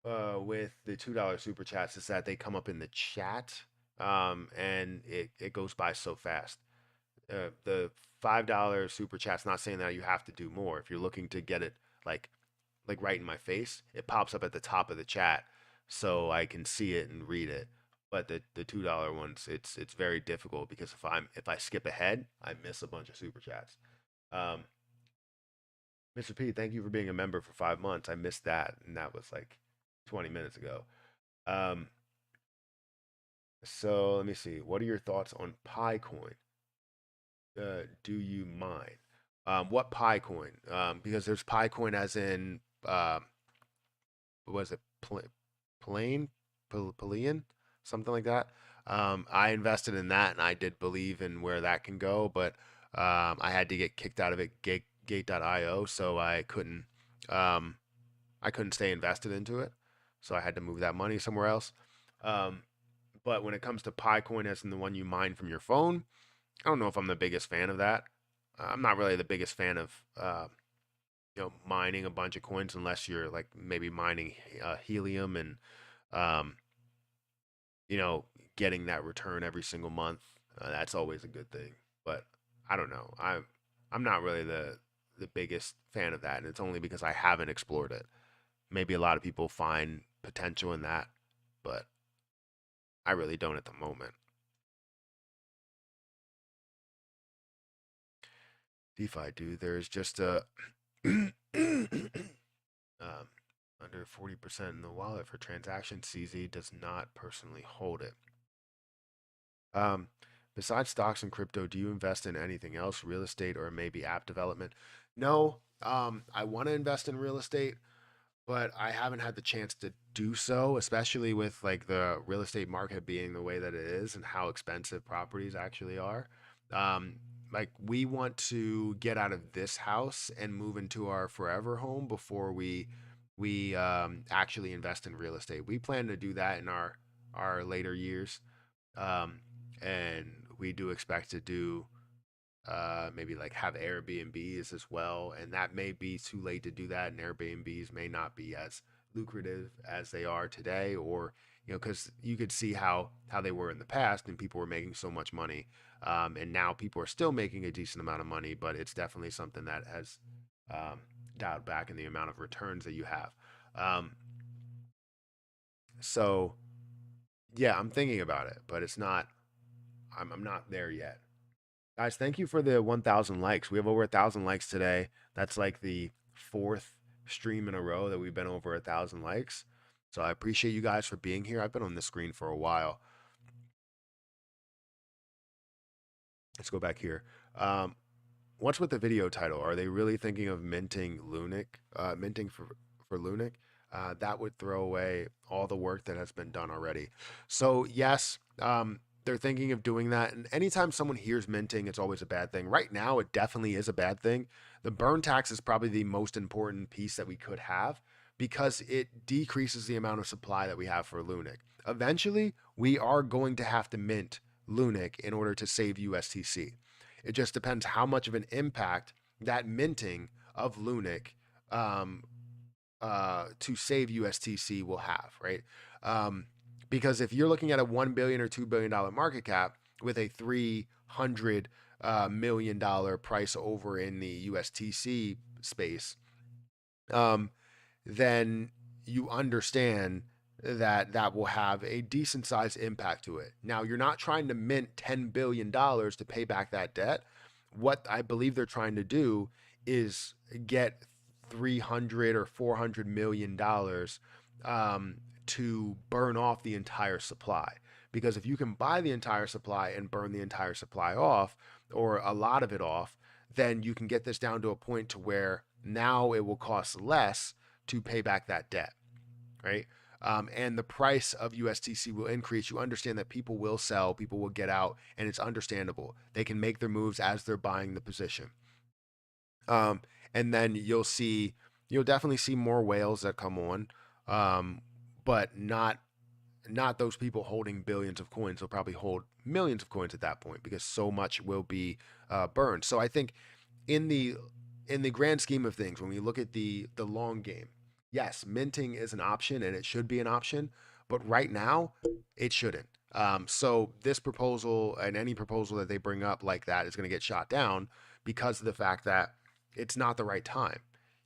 the $2 super chats is that they come up in the chat, and it goes by so fast. The $5 super chat's not saying that you have to do more. If you're looking to get it like right in my face, it pops up at the top of the chat so I can see it and read it. But the $2 ones, it's very difficult because if I skip ahead, I miss a bunch of super chats. Mr. P, thank you for being a member for 5 months. I missed that, and that was like 20 minutes ago. So let me see. What are your thoughts on Picoin? Do you mine? What Picoin? Because there's Picoin as in what was it? Palladian, something like that. I invested in that, and I did believe in where that can go, but I had to get kicked out of it, Gate.io, so I couldn't stay invested into it. So I had to move that money somewhere else. Um, but when it comes to Picoin, as in the one you mine from your phone, I don't know if I'm the biggest fan of that. I'm not really the biggest fan of mining a bunch of coins unless you're like maybe mining helium and um, you know getting that return every single month. That's always a good thing. But I don't know. I'm not really the biggest fan of that, and it's only because I haven't explored it. Maybe a lot of people find potential in that, but I really don't at the moment. DeFi, dude, there's just a under 40% in the wallet for transaction. CZ does not personally hold it. Um, Besides stocks and crypto, do you invest in anything else, real estate or maybe app development? No. I want to invest in real estate, but I haven't had the chance to do so, especially with like the real estate market being the way that it is and how expensive properties actually are. Um, like we want to get out of this house and move into our forever home before we actually invest in real estate. We plan to do that in our later years, um, and we do expect to do maybe like have Airbnbs as well. And that may be too late to do that. And Airbnbs may not be as lucrative as they are today, or, because you could see how they were in the past and people were making so much money. And now people are still making a decent amount of money, but it's definitely something that has um, dialed back in the amount of returns that you have. Um, so yeah, I'm thinking about it, but I'm not there yet. Guys, thank you for the 1,000 likes. We have over 1,000 likes today. That's like the fourth stream in a row that we've been over 1,000 likes. So I appreciate you guys for being here. I've been on the screen for a while. Let's go back here. Um, what's with the video title? Are they really thinking of minting LUNC, minting for LUNC? That would throw away all the work that has been done already. So yes, they're thinking of doing that. And anytime someone hears minting, it's always a bad thing. Right now, it definitely is a bad thing. The burn tax is probably the most important piece that we could have because it decreases the amount of supply that we have for LUNC. Eventually, we are going to have to mint LUNC in order to save USTC. It just depends how much of an impact that minting of LUNC um, to save USTC will have, right? Um, because if you're looking at a $1 billion or $2 billion market cap with a $300 million price over in the USTC space, um, then you understand that that will have a decent sized impact to it. Now, you're not trying to mint $10 billion to pay back that debt. What I believe they're trying to do is get 300 or 400 million dollars to burn off the entire supply. Because if you can buy the entire supply and burn the entire supply off, or a lot of it off, then you can get this down to a point to where now it will cost less to pay back that debt, right? And the price of USTC will increase. You understand that people will sell, people will get out, and it's understandable. They can make their moves as they're buying the position. Um, and then you'll definitely see more whales that come on, um, but not those people holding billions of coins. They'll probably hold millions of coins at that point because so much will be burned. So I think in the in the grand scheme of things, when we look at the long game, yes, minting is an option and it should be an option, but right now it shouldn't. So this proposal and any proposal that they bring up like that is going to get shot down because of the fact that it's not the right time.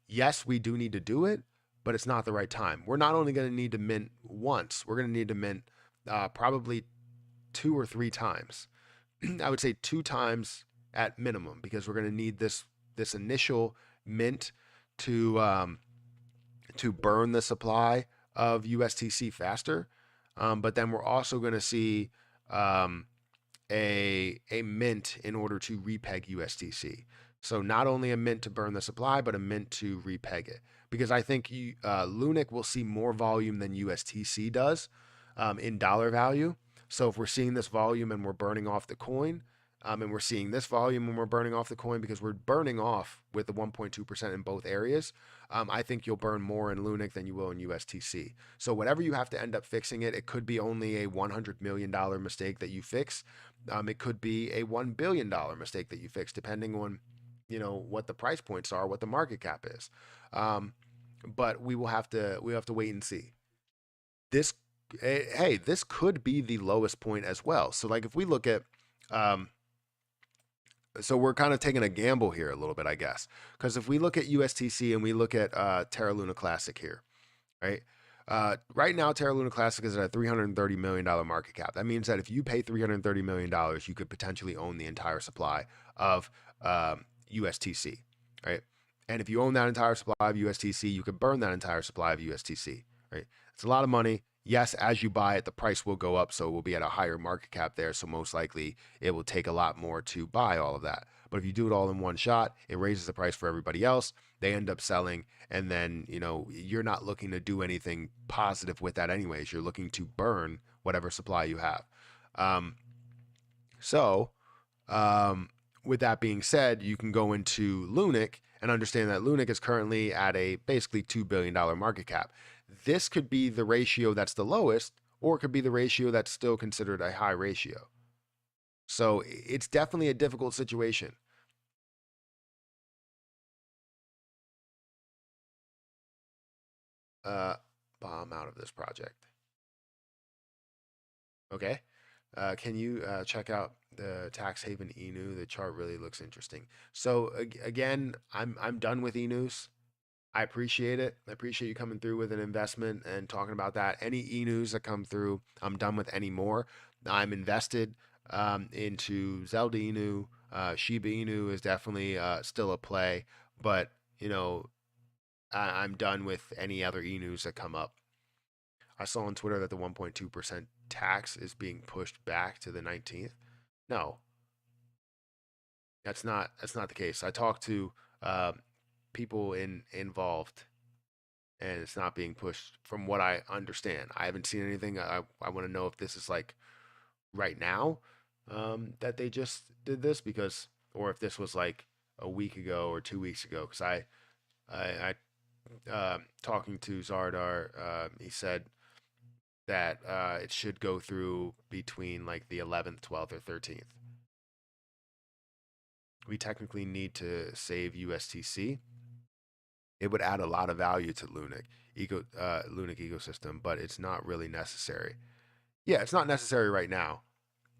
Yes, we do need to do it, but it's not the right time. We're not only going to need to mint once, we're going to need to mint probably 2 or 3 times. I would say 2 times at minimum because we're going to need this initial mint to to burn the supply of USTC faster. But then we're also going to see um, a mint in order to repeg USDC. So not only a mint to burn the supply, but a mint to repeg it. Because I think LUNC will see more volume than USTC does in dollar value. So if we're seeing this volume and we're burning off the coin, And we're seeing this volume when we're burning off the coin because we're burning off with the 1.2% in both areas. I think you'll burn more in LUNC than you will in USTC. So whatever you have to end up fixing it could be only a $100 million mistake that you fix. It could be a $1 billion mistake that you fix, depending on, what the price points are, what the market cap is. But we have to wait and see. This, hey, this could be the lowest point as well. So like if we look at, um, so we're kind of taking a gamble here a little bit, I guess, because if we look at USTC and we look at Terra Luna Classic here, right? Right now, Terra Luna Classic is at a $330 million market cap. That means that if you pay $330 million, you could potentially own the entire supply of USTC, right? And if you own that entire supply of USTC, you could burn that entire supply of USTC, right? It's a lot of money. Yes, as you buy it, the price will go up, so it will be at a higher market cap there. So most likely it will take a lot more to buy all of that. But if you do it all in one shot, it raises the price for everybody else. They end up selling, and then you're not looking to do anything positive with that anyways. You're looking to burn whatever supply you have. So with that being said, you can go into LUNC and understand that LUNC is currently at a basically $2 billion market cap. This could be the ratio that's the lowest, or it could be the ratio that's still considered a high ratio. So it's definitely a difficult situation. Bomb out of this project. Okay. Can you check out the tax haven enu? The chart really looks interesting. So again, I'm done with enus. I appreciate it. I appreciate you coming through with an investment and talking about that. Any enus that come through, I'm done with any more. I'm invested into Zelda Inu. Shiba Inu is definitely still a play, but I'm done with any other enus that come up. I saw on Twitter that the 1.2% tax is being pushed back to the 19th. No, that's not the case. I talked to people involved, and it's not being pushed from what I understand. I haven't seen anything. I want to know if this is like right now that they just did this, because, or if this was like a week ago or 2 weeks ago. Because I talking to Zardar, he said that it should go through between like the 11th, 12th, or 13th. We technically need to save USTC. It would add a lot of value to LUNC ecosystem, but it's not really necessary. Yeah, it's not necessary right now.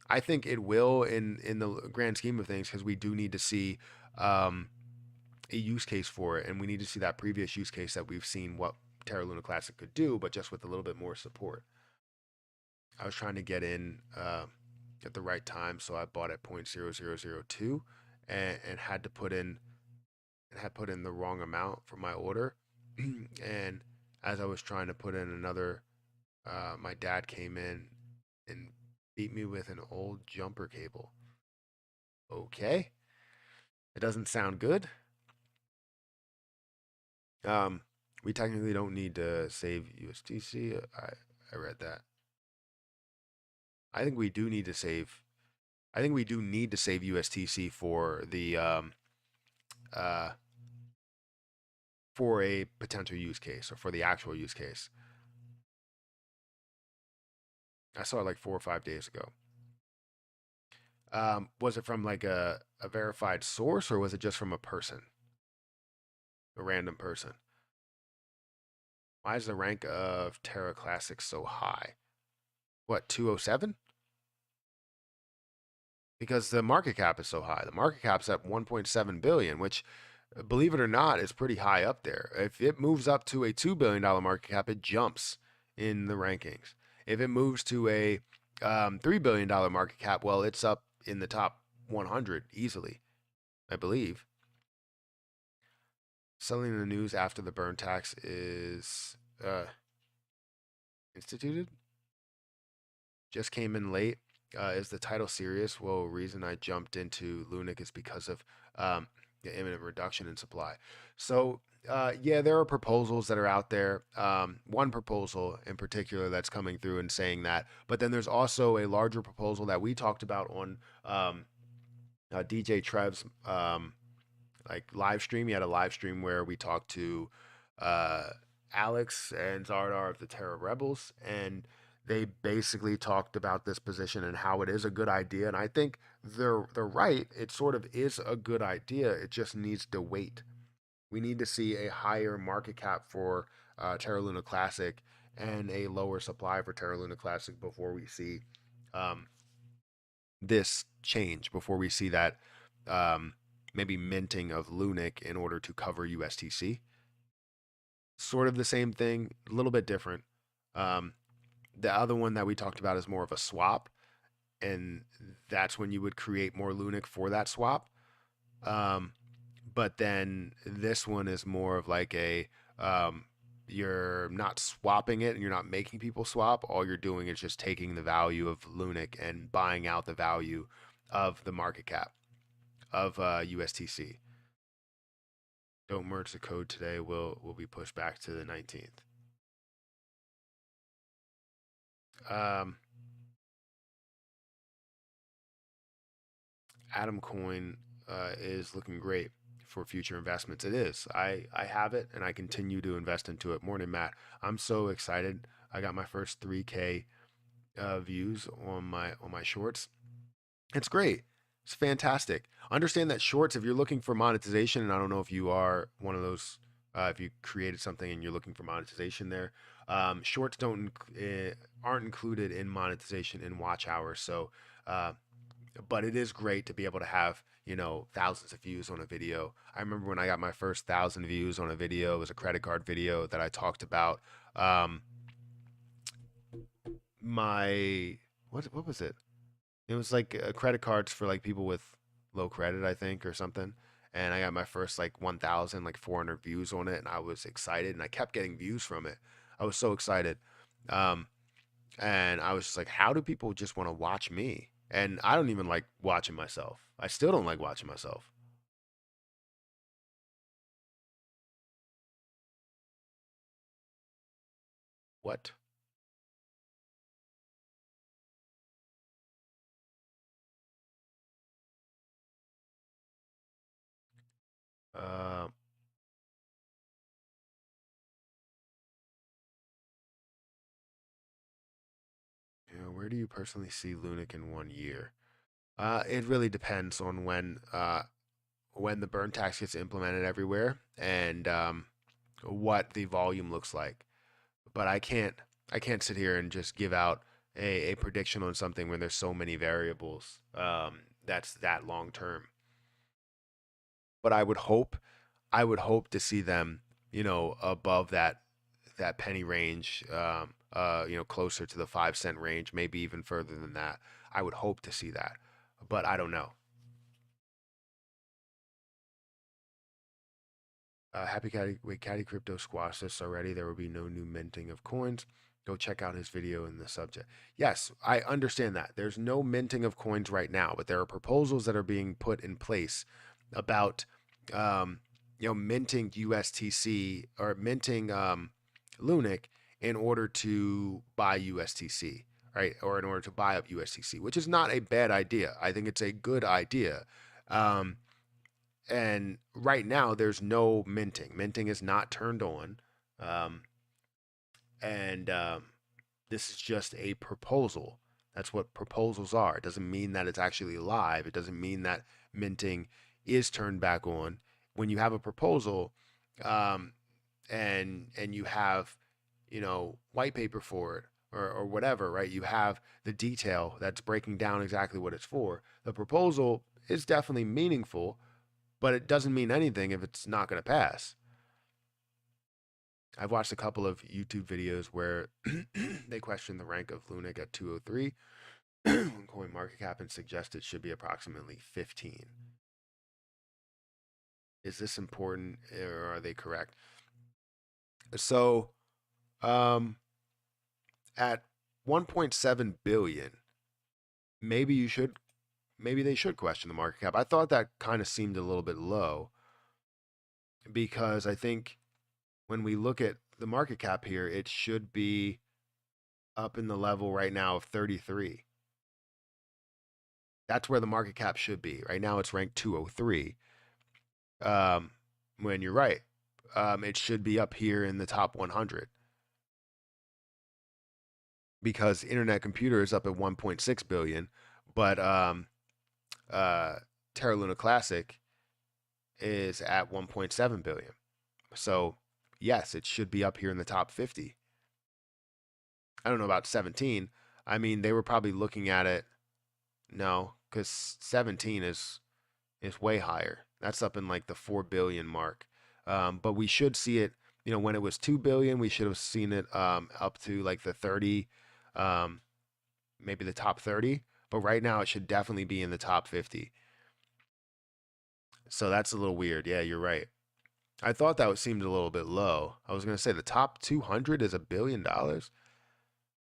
I think it will in the grand scheme of things, because we do need to see a use case for it, and we need to see that previous use case that we've seen what Terra Luna Classic could do, but just with a little bit more support. I was trying to get in at the right time, so I bought at 0.0002 and had put in the wrong amount for my order. And as I was trying to put in another, my dad came in and beat me with an old jumper cable. Okay, it doesn't sound good. We technically don't need to save USTC. I read that. I think we do need to save. I think we do need to save USTC for the uh, for a potential use case, or for the actual use case. I saw it like 4 or 5 days ago. Was it from like a verified source, or was it just from a person, a random person? Why is the rank of Terra Classic so high? What, 207? Because the market cap is so high. The market cap's at 1.7 billion, which, believe it or not, is pretty high up there. If it moves up to a $2 billion market cap, it jumps in the rankings. If it moves to a $3 billion market cap, well, it's up in the top 100 easily, I believe. Selling the news after the burn tax is instituted. Just came in late. Is the title serious? Well, reason I jumped into LUNC is because of the imminent reduction in supply. So yeah, there are proposals that are out there. One proposal in particular that's coming through and saying that, but then there's also a larger proposal that we talked about on DJ Trev's like live stream. He had a live stream where we talked to uh, Alex and Zardar of the Terra Rebels, and they basically talked about this position and how it is a good idea. And I think they're right. It sort of is a good idea. It just needs to wait. We need to see a higher market cap for Terra Luna Classic and a lower supply for Terra Luna Classic before we see um, this change, before we see that um, maybe minting of LUNC in order to cover USTC. Sort of the same thing, a little bit different. Um, the other one that we talked about is more of a swap, and that's when you would create more LUNC for that swap. Um, but then this one is more of like a you're not swapping it and you're not making people swap. All you're doing is just taking the value of LUNC and buying out the value of the market cap of USTC. Don't merge the code today. Will be pushed back to the 19th. Um, Atom Coin is looking great for future investments. It is. I have it and I continue to invest into it. Morning, Matt. I'm so excited. I got my first 3K views on my shorts. It's great. It's fantastic. Understand that shorts, if you're looking for monetization, and I don't know if you are one of those, if you created something and you're looking for monetization there, shorts don't aren't included in monetization in watch hours. So, uh, but it is great to be able to have thousands of views on a video. I remember when I got my first 1,000 views on a video. It was a credit card video that I talked about. Um, my what was it? It was like credit cards for like people with low credit, I think, or something. And I got my first like 1,000, like 400 views on it, and I was excited, and I kept getting views from it. I was so excited, um, and I was just like, how do people just want to watch me? And I don't even like watching myself. I still don't like watching myself. What? Uh, where do you personally see Lunic in 1 year? It really depends on when the burn tax gets implemented everywhere and what the volume looks like. But I can't sit here and just give out a prediction on something when there's so many variables that's that long term. But I would hope to see them, above that penny range, closer to the 5 cent range, maybe even further than that. I would hope to see that, but I don't know. Happy Caddy, wait, Caddy Crypto squashed this already. There will be no new minting of coins. Go check out his video in the subject. Yes, I understand that. There's no minting of coins right now, but there are proposals that are being put in place about, um, minting USTC or minting LUNC in order to buy USTC, right? Or in order to buy up USTC, which is not a bad idea. I think it's a good idea. Um, and right now there's no minting. Minting is not turned on, um, and this is just a proposal. That's what proposals are. It doesn't mean that it's actually live. It doesn't mean that minting is turned back on. When you have a proposal, um, and you have white paper for it, or whatever, right? You have the detail that's breaking down exactly what it's for. The proposal is definitely meaningful, but it doesn't mean anything if it's not going to pass. I've watched a couple of YouTube videos where they question the rank of LUNC at 203 when coin market cap and suggest it should be approximately 15. Is this important or are they correct? So, um, at 1.7 billion, maybe maybe they should question the market cap. I thought that kind of seemed a little bit low because I think when we look at the market cap here, it should be up in the level right now of 33. That's where the market cap should be. Right now it's ranked 203. Um, when you're right, it should be up here in the top 100 because Internet Computer is up at 1.6 billion, but uh, Terra Luna Classic is at 1.7 billion. So yes, it should be up here in the top 50. I don't know about 17. I mean, they were probably looking at it. No, because 17 is way higher. That's up in like the 4 billion mark. But we should see it, when it was 2 billion, we should have seen it up to like the 30, um, maybe the top 30. But right now, it should definitely be in the top 50. So that's a little weird. Yeah, you're right. I thought that seemed a little bit low. I was going to say the top 200 is $1 billion.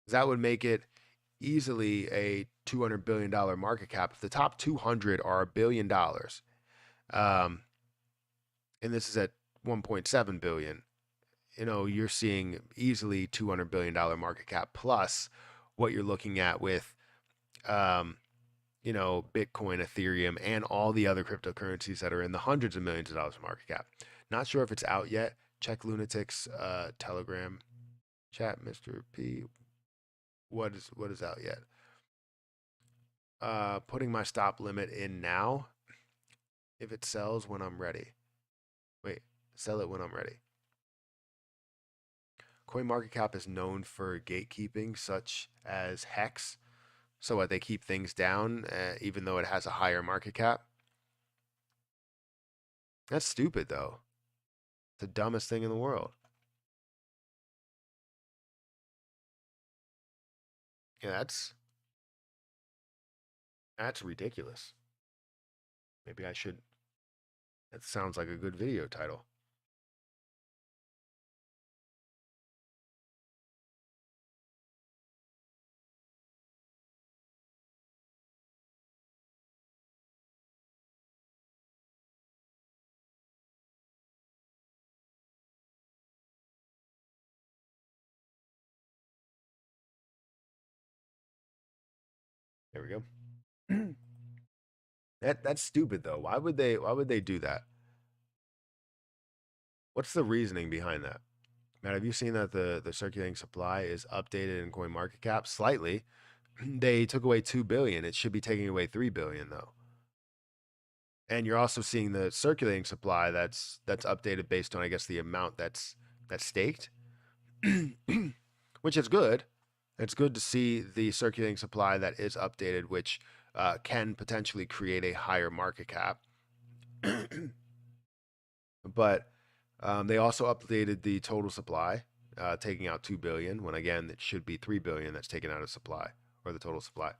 That would make it easily a $200 billion market cap. If the top 200 are $1 billion, um, and this is at 1.7 billion, you're seeing easily $200 billion market cap plus what you're looking at with, um, Bitcoin, Ethereum, and all the other cryptocurrencies that are in the hundreds of millions of dollars market cap. Not sure if it's out yet. Check Lunatic's Telegram chat, Mr. P. What is out yet? Putting my stop limit in now. If it sells when I'm ready. Wait, sell it when I'm ready. CoinMarketCap is known for gatekeeping, such as Hex. So what, they keep things down even though it has a higher market cap? That's stupid, though. It's the dumbest thing in the world. Yeah, that's ridiculous. Maybe I should. That sounds like a good video title. There we go. That's stupid though. Why would they do that? What's the reasoning behind that? Matt, have you seen that the circulating supply is updated in CoinMarketCap slightly? They took away 2 billion. It should be taking away 3 billion though. And you're also seeing the circulating supply that's updated based on, I guess, the amount that's staked, which is good. It's good to see the circulating supply that is updated, which can potentially create a higher market cap. But they also updated the total supply, taking out 2 billion when again it should be 3 billion that's taken out of supply or the total supply.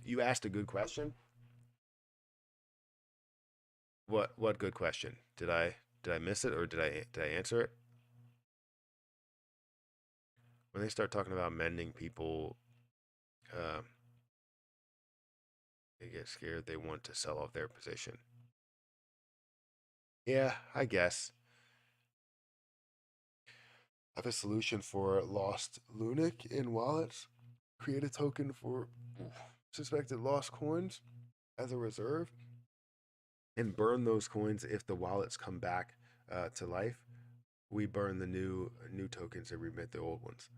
You asked a good question. What good question? Did I miss it or did I answer it? When they start talking about mending people, uh, they get scared. They want to sell off their position. Yeah, I guess. I have a solution for lost LUNC in wallets. Create a token for suspected lost coins as a reserve and burn those coins if the wallets come back to life. We burn the new tokens and remit the old ones.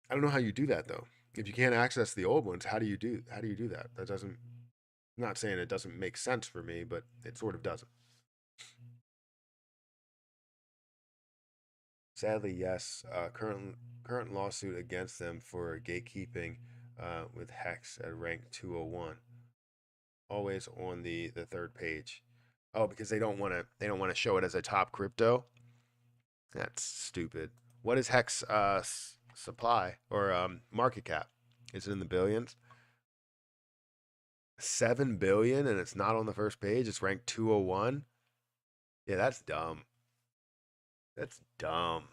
I don't know how you do that though. If you can't access the old ones, how do you do that? That doesn't. I'm not saying it doesn't make sense for me, but it sort of doesn't. Sadly, yes. Current lawsuit against them for gatekeeping with Hex at rank 201. Always on the third page. Oh, because they don't want to show it as a top crypto. That's stupid. What is Hex supply or market cap? Is it in the billions? 7 billion and it's not on the first page. It's ranked 201. Yeah, that's dumb. That's dumb.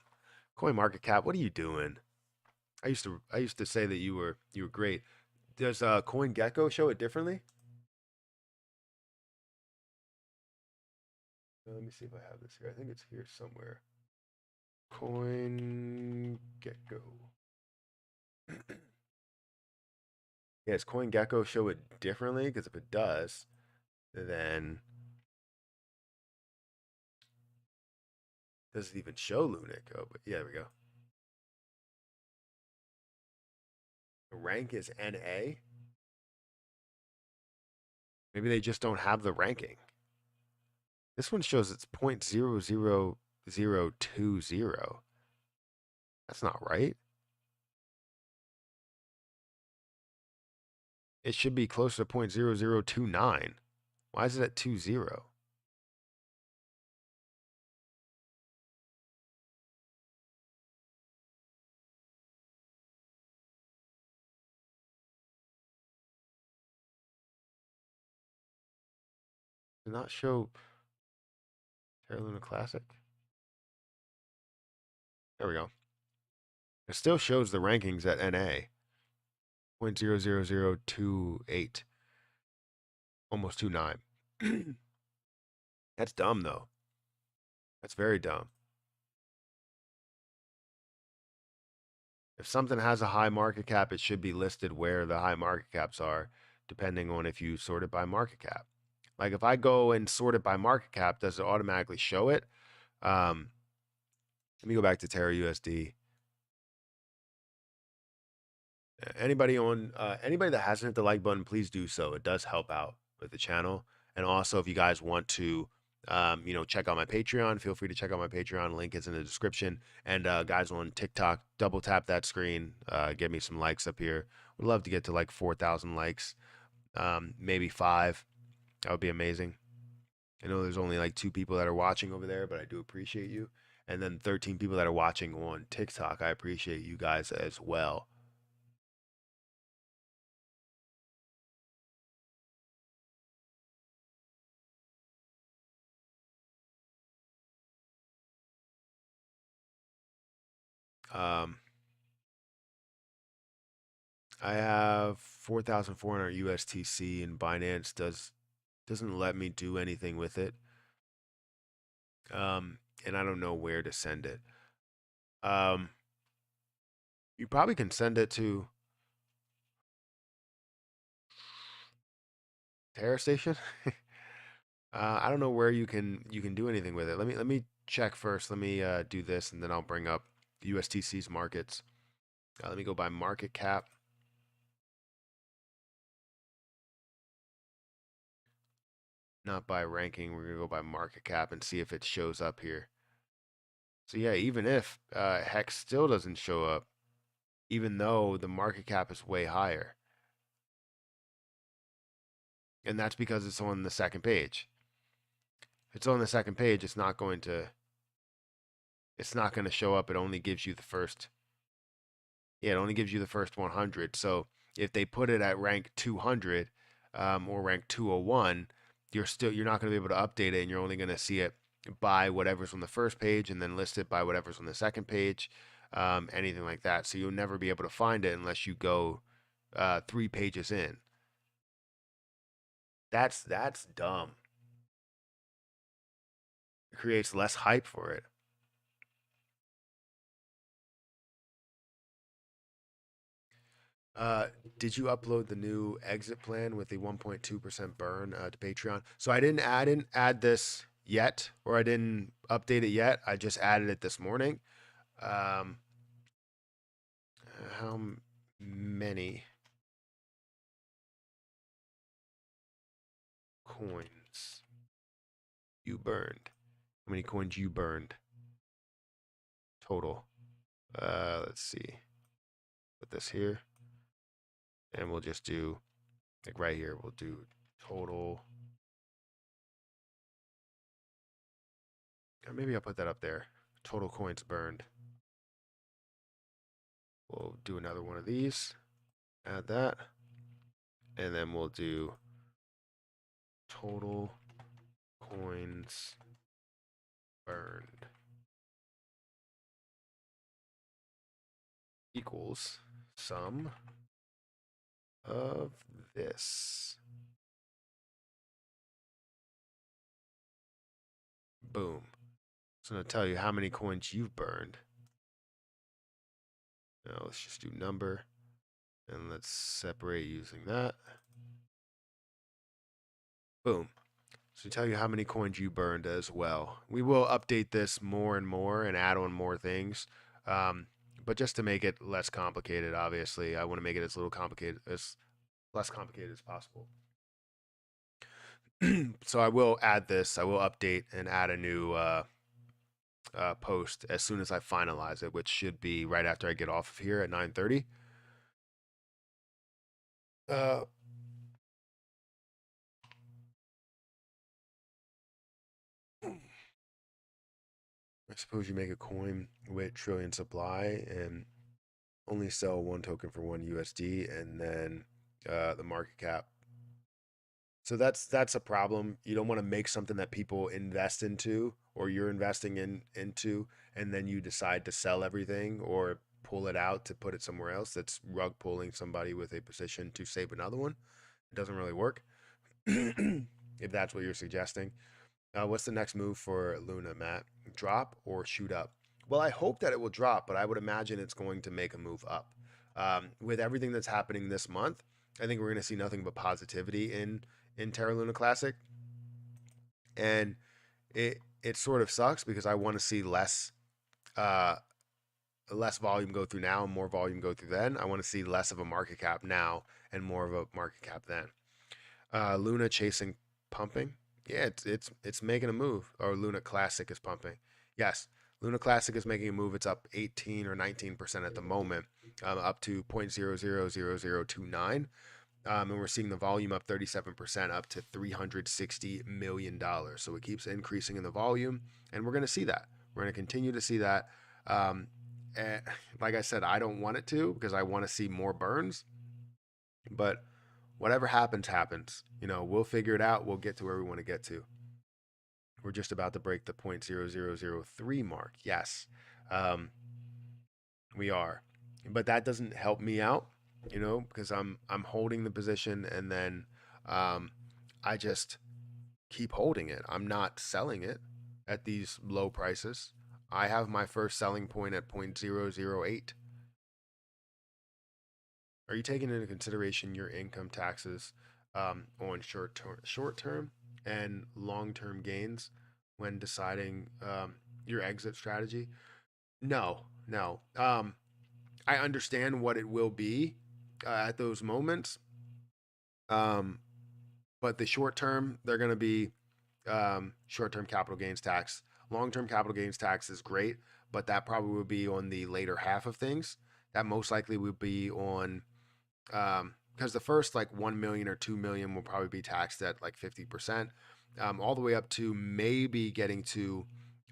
Coin market cap. What are you doing? I used to say that you were great. Does CoinGecko show it differently? Let me see if I have this here. I think it's here somewhere. CoinGecko. Yeah, does CoinGecko show it differently? Because if it does, then does it even show LUNC? Oh, but yeah, there we go. The rank is NA. Maybe they just don't have the ranking. This one shows it's 0.00020. That's not right. It should be closer to 0.0029. Why is it at 20? Does it not show Terra Luna Classic? There we go. It still shows the rankings at NA. 0.00028. Almost 29. That's dumb though. That's very dumb. If something has a high market cap, it should be listed where the high market caps are, depending on if you sort it by market cap. Like if I go and sort it by market cap, does it automatically show it? Let me go back to Terra USD. Anybody that hasn't hit the like button, please do so. It does help out with the channel. And also, if you guys want to, check out my Patreon, feel free to check out my Patreon. Link is in the description. And guys on TikTok, double tap that screen. Get me some likes up here. Would love to get to like 4,000 likes, maybe 5. That would be amazing. I know there's only like 2 people that are watching over there, but I do appreciate you. And then 13 people that are watching on TikTok. I appreciate you guys as well. Um, I have 4,400 USTC, and Binance doesn't let me do anything with it. And I don't know where to send it. You probably can send it to Terra Station. I don't know where you can do anything with it. Let me check first. Let me do this, and then I'll bring up USTC's markets. Let me go by market cap. Not by ranking. We're gonna go by market cap and see if it shows up here. So yeah, even if Hex still doesn't show up, even though the market cap is way higher, and that's because it's on the second page. If it's on the second page, it's not going to show up. It only gives you the first. Yeah, it only gives you the first 100. So if they put it at rank 200 or rank 201, you're not going to be able to update it, and you're only going to see it by whatever's on the first page and then list it by whatever's on the second page, anything like that. So you'll never be able to find it unless you go 3 pages in. That's dumb. It creates less hype for it. Uh, did you upload the new exit plan with the 1.2% burn to Patreon? So I didn't add this yet, or I didn't update it yet. I just added it this morning. Um, how many coins you burned? How many coins you burned total? Let's see. Put this here, and we'll just do like right here. We'll do total. Or maybe I'll put that up there. Total coins burned. We'll do another one of these. Add that. And then we'll do total coins burned equals sum of this. Boom. It's going to tell you how many coins you've burned. Now let's just do number. And let's separate using that. Boom. So tell you how many coins you burned as well. We will update this more and more and add on more things. Um, but just to make it less complicated, obviously, I want to make it as little complicated as less complicated as possible. So I will add this. I will update and add a new post as soon as I finalize it, which should be right after I get off of here at 9:30. Uh, I suppose you make a coin with trillion supply and only sell one token for one USD, and then the market cap. So that's a problem. You don't want to make something that people invest into or you're investing into, and then you decide to sell everything or pull it out to put it somewhere else. That's rug pulling somebody with a position to save another one. It doesn't really work. If that's what you're suggesting. What's the next move for Luna, Matt? Drop or shoot up? Well, I hope that it will drop, but I would imagine it's going to make a move up. With everything that's happening this month, I think we're going to see nothing but positivity in Terra Luna Classic, and it sort of sucks because I want to see uh, less volume go through now and more volume go through then. I want to see less of a market cap now and more of a market cap then. Luna chasing pumping. Yeah, it's making a move. Or Luna Classic is pumping. Yes, Luna Classic is making a move. It's up 18 or 19% at the moment, up to 0.000029. And we're seeing the volume up 37%, up to $360 million. So it keeps increasing in the volume, and we're going to see that. We're going to continue to see that. Um, and like I said, I don't want it to because I want to see more burns, but whatever happens, happens. We'll figure it out. We'll get to where we want to get to. We're just about to break the 0.0003 mark. Yes, um, we are, but that doesn't help me out, because I'm holding the position, and then I just keep holding it. I'm not selling it at these low prices. I have my first selling point at 0.008. Are you taking into consideration your income taxes on short term and long term gains when deciding your exit strategy? No, no. I understand what it will be at those moments, um, but the short term they're going to be short term capital gains tax. Long term capital gains tax is great, but that probably would be on the later half of things. That most likely would be on because the first like 1 million or 2 million will probably be taxed at like 50%, all the way up to maybe getting to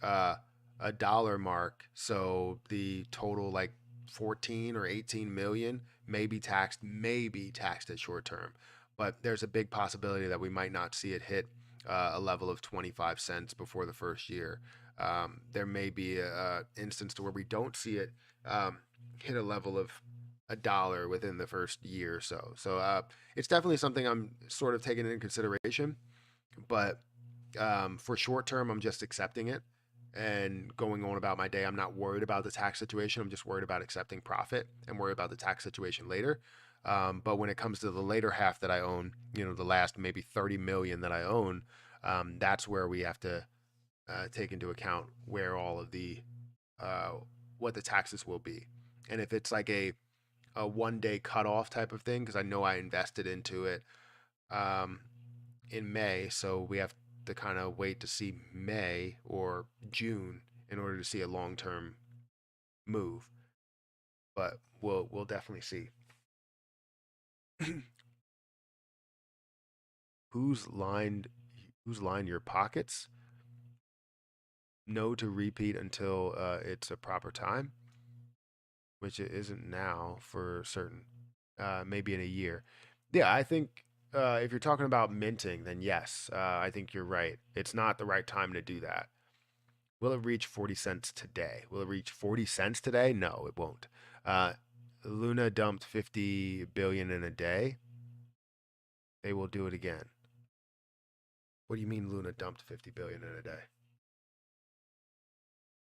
uh, a dollar mark. So the total like 14 or 18 million may be taxed at short term, but there's a big possibility that we might not see it hit a level of 25 cents before the first year. There may be a instance to where we don't see it hit a level of a dollar within the first year or so. So it's definitely something I'm sort of taking into consideration. But for short term, I'm just accepting it and going on about my day. I'm not worried about the tax situation. I'm just worried about accepting profit and worry about the tax situation later. But when it comes to the later half that I own, the last maybe 30 million that I own, that's where we have to take into account where all of the uh, what the taxes will be. And if it's like a 1 day cutoff type of thing, because I know I invested into it um, in May, so we have to kind of wait to see May or June in order to see a long term move. But we'll definitely see. who's lined who's lined your pockets? No to repeat until it's a proper time, which it isn't now for certain. Maybe in a year. Yeah, I think if you're talking about minting, then yes, I think you're right. It's not the right time to do that. Will it reach 40 cents today? Will it reach 40 cents today? No, it won't. Uh, Luna dumped 50 billion in a day. They will do it again. What do you mean Luna dumped 50 billion in a day?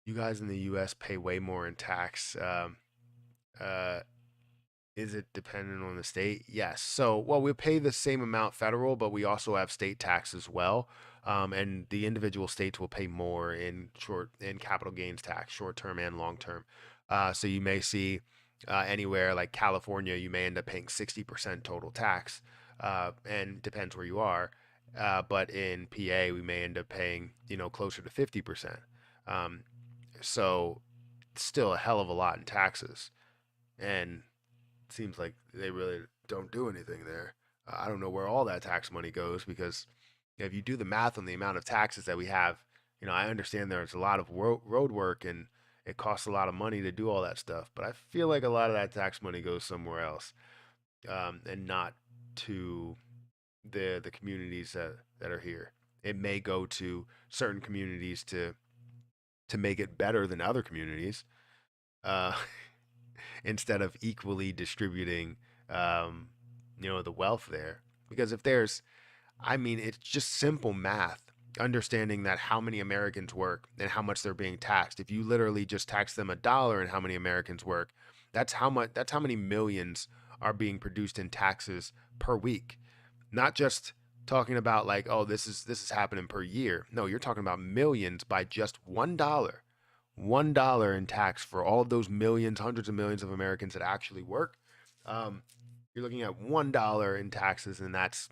You guys in the US pay way more in tax. Uh, Is it dependent on the state? Yes. So, well, we pay the same amount federal, but we also have state tax as well. And the individual states will pay more in capital gains tax, short term and long term. So you may see anywhere like California, you may end up paying 60% total tax, and depends where you are. But in PA, we may end up paying, closer to 50%. Um, so still a hell of a lot in taxes. And seems like they really don't do anything there. I don't know where all that tax money goes because if you do the math on the amount of taxes that we have, I understand there's a lot of road work and it costs a lot of money to do all that stuff, but I feel like a lot of that tax money goes somewhere else, and not to the communities that are here. It may go to certain communities to make it better than other communities, uh, instead of equally distributing, um, the wealth there. Because if there's, I mean, it's just simple math. Understanding that how many Americans work and how much they're being taxed. If you literally just tax them $1 and how many Americans work, that's how much. That's how many millions are being produced in taxes per week. Not just talking about like, oh, this is happening per year. No, you're talking about millions by just $1. $1 in tax for all of those millions, hundreds of millions of Americans that actually work. Um, you're looking at $1 in taxes, and that's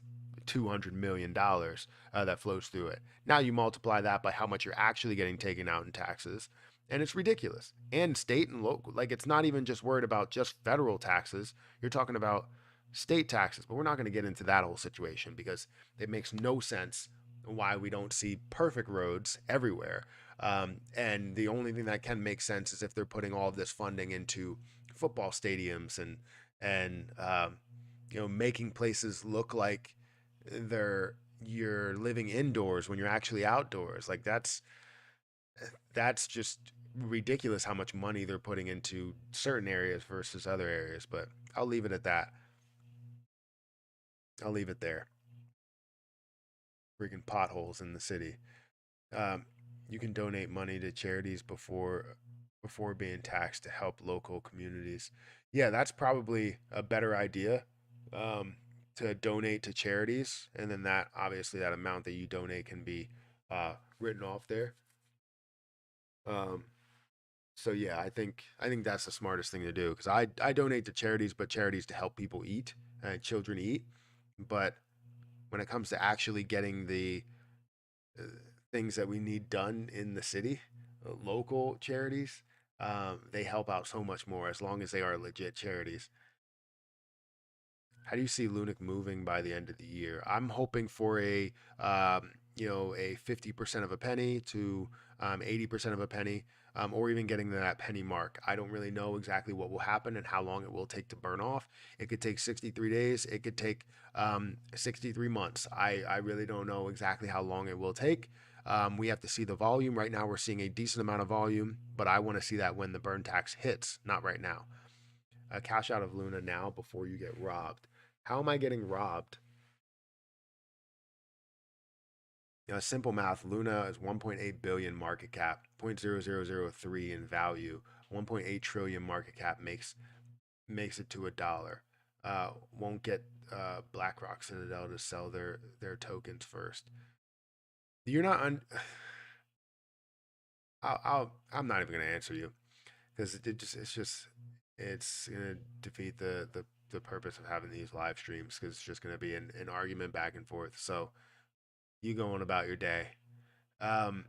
$200 million that flows through it. Now you multiply that by how much you're actually getting taken out in taxes, and it's ridiculous. And state and local, like it's not even just worried about just federal taxes. You're talking about state taxes, but we're not going to get into that whole situation because it makes no sense why we don't see perfect roads everywhere. And the only thing that can make sense is if they're putting all of this funding into football stadiums and making places look like you're living indoors when you're actually outdoors. Like that's just ridiculous how much money they're putting into certain areas versus other areas. But I'll leave it at that. I'll leave it there. Freaking potholes in the city. Um, you can donate money to charities before being taxed to help local communities. Yeah, that's probably a better idea. Um, to donate to charities, and then that obviously that amount that you donate can be written off there. Um, so yeah, I think that's the smartest thing to do because I donate to charities, but charities to help people eat and children eat. But when it comes to actually getting the uh, things that we need done in the city, local charities, they help out so much more as long as they are legit charities. How do you see LUNC moving by the end of the year? I'm hoping for a 50% of a penny to 80% of a penny, or even getting to that penny mark. I don't really know exactly what will happen and how long it will take to burn off. It could take 63 days. It could take 63 months. I really don't know exactly how long it will take. We have to see the volume. Right now, we're seeing a decent amount of volume, but I want to see that when the burn tax hits, not right now. Cash out of Luna now before you get robbed. How am I getting robbed? Simple math. Luna is 1.8 billion market cap, 0.0003 in value. 1.8 trillion market cap makes it to $1. Won't get BlackRock Citadel to sell their tokens first. You're not. I'm not even gonna answer you because it's gonna defeat the purpose of having these live streams because it's just gonna be an argument back and forth. So you go on about your day. Um,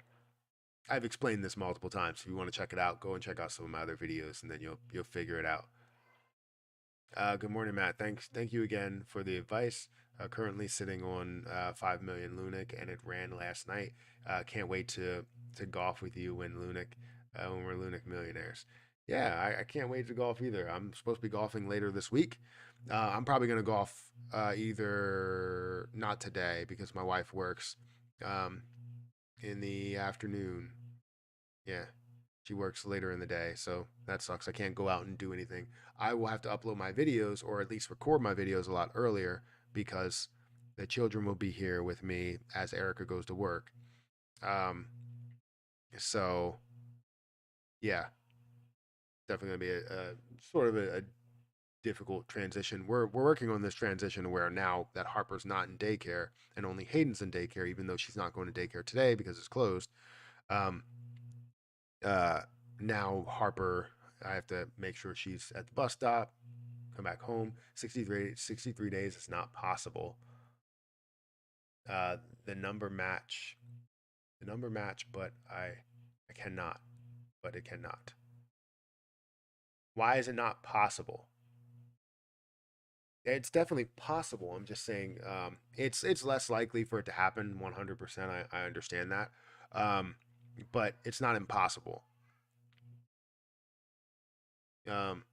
I've explained this multiple times. If you want to check it out, go and check out some of my other videos, and then you'll figure it out. Good morning, Matt. Thank you again for the advice. Currently sitting on 5 million LUNC, and it ran last night. Can't wait to golf with you when we're LUNC millionaires. Yeah, I can't wait to golf either. I'm supposed to be golfing later this week. I'm probably gonna golf either not today because my wife works um, in the afternoon. Yeah, she works later in the day, so that sucks. I can't go out and do anything. I will have to upload my videos or at least record my videos a lot earlier because the children will be here with me as Erica goes to work. Um, so yeah, definitely gonna be a sort of a difficult transition. We're working on this transition where now that Harper's not in daycare and only Hayden's in daycare, even though she's not going to daycare today because it's closed. Um, uh, Now Harper, I have to make sure she's at the bus stop, come back home. 63 days is not possible. Uh, the number match, but I cannot, but it cannot. Why is it not possible? It's definitely possible. I'm just saying, it's less likely for it to happen 100%. I understand that, um, but it's not impossible. Um,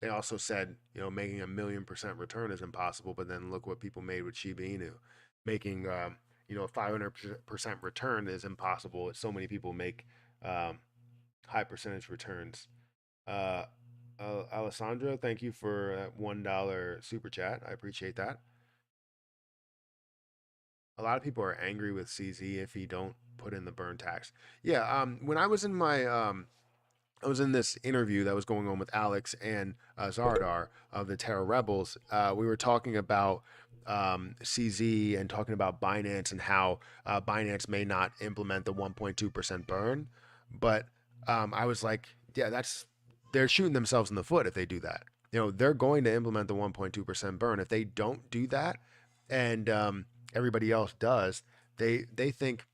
they also said, making 1,000,000% return is impossible, but then look what people made with Shiba Inu. Making, 500% return is impossible. So many people make um, high percentage returns. Uh, Alessandro, thank you for $1 super chat. I appreciate that. A lot of people are angry with CZ if he don't put in the burn tax. Yeah, when I was in my I was in this interview that was going on with Alex and Zardar of the Terra Rebels. We were talking about CZ and talking about Binance and how Binance may not implement the 1.2% burn. But I was like, yeah, they're shooting themselves in the foot if they do that. They're going to implement the 1.2% burn. If they don't do that, and everybody else does, they think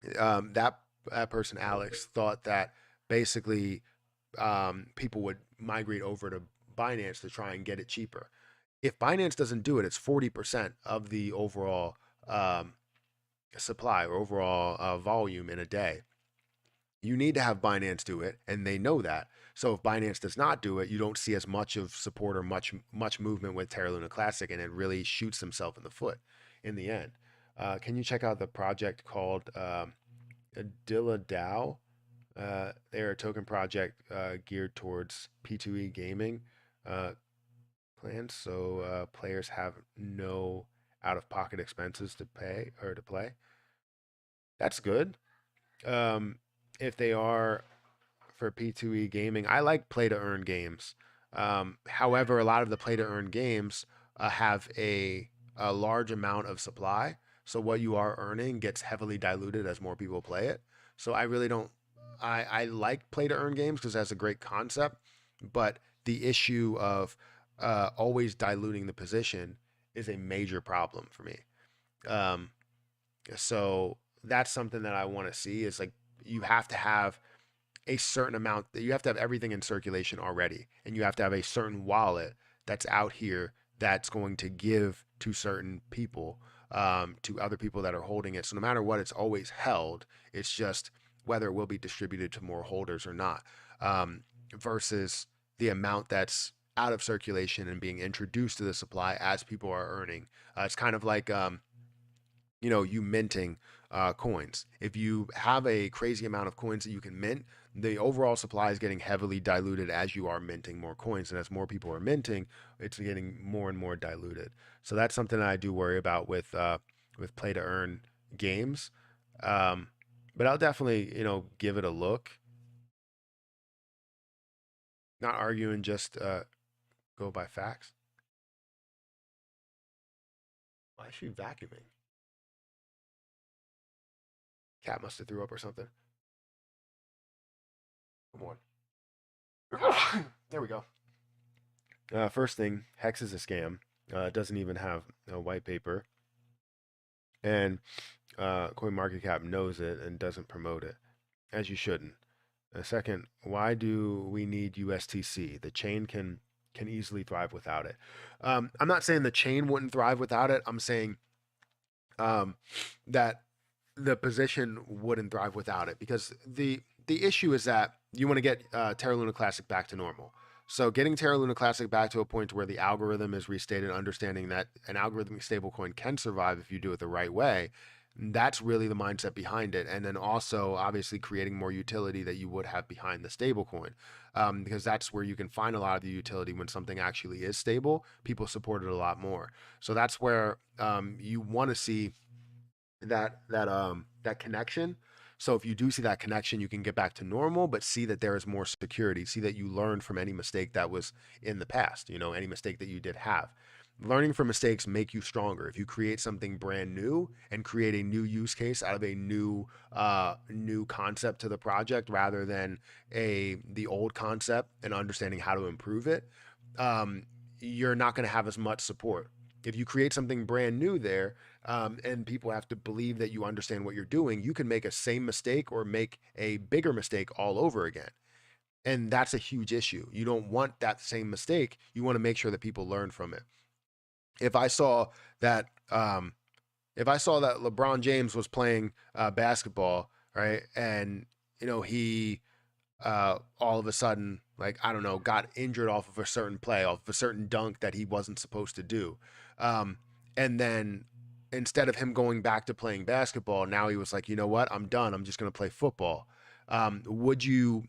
that person Alex thought that basically people would migrate over to Binance to try and get it cheaper. If Binance doesn't do it, it's 40% of the overall supply or overall volume in a day. You need to have Binance do it, and they know that. So if Binance does not do it, you don't see as much of support or much movement with Terra Luna Classic, and it really shoots himself in the foot in the end. Can you check out the project called Dilla DAO? They're a token project geared towards P2E gaming plans, so players have no out-of-pocket expenses to pay or to play. That's good. If they are for P2E gaming, I like play-to-earn games. However, a lot of the play-to-earn games have a large amount of supply, so what you are earning gets heavily diluted as more people play it. So I really don't. I like play to earn games because that's a great concept, but the issue of always diluting the position is a major problem for me. Um, so that's something that I want to see is like you have to have a certain amount, you have to have everything in circulation already, and you have to have a certain wallet that's out here that's going to give to certain people, to other people that are holding it. So no matter what, it's always held. It's just whether it will be distributed to more holders or not, versus the amount that's out of circulation and being introduced to the supply as people are earning. It's kind of like you minting coins. If you have a crazy amount of coins that you can mint, the overall supply is getting heavily diluted as you are minting more coins, and as more people are minting, it's getting more and more diluted. So that's something that I do worry about with play to earn games. Um, but I'll definitely give it a look. Not arguing, just go by facts. Why is she vacuuming? Cat must have threw up or something. Come on. There we go. First thing, Hex is a scam. It doesn't even have a white paper, and CoinMarketCap knows it and doesn't promote it, as you shouldn't. Second, why do we need USTC? The chain can easily thrive without it. I'm not saying the chain wouldn't thrive without it. I'm saying that the position wouldn't thrive without it, because the issue is that you want to get Terra Luna Classic back to normal. So getting Terra Luna Classic back to a point where the algorithm is restated, understanding that an algorithmic stablecoin can survive if you do it the right way, that's really the mindset behind it. And then also obviously creating more utility that you would have behind the stablecoin, because that's where you can find a lot of the utility when something actually is stable. People support it a lot more. So that's where you want to see that connection. So if you do see that connection, you can get back to normal, but see that there is more security. See that you learned from any mistake that was in the past, any mistake that you did have. Learning from mistakes make you stronger. If you create something brand new and create a new use case out of a new concept to the project rather than the old concept and understanding how to improve it, um, you're not going to have as much support. If you create something brand new there, and people have to believe that you understand what you're doing, you can make a same mistake or make a bigger mistake all over again. And that's a huge issue. You don't want that same mistake. You want to make sure that people learn from it. If I saw that, if I saw that LeBron James was playing basketball, right, and he all of a sudden, like, I don't know, got injured off of a certain play, off of a certain dunk that he wasn't supposed to do. Um, and then instead of him going back to playing basketball, now he was like, you know what, I'm done. I'm just going to play football. Would you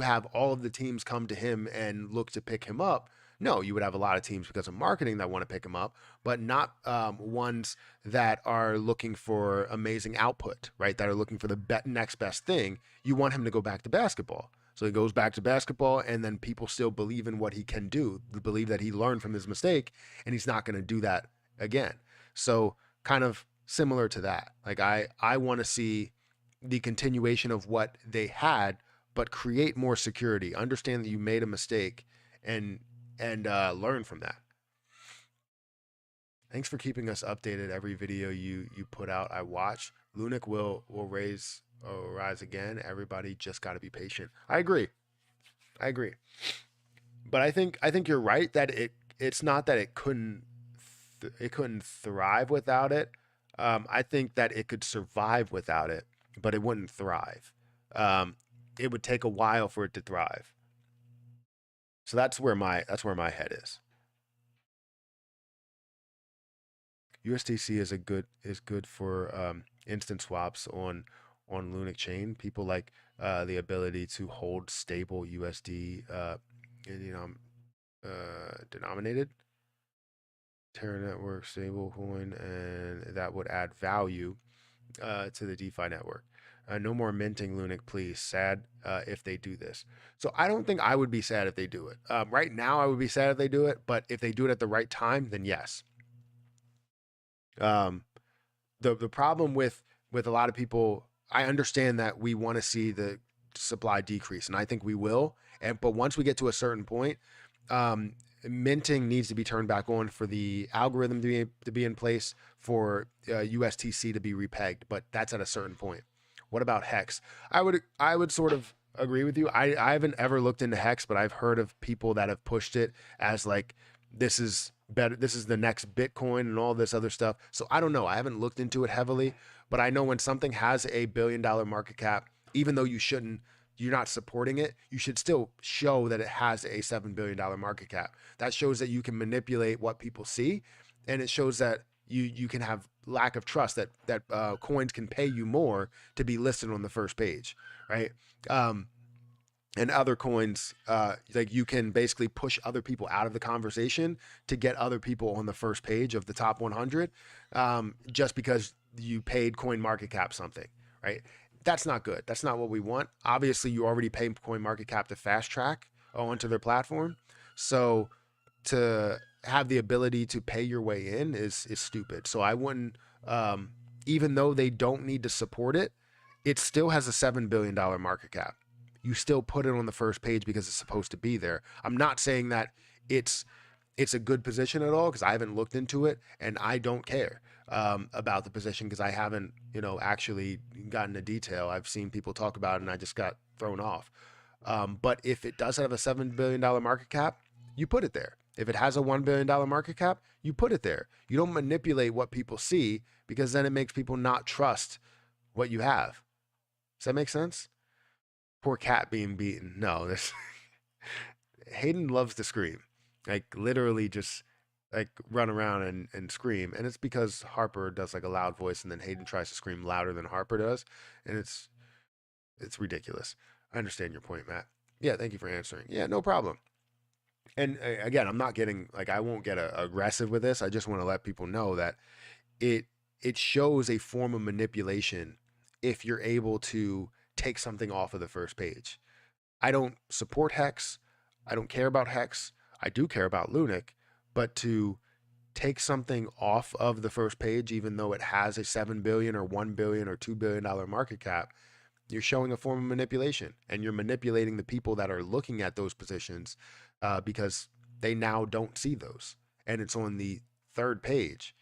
have all of the teams come to him and look to pick him up? No, you would have a lot of teams because of marketing that want to pick him up, but not ones that are looking for amazing output, right? That are looking for the next best thing. You want him to go back to basketball. So he goes back to basketball, and then people still believe in what he can do, believe that he learned from his mistake, and he's not going to do that again. So kind of similar to that. Like I want to see the continuation of what they had, but create more security. Understand that you made a mistake, and learn from that. Thanks for keeping us updated. Every video you put out, I watch. LUNC will rise again. Everybody just got to be patient. I agree. But I think you're right that it's not that it couldn't thrive without it. I think that it could survive without it, but it wouldn't thrive. It would take a while for it to thrive. So that's where my head is. USTC is good for instant swaps on LUNC chain. People like the ability to hold stable USD denominated Terra network stable coin, and that would add value to the DeFi network. No more minting LUNC, please. Sad if they do this. So I don't think I would be sad if they do it. Right now, I would be sad if they do it, but if they do it at the right time, then yes. The problem with a lot of people, I understand that we want to see the supply decrease, and I think we will. But once we get to a certain point, minting needs to be turned back on for the algorithm to be in place for USTC to be repegged. But that's at a certain point. What about Hex? I would sort of agree with you. I haven't ever looked into Hex, but I've heard of people that have pushed it as like, this is better, this is the next Bitcoin and all this other stuff. So I don't know. I haven't looked into it heavily, but I know when something has a $1 billion market cap, even though you're not supporting it, you should still show that it has a $7 billion market cap. That shows that you can manipulate what people see, and it shows that you can have lack of trust that coins can pay you more to be listed on the first page, right? And other coins, like you can basically push other people out of the conversation to get other people on the first page of the top 100, just because you paid CoinMarketCap something, right? That's not good. That's not what we want. Obviously, you already pay CoinMarketCap to fast track onto their platform, so to have the ability to pay your way in is stupid. So I wouldn't, even though they don't need to support it, it still has a $7 billion market cap. You still put it on the first page because it's supposed to be there. I'm not saying that it's a good position at all, because I haven't looked into it, and I don't care about the position because I haven't, actually gotten into detail. I've seen people talk about it and I just got thrown off. But if it does have a $7 billion market cap, you put it there. If it has a $1 billion market cap, you put it there. You don't manipulate what people see, because then it makes people not trust what you have. Does that make sense? Poor cat being beaten. No, this Hayden loves to scream. Like literally just like run around and scream. And it's because Harper does like a loud voice, and then Hayden tries to scream louder than Harper does. And it's ridiculous. I understand your point, Matt. Yeah, thank you for answering. Yeah, no problem. And again, I'm not getting like, I won't get aggressive with this. I just want to let people know that it shows a form of manipulation if you're able to take something off of the first page. I don't support Hex. I don't care about Hex. I do care about LUNC, but to take something off of the first page, even though it has a 7 billion or 1 billion or $2 billion market cap, you're showing a form of manipulation, and you're manipulating the people that are looking at those positions because they now don't see those. And it's on the third page.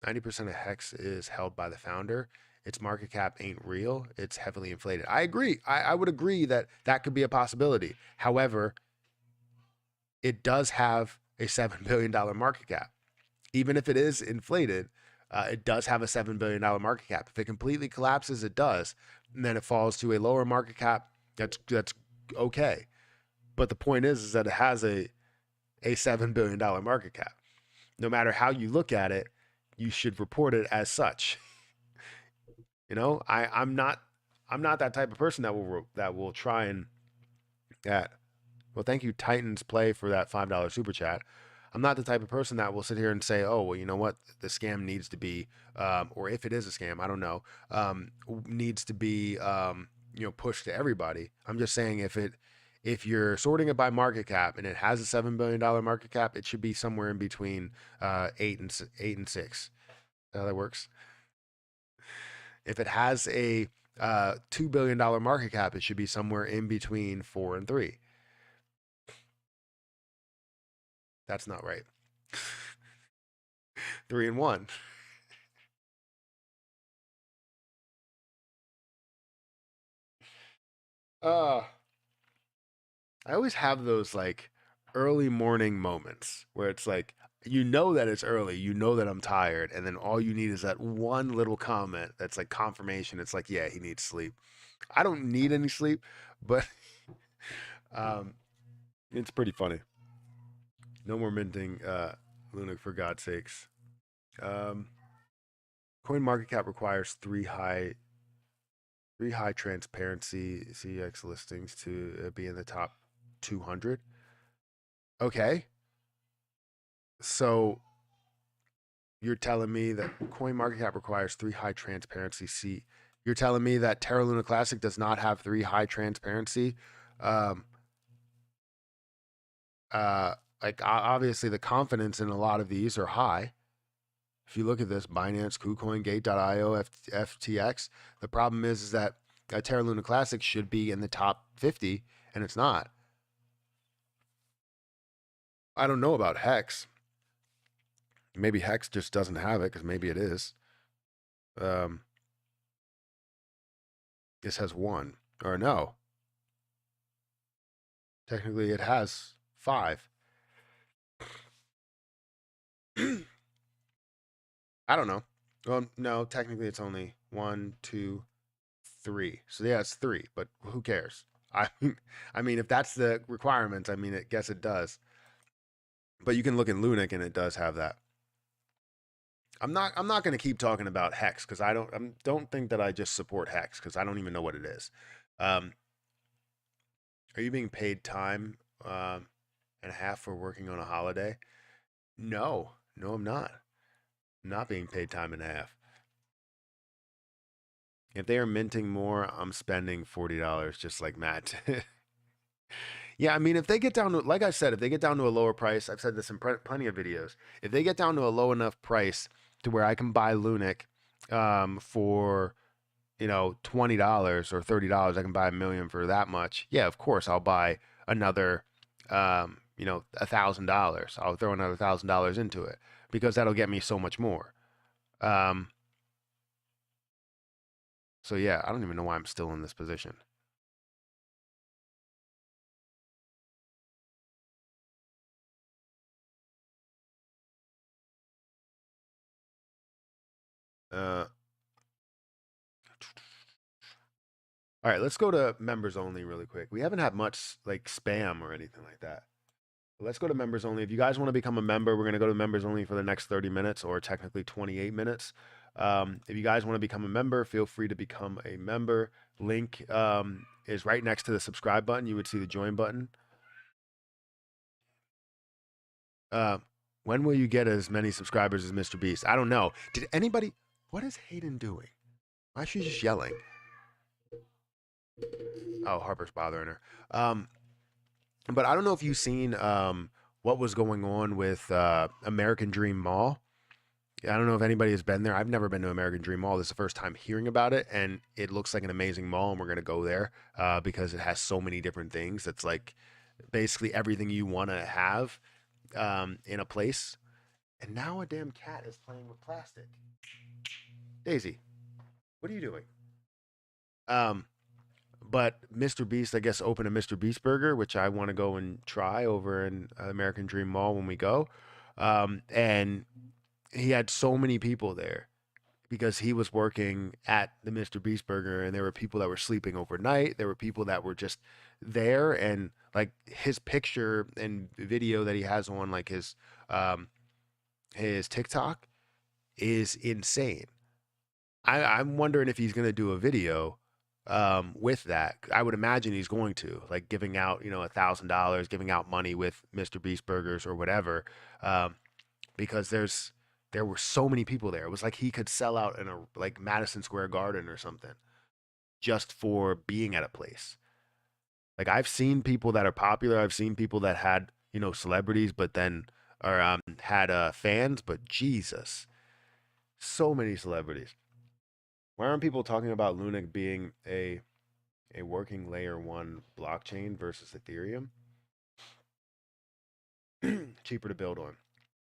90% of Hex is held by the founder. Its market cap ain't real. It's heavily inflated. I agree. I would agree that that could be a possibility. However, it does have a $7 billion market cap. Even if it is inflated, it does have a $7 billion market cap. If it completely collapses, it does. And then it falls to a lower market cap. That's okay. But the point is that it has a $7 billion market cap. No matter how you look at it, you should report it as such. You know, I'm not that type of person that will try and that. Well, thank you, Titans Play, for that $5 super chat. I'm not the type of person that will sit here and say, oh, well, you know what, the scam needs to be, or if it is a scam, I don't know, needs to be, pushed to everybody. I'm just saying if you're sorting it by market cap and it has a $7 billion market cap, it should be somewhere in between 8 and 6. How that works. If it has a $2 billion market cap, it should be somewhere in between 4 and 3. That's not right. 3 and 1. I always have those like early morning moments where it's like, you know that it's early, you know that I'm tired, and then all you need is that one little comment that's like confirmation. It's like, yeah, he needs sleep. I don't need any sleep, but it's pretty funny. No more minting LUNC, for God's sakes. Coin market cap requires three high transparency CX listings to be in the top 200. Okay. So you're telling me that coin market cap requires 3 high transparency C. You're telling me that Terra Luna Classic does not have 3 high transparency. Um, like obviously the confidence in a lot of these are high. If you look at this, Binance, KuCoin, Gate.io, FTX, the problem is that Terra Luna Classic should be in the top 50, and it's not. I don't know about Hex. Maybe Hex just doesn't have it, because maybe it is. This has 1. Or no. Technically, it has 5. I don't know. Well, no, technically it's only 1, 2, 3. So yeah, it's 3, but who cares? I mean, if that's the requirement, I mean, I guess it does. But you can look in LUNC and it does have that. I'm not going to keep talking about Hex because I don't think that I just support Hex because I don't even know what it is. Are you being paid time and a half for working on a holiday? No, I'm not. I'm not being paid time and a half. If they are minting more, I'm spending $40 just like Matt. Yeah, I mean, if they get down to, like I said, if they get down to a lower price, I've said this in plenty of videos. If they get down to a low enough price to where I can buy LUNC for, $20 or $30, I can buy a million for that much. Yeah, of course, I'll buy another, $1,000. I'll throw another $1,000 into it because that'll get me so much more. So yeah, I don't even know why I'm still in this position. All right, let's go to members only really quick. We haven't had much like spam or anything like that. Let's go to members only. If you guys want to become a member, we're going to go to members only for the next 30 minutes or technically 28 minutes. If you guys want to become a member, feel free to become a member. Link is right next to the subscribe button. You would see the join button. When will you get as many subscribers as Mr. Beast? I don't know. Did anybody What is Hayden doing? Why is she just yelling? Oh, Harper's bothering her. Um, but I don't know if you've seen what was going on with American Dream Mall. I don't know if anybody has been there. I've never been to American Dream Mall. This is the first time hearing about it, and it looks like an amazing mall, and we're gonna go there because it has so many different things. It's like basically everything you want to have in a place. And now a damn cat is playing with plastic. Daisy, what are you doing? Um, but Mr. Beast, I guess, opened a Mr. Beast burger, which I want to go and try over in American Dream Mall when we go. And he had so many people there because he was working at the Mr. Beast burger, and there were people that were sleeping overnight. There were people that were just there, and like his picture and video that he has on like his TikTok is insane. I'm wondering if he's going to do a video with that. I would imagine he's going to, like giving out, $1,000, giving out money with Mr. Beast burgers or whatever, um, because there were so many people there. It was like he could sell out in a like Madison Square Garden or something just for being at a place. Like I've seen people that are popular. I've seen people that had celebrities, but then or had fans. But Jesus, so many celebrities. Why aren't people talking about LUNC being a working layer one blockchain versus Ethereum? Cheaper to build on.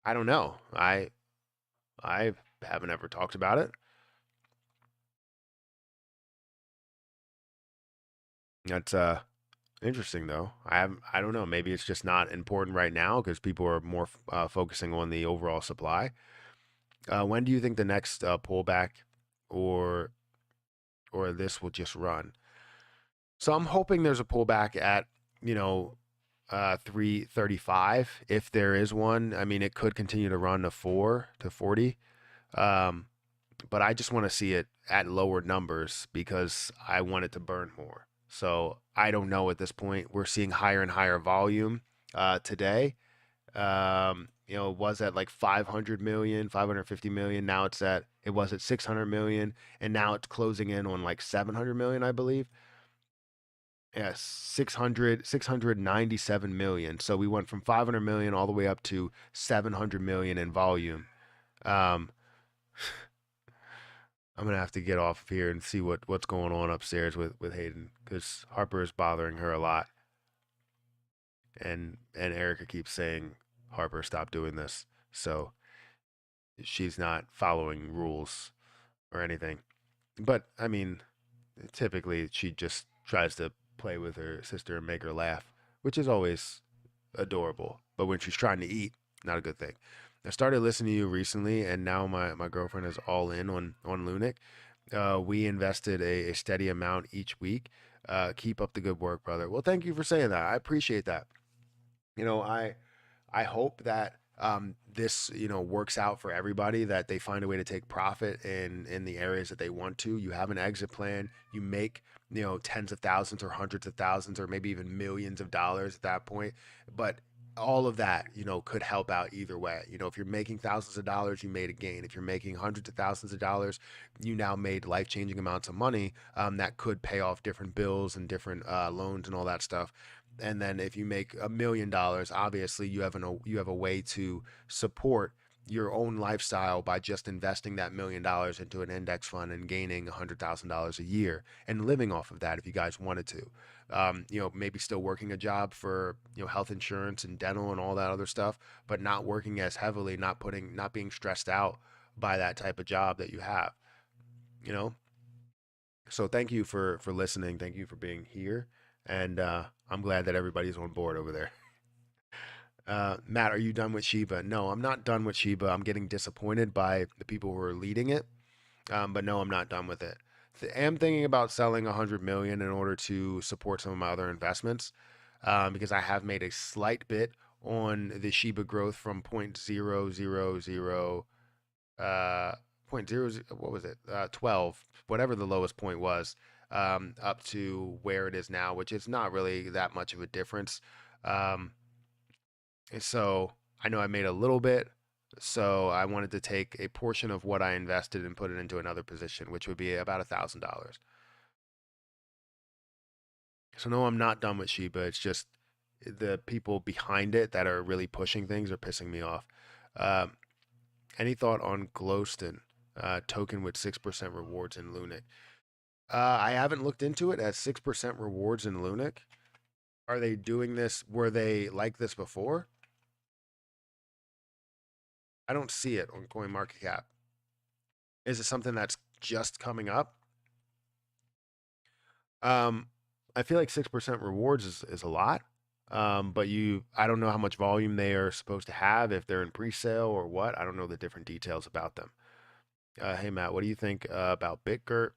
I don't know. I haven't ever talked about it. That's interesting though. I don't know. Maybe it's just not important right now because people are more focusing on the overall supply. When do you think the next pullback or this will just run? So I'm hoping there's a pullback at you know 335 if there is one. I mean, it could continue to run to 4 to 40. Um, but I just want to see it at lower numbers because I want it to burn more. So I don't know at this point. We're seeing higher and higher volume today. It was at like 500 million, 550 million. Now it was at 600 million, and now it's closing in on like 700 million, I believe. Yes, 697 million. So we went from 500 million all the way up to 700 million in volume. Um, I'm gonna have to get off of here and see what's going on upstairs with Hayden because Harper is bothering her a lot, and Erica keeps saying, Harper, stop doing this. So she's not following rules or anything. But I mean, typically she just tries to play with her sister and make her laugh, which is always adorable. But when she's trying to eat, not a good thing. I started listening to you recently, and now my girlfriend is all in on LUNC. We invested a steady amount each week. Keep up the good work, brother. Well, thank you for saying that. I appreciate that. You know, I hope that this works out for everybody. That they find a way to take profit in the areas that they want to. You have an exit plan. You make tens of thousands or hundreds of thousands or maybe even millions of dollars at that point. But all of that could help out either way. If you're making thousands of dollars, you made a gain. If you're making hundreds of thousands of dollars, you now made life-changing amounts of money that could pay off different bills and different loans and all that stuff. And then if you make $1 million, obviously you have a way to support your own lifestyle by just investing that $1 million into an index fund and gaining $100,000 a year and living off of that if you guys wanted to. Maybe still working a job for health insurance and dental and all that other stuff, but not working as heavily, not being stressed out by that type of job that you have. You know, so thank you for listening. Thank you for being here, and I'm glad that everybody's on board over there. Matt, are you done with Shiba? No, I'm not done with Shiba. I'm getting disappointed by the people who are leading it. But no, I'm not done with it. I am thinking about selling 100 million in order to support some of my other investments, because I have made a slight bit on the Shiba growth from 0.000 point zero, what was it, 12, whatever the lowest point was, up to where it is now, which is not really that much of a difference. Um, and so I know I made a little bit. So I wanted to take a portion of what I invested and put it into another position, which would be about $1,000. So no, I'm not done with Shiba. It's just the people behind it that are really pushing things are pissing me off. Um, any thought on Glowston, token with 6% rewards in LUNC? I haven't looked into it as 6% rewards in LUNC. Are they doing this? Were they like this before? I don't see it on CoinMarketCap. Is it something that's just coming up? Um, I feel like 6% rewards is a lot. But I don't know how much volume they are supposed to have, if they're in pre-sale or what. I don't know the different details about them. Hey Matt, what do you think about BitGert?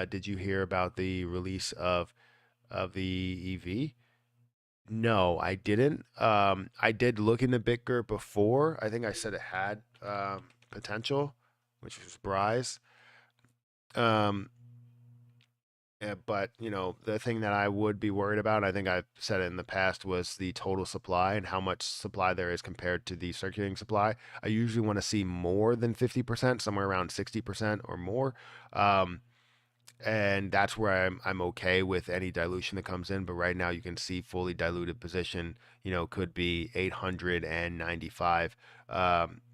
Did you hear about the release of the EV? No, I didn't. I did look into BitGert before. I think I said it had potential, which was Bryce. Um, but the thing that I would be worried about, I think I've said it in the past, was the total supply and how much supply there is compared to the circulating supply. I usually want to see more than 50%, somewhere around 60% or more. Um, and that's where I'm okay with any dilution that comes in. But right now, you can see fully diluted position, could be 895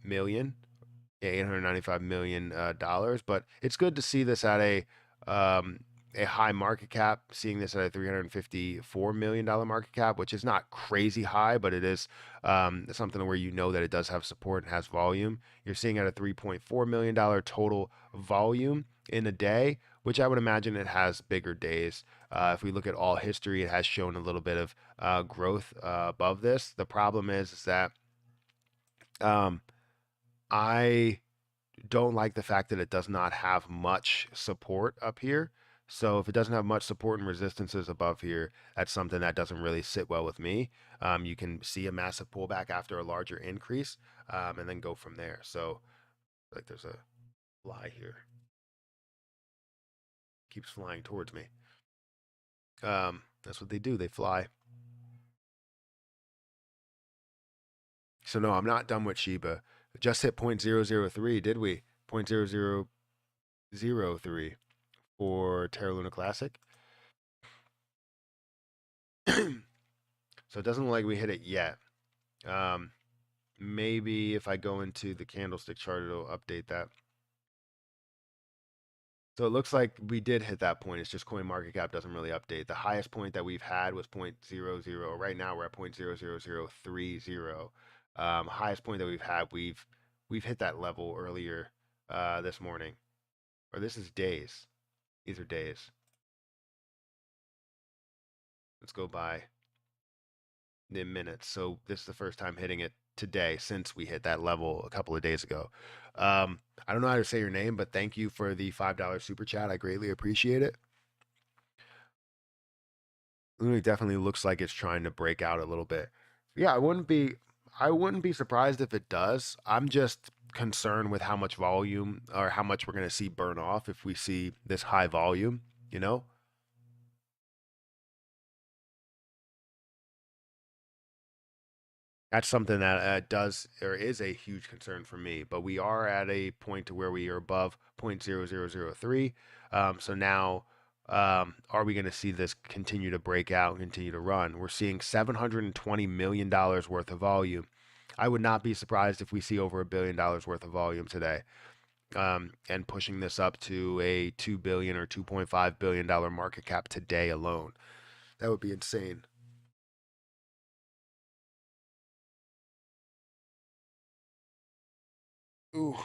million. Yeah, 895 million dollars. But it's good to see this at um, a high market cap. Seeing this at a $354 million market cap, which is not crazy high, but it is something where that it does have support and has volume. You're seeing at a $3.4 million total volume in a day, which I would imagine it has bigger days. If we look at all history, it has shown a little bit of growth above this. The problem is that um, I don't like the fact that it does not have much support up here. So if it doesn't have much support and resistances above here, that's something that doesn't really sit well with me. You can see a massive pullback after a larger increase, and then go from there. So like there's a fly here, keeps flying towards me. That's what they do. They fly. So no, I'm not done with Shiba. Just hit 0.003, did we? 0.0003 for Terra Luna Classic. So it doesn't look like we hit it yet. Maybe if I go into the candlestick chart, it'll update that. So it looks like we did hit that point. It's just CoinMarketCap doesn't really update. The highest point that we've had was 0.00. Right now we're at 0.00030. Highest point that we've had, we've hit that level earlier this morning. Or this is days. These are days. Let's go by the minutes. So this is the first time hitting it today since we hit that level a couple of days ago. I don't know how to say your name, but thank you for the $5 super chat. I greatly appreciate it. It definitely looks like it's trying to break out a little bit. Yeah, I wouldn't be surprised if it does. I'm just concerned with how much volume or how much we're going to see burn off if we see this high volume, you know? That's something that does or is a huge concern for me. But we are at a point to where we are above 0.0003. So now, are we going to see this continue to break out and continue to run? We're seeing $720 million worth of volume. I would not be surprised if we see over $1 billion worth of volume today, and pushing this up to a $2 billion or $2.5 billion market cap today alone. That would be insane. Ooh.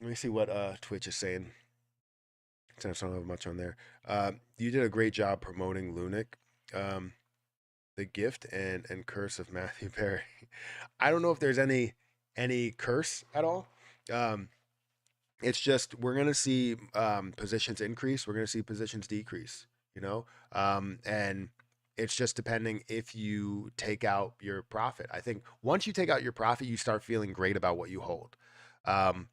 Let me see what Twitch is saying. Since I don't have much on there. You did a great job promoting Lunic. The gift and curse of Matthew Perry. I don't know if there's any curse at all. Um, it's just we're gonna see positions increase. We're gonna see positions decrease. And it's just depending if you take out your profit. I think once you take out your profit, you start feeling great about what you hold. Um,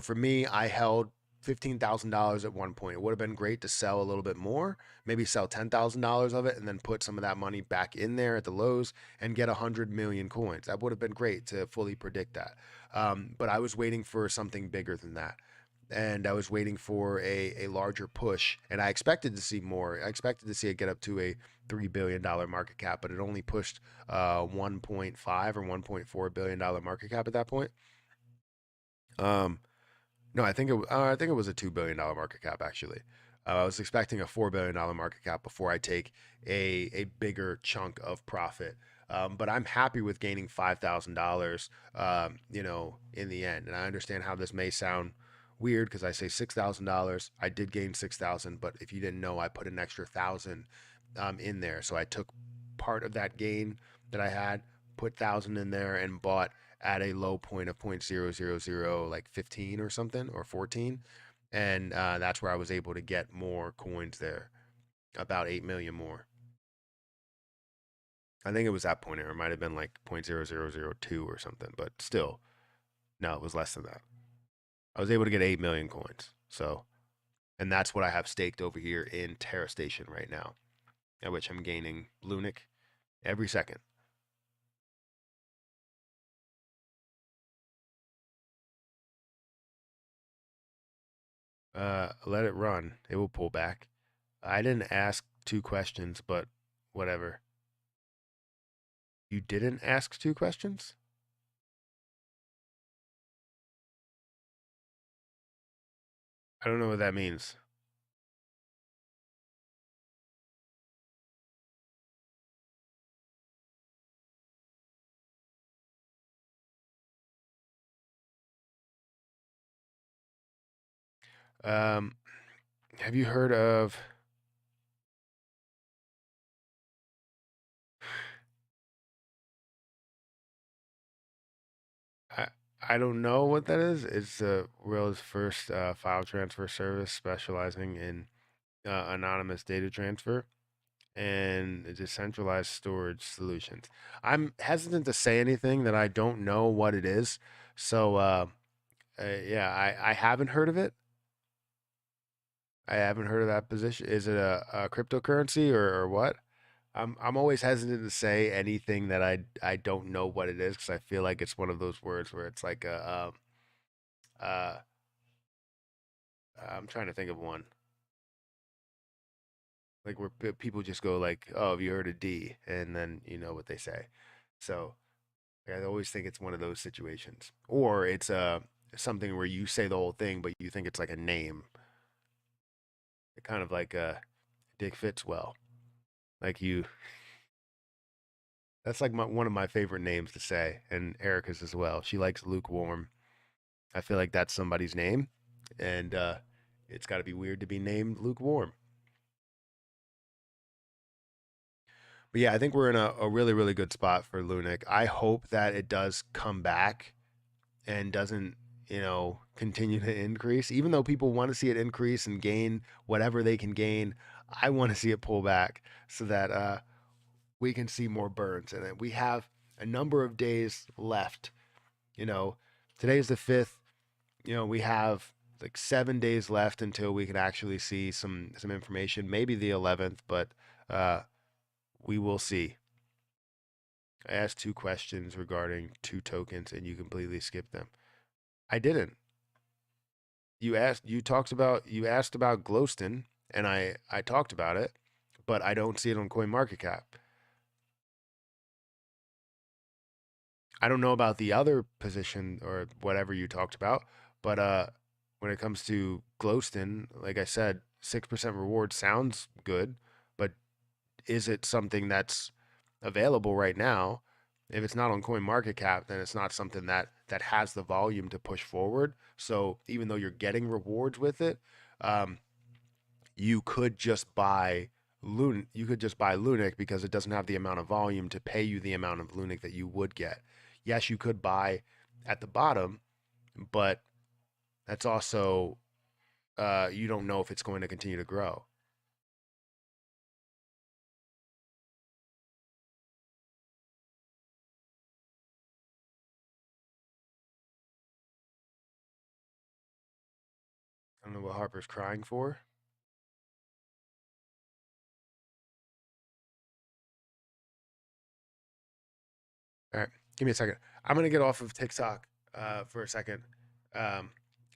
for me, I held $15,000 at one point. It would have been great to sell a little bit more, maybe sell $10,000 of it and then put some of that money back in there at the lows and get 100 million coins. That would have been great to fully predict that. But I was waiting for something bigger than that. And I was waiting for a larger push, and I expected to see more. I expected to see it get up to a $3 billion market cap, but it only pushed 1.5 or $1.4 billion market cap at that point. No, I think it was a $2 billion market cap actually. I was expecting a $4 billion market cap before I take a bigger chunk of profit. But I'm happy with gaining $5,000, in the end. And I understand how this may sound weird because I say $6,000. I did gain 6,000, but if you didn't know, I put an extra 1,000 in there. So I took part of that gain that I had, put 1,000 in there, and bought at a low point of 0.000 like 15 or something or 14, and that's where I was able to get more coins there, about 8 million more. I think it was that point, or it might have been like 0.0002 or something, but still, no, it was less than that. I was able to get 8 million coins. So, and that's what I have staked over here in Terra Station right now, at which I'm gaining LUNC every second. Let it run. It will pull back. I didn't ask 2 questions, but whatever. You didn't ask 2 questions? I don't know what that means. Um, have you heard of? I I don't know what that is. It's the world's first file transfer service specializing in anonymous data transfer and decentralized storage solutions. I'm hesitant to say anything that I don't know what it is. So yeah, I haven't heard of it. I haven't heard of that position. Is it a cryptocurrency or what? I'm always hesitant to say anything that I don't know what it is because I feel like it's one of those words where it's like uh I'm trying to think of one like where people just go like, oh, have you heard of D, and then you know what they say. So I always think it's one of those situations, or it's something where you say the whole thing but you think it's like a name, kind of like Dick Fitzwell, like you. That's like one of my favorite names to say, and Erica's as well. She likes lukewarm. I feel like that's somebody's name, and it's got to be weird to be named lukewarm. But yeah, I think we're in a really, really good spot for LUNC. I hope that it does come back and doesn't, continue to increase. Even though people want to see it increase and gain whatever they can gain, I want to see it pull back so that we can see more burns. And then we have a number of days left. You know, today's the 5th. We have like 7 days left until we can actually see some information. Maybe the 11th, but uh, we will see. I asked 2 questions regarding 2 tokens, and you completely skipped them. I didn't. You asked about Glowston, and I talked about it, but I don't see it on CoinMarketCap. I don't know about the other position or whatever you talked about, but when it comes to Glowston, like I said, 6% reward sounds good, but is it something that's available right now? If it's not on CoinMarketCap, then it's not something that has the volume to push forward. So even though you're getting rewards with it, um, you could just buy you could just buy LUNC because it doesn't have the amount of volume to pay you the amount of LUNC that you would get. Yes, you could buy at the bottom, but that's also you don't know if it's going to continue to grow. don't know what Harper's crying for. All right, give me a second. I'm gonna get off of TikTok for a second, um,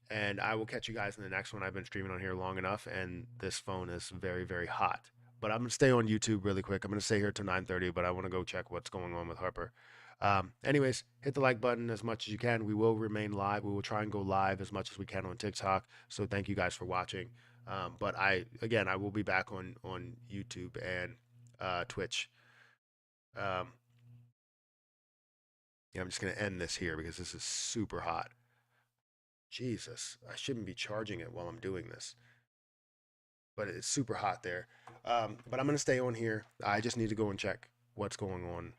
and I will catch you guys in the next one. I've been streaming on here long enough, and this phone is very, very hot. But I'm gonna stay on YouTube really quick. I'm gonna stay here till 9:30, but I want to go check what's going on with Harper. Anyways, hit the like button as much as you can. We will remain live. We will try and go live as much as we can on TikTok. So thank you guys for watching. But I will be back on YouTube and Twitch. Um, Yeah, I'm just going to end this here because this is super hot. Jesus, I shouldn't be charging it while I'm doing this, but it's super hot there. But I'm going to stay on here. I just need to go and check what's going on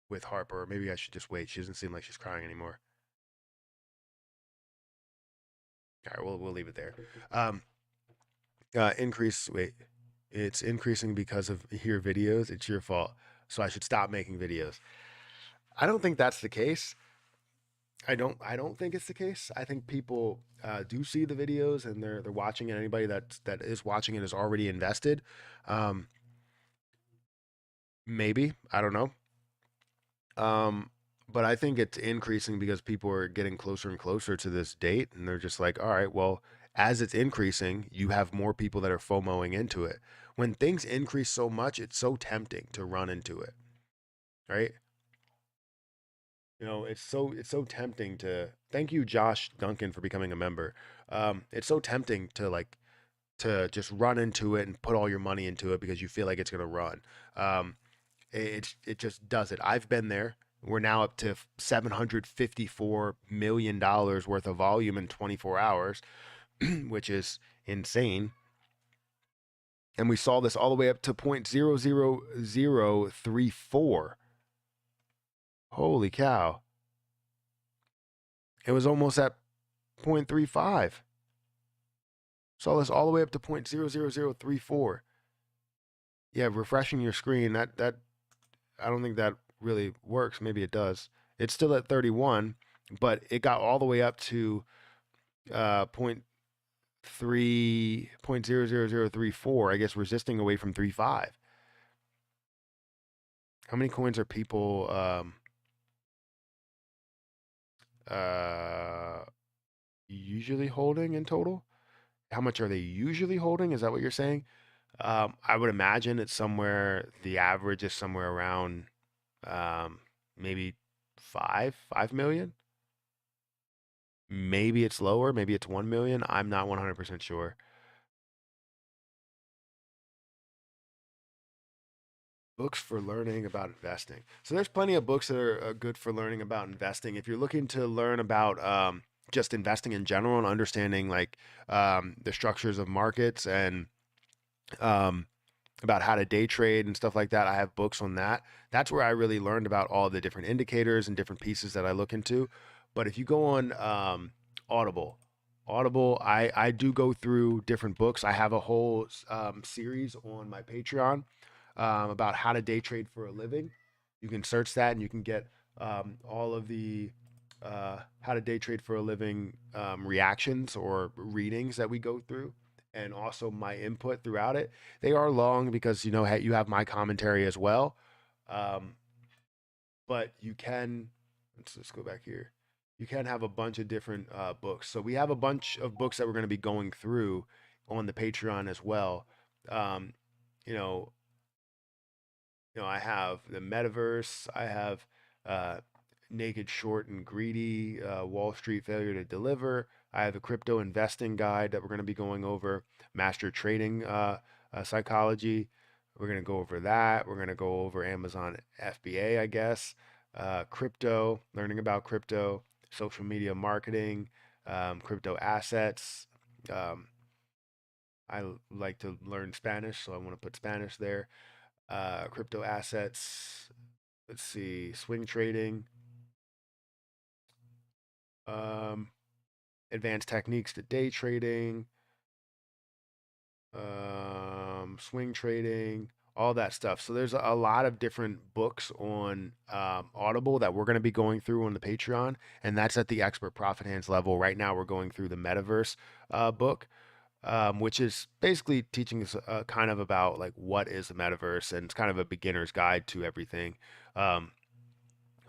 with Harper. Maybe I should just wait. She doesn't seem like she's crying anymore. All right, we'll leave it there. Increase. Wait, it's increasing because of your videos. It's your fault. So I should stop making videos. I don't think that's the case. I don't think it's the case. I think people do see the videos and they're watching it. Anybody that is watching it is already invested. Um, Maybe, I don't know. But I think it's increasing because people are getting closer and closer to this date, and they're just like, all right, well, as it's increasing, you have more people that are FOMOing into it. When things increase so much, it's so tempting to run into it, right? It's so tempting to thank you, Josh Duncan, for becoming a member. It's so tempting to just run into it and put all your money into it because you feel like it's gonna run. Um, it just does it. I've been there. We're now up to $754 million worth of volume in 24 hours, which is insane. And we saw this all the way up to 0.00034. Holy cow. It was almost at 0.35. Saw this all the way up to 0.00034. Yeah, refreshing your screen, that I don't think that really works. Maybe it does. It's still at 31, but it got all the way up to point three 0.00034, I guess, resisting away from 3.5. How many coins are people uh usually holding in total? How much are they usually holding? Is that what you're saying? I would imagine it's somewhere, the average is somewhere around um, maybe 5 million. Maybe it's lower. Maybe it's 1 million. I'm not 100% sure. Books for learning about investing. So there's plenty of books that are good for learning about investing. If you're looking to learn about just investing in general and understanding like the structures of markets and um, about how to day trade and stuff like that. I have books on that. That's where I really learned about all the different indicators and different pieces that I look into. But if you go on Audible, I do go through different books. I have a whole series on my Patreon about how to day trade for a living. You can search that and you can get all of the how to day trade for a living reactions or readings that we go through, and also my input throughout it. They are long because you have my commentary as well, um, but you can. Let's go back here. You can have a bunch of different books. So we have a bunch of books that we're going to be going through on the Patreon as well. Um, you know, I have the metaverse. I have uh, Naked, Short, and Greedy, Wall Street Failure to Deliver. I have a crypto investing guide that we're going to be going over, master trading psychology. We're going to go over that. We're going to go over Amazon FBA, I guess, crypto, learning about crypto, social media marketing, crypto assets. Um, I like to learn Spanish, so I want to put Spanish there. Crypto assets. Let's see, swing trading, um, advanced techniques to day trading, swing trading, all that stuff. So there's a lot of different books on Audible that we're going to be going through on the Patreon, and that's at the expert profit hands level. Right now, we're going through the Metaverse book, which is basically teaching us kind of about like what is the metaverse, and it's kind of a beginner's guide to everything. Um,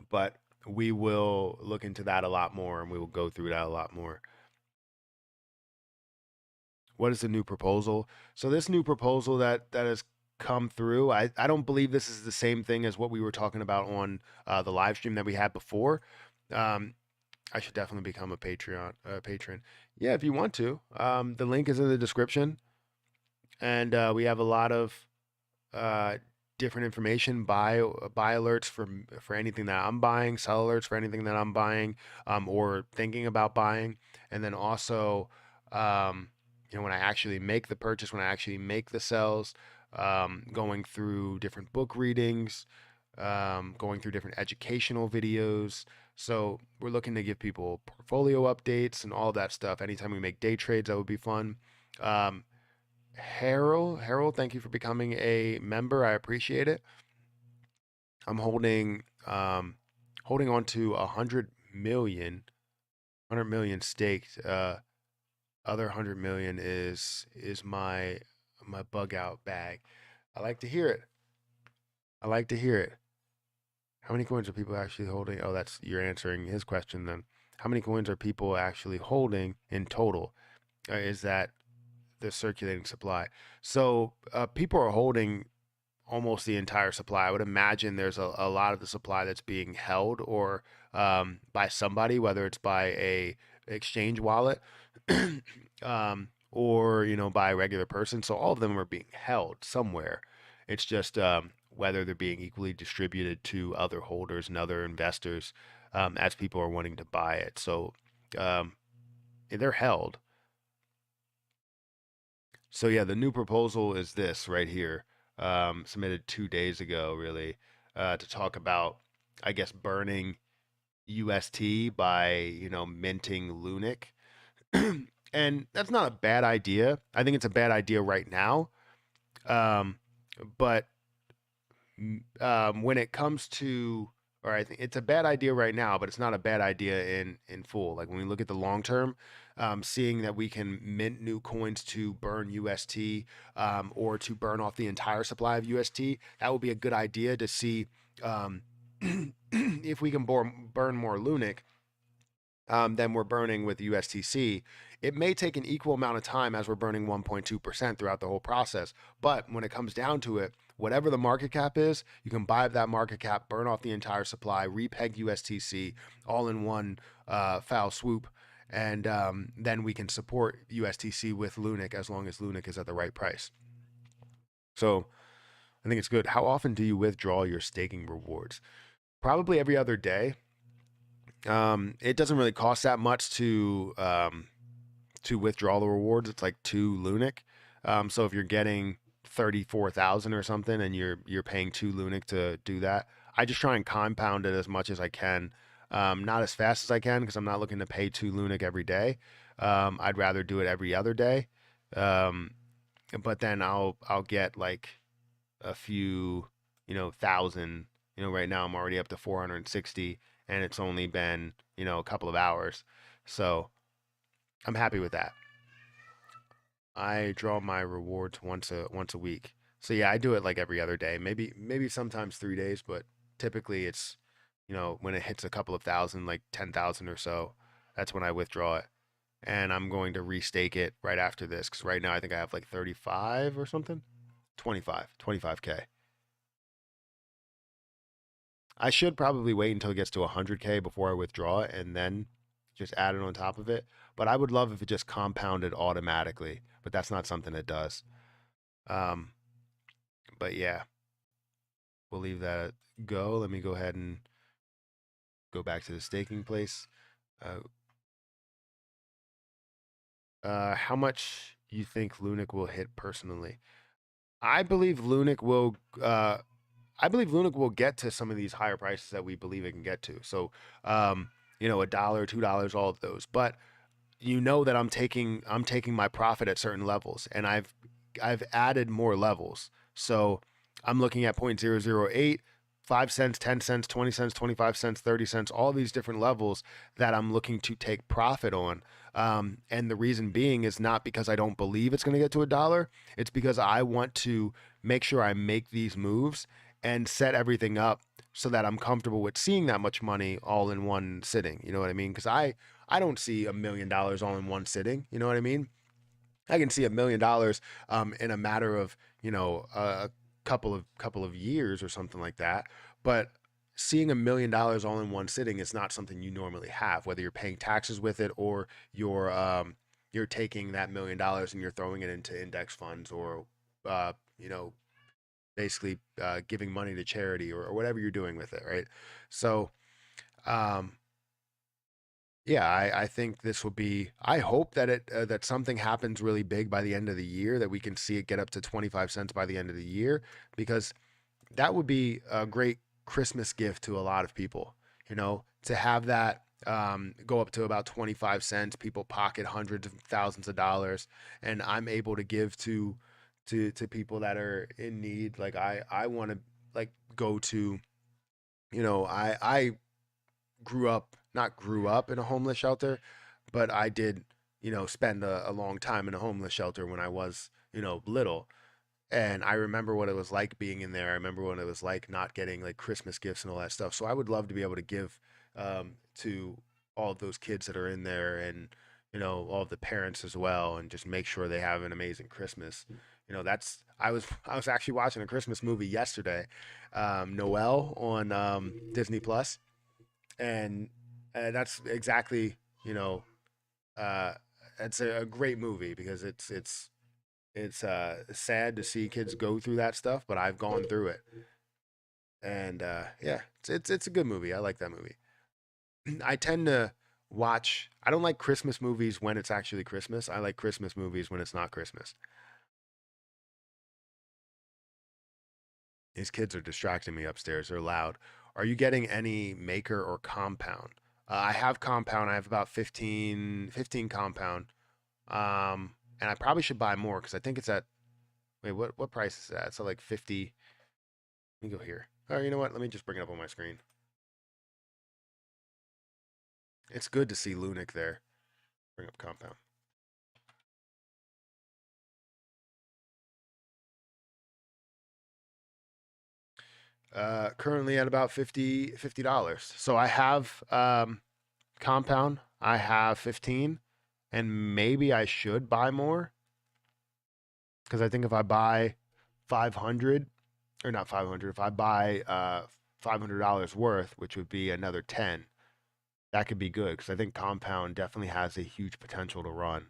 but we will look into that a lot more, and we will go through that a lot more. What is the new proposal? So this new proposal that has come through, I don't believe this is the same thing as what we were talking about on the live stream that we had before. Um, I should definitely become a Patreon patron. Yeah, if you want to. The link is in the description, and we have a lot of uh, different information, buy alerts for anything that I'm buying, sell alerts for anything that I'm buying, or thinking about buying, and then also, um, when I actually make the purchase, when I actually make the sales, going through different book readings, going through different educational videos. So we're looking to give people portfolio updates and all that stuff. Anytime we make day trades, that would be fun. Um, Harold, thank you for becoming a member. I appreciate it. I'm holding on to 100 million staked. Other 100 million is my bug out bag. I like to hear it. I like to hear it. How many coins are people actually holding? Oh, that's you're answering his question then. How many coins are people actually holding in total? Is that the circulating supply? So people are holding almost the entire supply. I would imagine there's a lot of the supply that's being held or by somebody, whether it's by a exchange wallet or by a regular person. So all of them are being held somewhere. It's just whether they're being equally distributed to other holders and other investors as people are wanting to buy it. So um, they're held. So yeah, the new proposal is this right here, submitted 2 days ago, really, to talk about, I guess, burning UST by minting LUNC, and that's not a bad idea. I think it's a bad idea right now, um, but when it comes to, or I think it's a bad idea right now, but it's not a bad idea in full. Like when we look at the long term, seeing that we can mint new coins to burn UST, or to burn off the entire supply of UST, that would be a good idea to see um, if we can burn more LUNC than we're burning with USTC. It may take an equal amount of time as we're burning 1.2% throughout the whole process. But when it comes down to it, whatever the market cap is, you can buy that market cap, burn off the entire supply, repeg USTC all in one foul swoop. And then we can support USTC with LUNC as long as LUNC is at the right price. So I think it's good. How often do you withdraw your staking rewards? Probably every other day. It doesn't really cost that much to withdraw the rewards. It's like 2 LUNC. So if you're getting 34,000 or something, and you're paying 2 LUNC to do that, I just try and compound it as much as I can. Not as fast as I can because I'm not looking to pay 2 LUNC every day. I'd rather do it every other day. Um, but then I'll get like a few, thousand. Right now I'm already up to 460, and it's only been, a couple of hours. So I'm happy with that. I draw my rewards once a week. So yeah, I do it like every other day. Maybe sometimes 3 days, but typically it's, when it hits a couple of thousand, like 10,000 or so, that's when I withdraw it. And I'm going to restake it right after this because right now I think I have like 35 or something. 25K. I should probably wait until it gets to 100K before I withdraw it and then just add it on top of it. But I would love if it just compounded automatically, but that's not something it does. Um, but yeah, we'll leave that go. Let me go ahead and go back to the staking place. Uh, how much you think LUNC will hit personally? I believe LUNC will. I believe LUNC will get to some of these higher prices that we believe it can get to. So, $1, $2, all of those. But that I'm taking my profit at certain levels, and I've added more levels. So I'm looking at 0.008, 5 cents, 10 cents, 20 cents, 25 cents, 30 cents, all these different levels that I'm looking to take profit on. And the reason being is not because I don't believe it's going to get to $1. It's because I want to make sure I make these moves and set everything up so that I'm comfortable with seeing that much money all in one sitting. You know what I mean? Because I don't see $1 million all in one sitting. You know what I mean? I can see $1 million in a matter of a couple of years or something like that. But seeing $1 million all in one sitting is not something you normally have, whether you're paying taxes with it or you're taking that $1 million and you're throwing it into index funds or uh, you know basically giving money to charity or whatever you're doing with it, right? So um, yeah, I think this will be. I hope that that something happens really big by the end of the year, that we can see it get up to 25 cents by the end of the year, because that would be a great Christmas gift to a lot of people. To have that go up to about 25 cents, people pocket hundreds of thousands of dollars, and I'm able to give to people that are in need. Like I want to like go to. I grew up in a homeless shelter, but I did, spend a long time in a homeless shelter when I was, little. And I remember what it was like being in there. I remember what it was like not getting like Christmas gifts and all that stuff. So I would love to be able to give to all of those kids that are in there, and, all of the parents as well, and just make sure they have an amazing Christmas. That's I was actually watching a Christmas movie yesterday, Noel on Disney Plus, and that's exactly you know uh, it's a great movie because it's sad to see kids go through that stuff, but I've gone through it, and yeah, it's a good movie. I like that movie. I tend to watch. I don't like Christmas movies when it's actually Christmas. I like Christmas movies when it's not Christmas. These kids are distracting me upstairs. They're loud. Are you getting any maker or compound? I have compound. I have about 15 compound. And I probably should buy more because I think it's at, wait, what price is that? It's at like 50. Let me go here. Oh, you know what? Let me just bring it up on my screen. It's good to see LUNC there. Bring up compound. Currently at about $50. So I have compound. I have 15, and maybe I should buy more because I think if I buy 500, or not 500, if I buy $500 worth, which would be another 10, that could be good because I think compound definitely has a huge potential to run,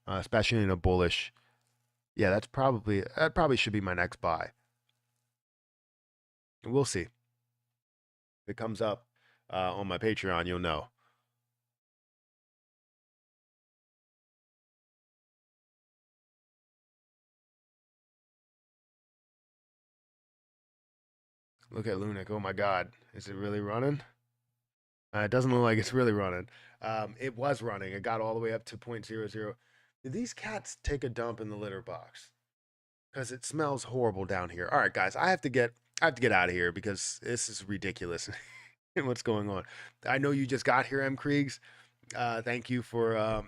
especially in a bullish. Yeah, that probably should be my next buy. We'll see. If it comes up on my Patreon, you'll know. Look at LUNC. Oh my God, is it really running? It doesn't look like it's really running. It was running. It got all the way up to 0.00. Did these cats take a dump in the litter box? Because it smells horrible down here. All right, guys, I have to get out of here because this is ridiculous. What's going on? I know you just got here, M. Kriegs. Thank you for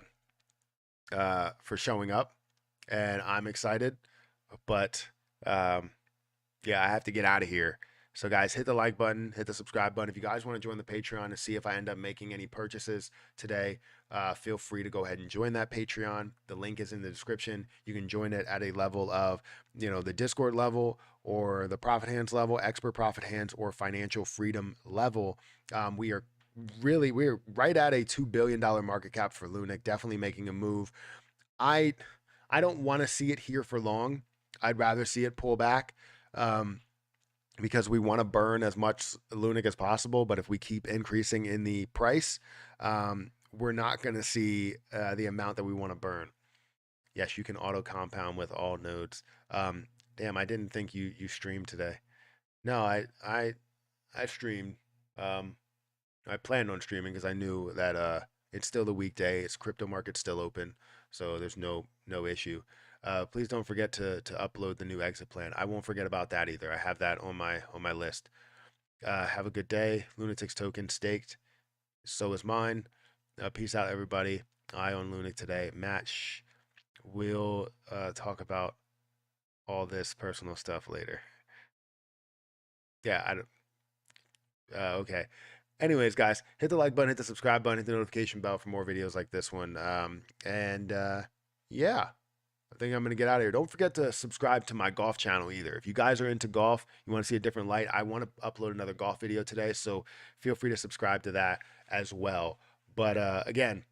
showing up, and I'm excited. But yeah, I have to get out of here. So, guys, hit the like button, hit the subscribe button. If you guys want to join the Patreon to see if I end up making any purchases today, feel free to go ahead and join that Patreon. The link is in the description. You can join it at a level of, the Discord level or the Profit Hands level, Expert Profit Hands, or Financial Freedom level. We're right at a $2 billion market cap for LUNC. Definitely making a move. I I don't want to see it here for long. I'd rather see it pull back. Um, because we want to burn as much LUNC as possible. But if we keep increasing in the price, we're not going to see the amount that we want to burn. Yes, you can auto compound with all nodes. Damn, I didn't think you streamed today. No, I streamed. Um, I planned on streaming because I knew that it's still the weekday. It's crypto market still open, so there's no issue. Please don't forget to upload the new exit plan. I won't forget about that either. I have that on my list. Have a good day. Lunatics token staked. So is mine. Peace out, everybody. I on Lunatic today. Matt, we'll talk about all this personal stuff later. Yeah, I don't. Okay. Anyways, guys, hit the like button, hit the subscribe button, hit the notification bell for more videos like this one. Yeah, I think I'm going to get out of here. Don't forget to subscribe to my golf channel either. If you guys are into golf, you want to see a different light, I want to upload another golf video today. So feel free to subscribe to that as well. But again,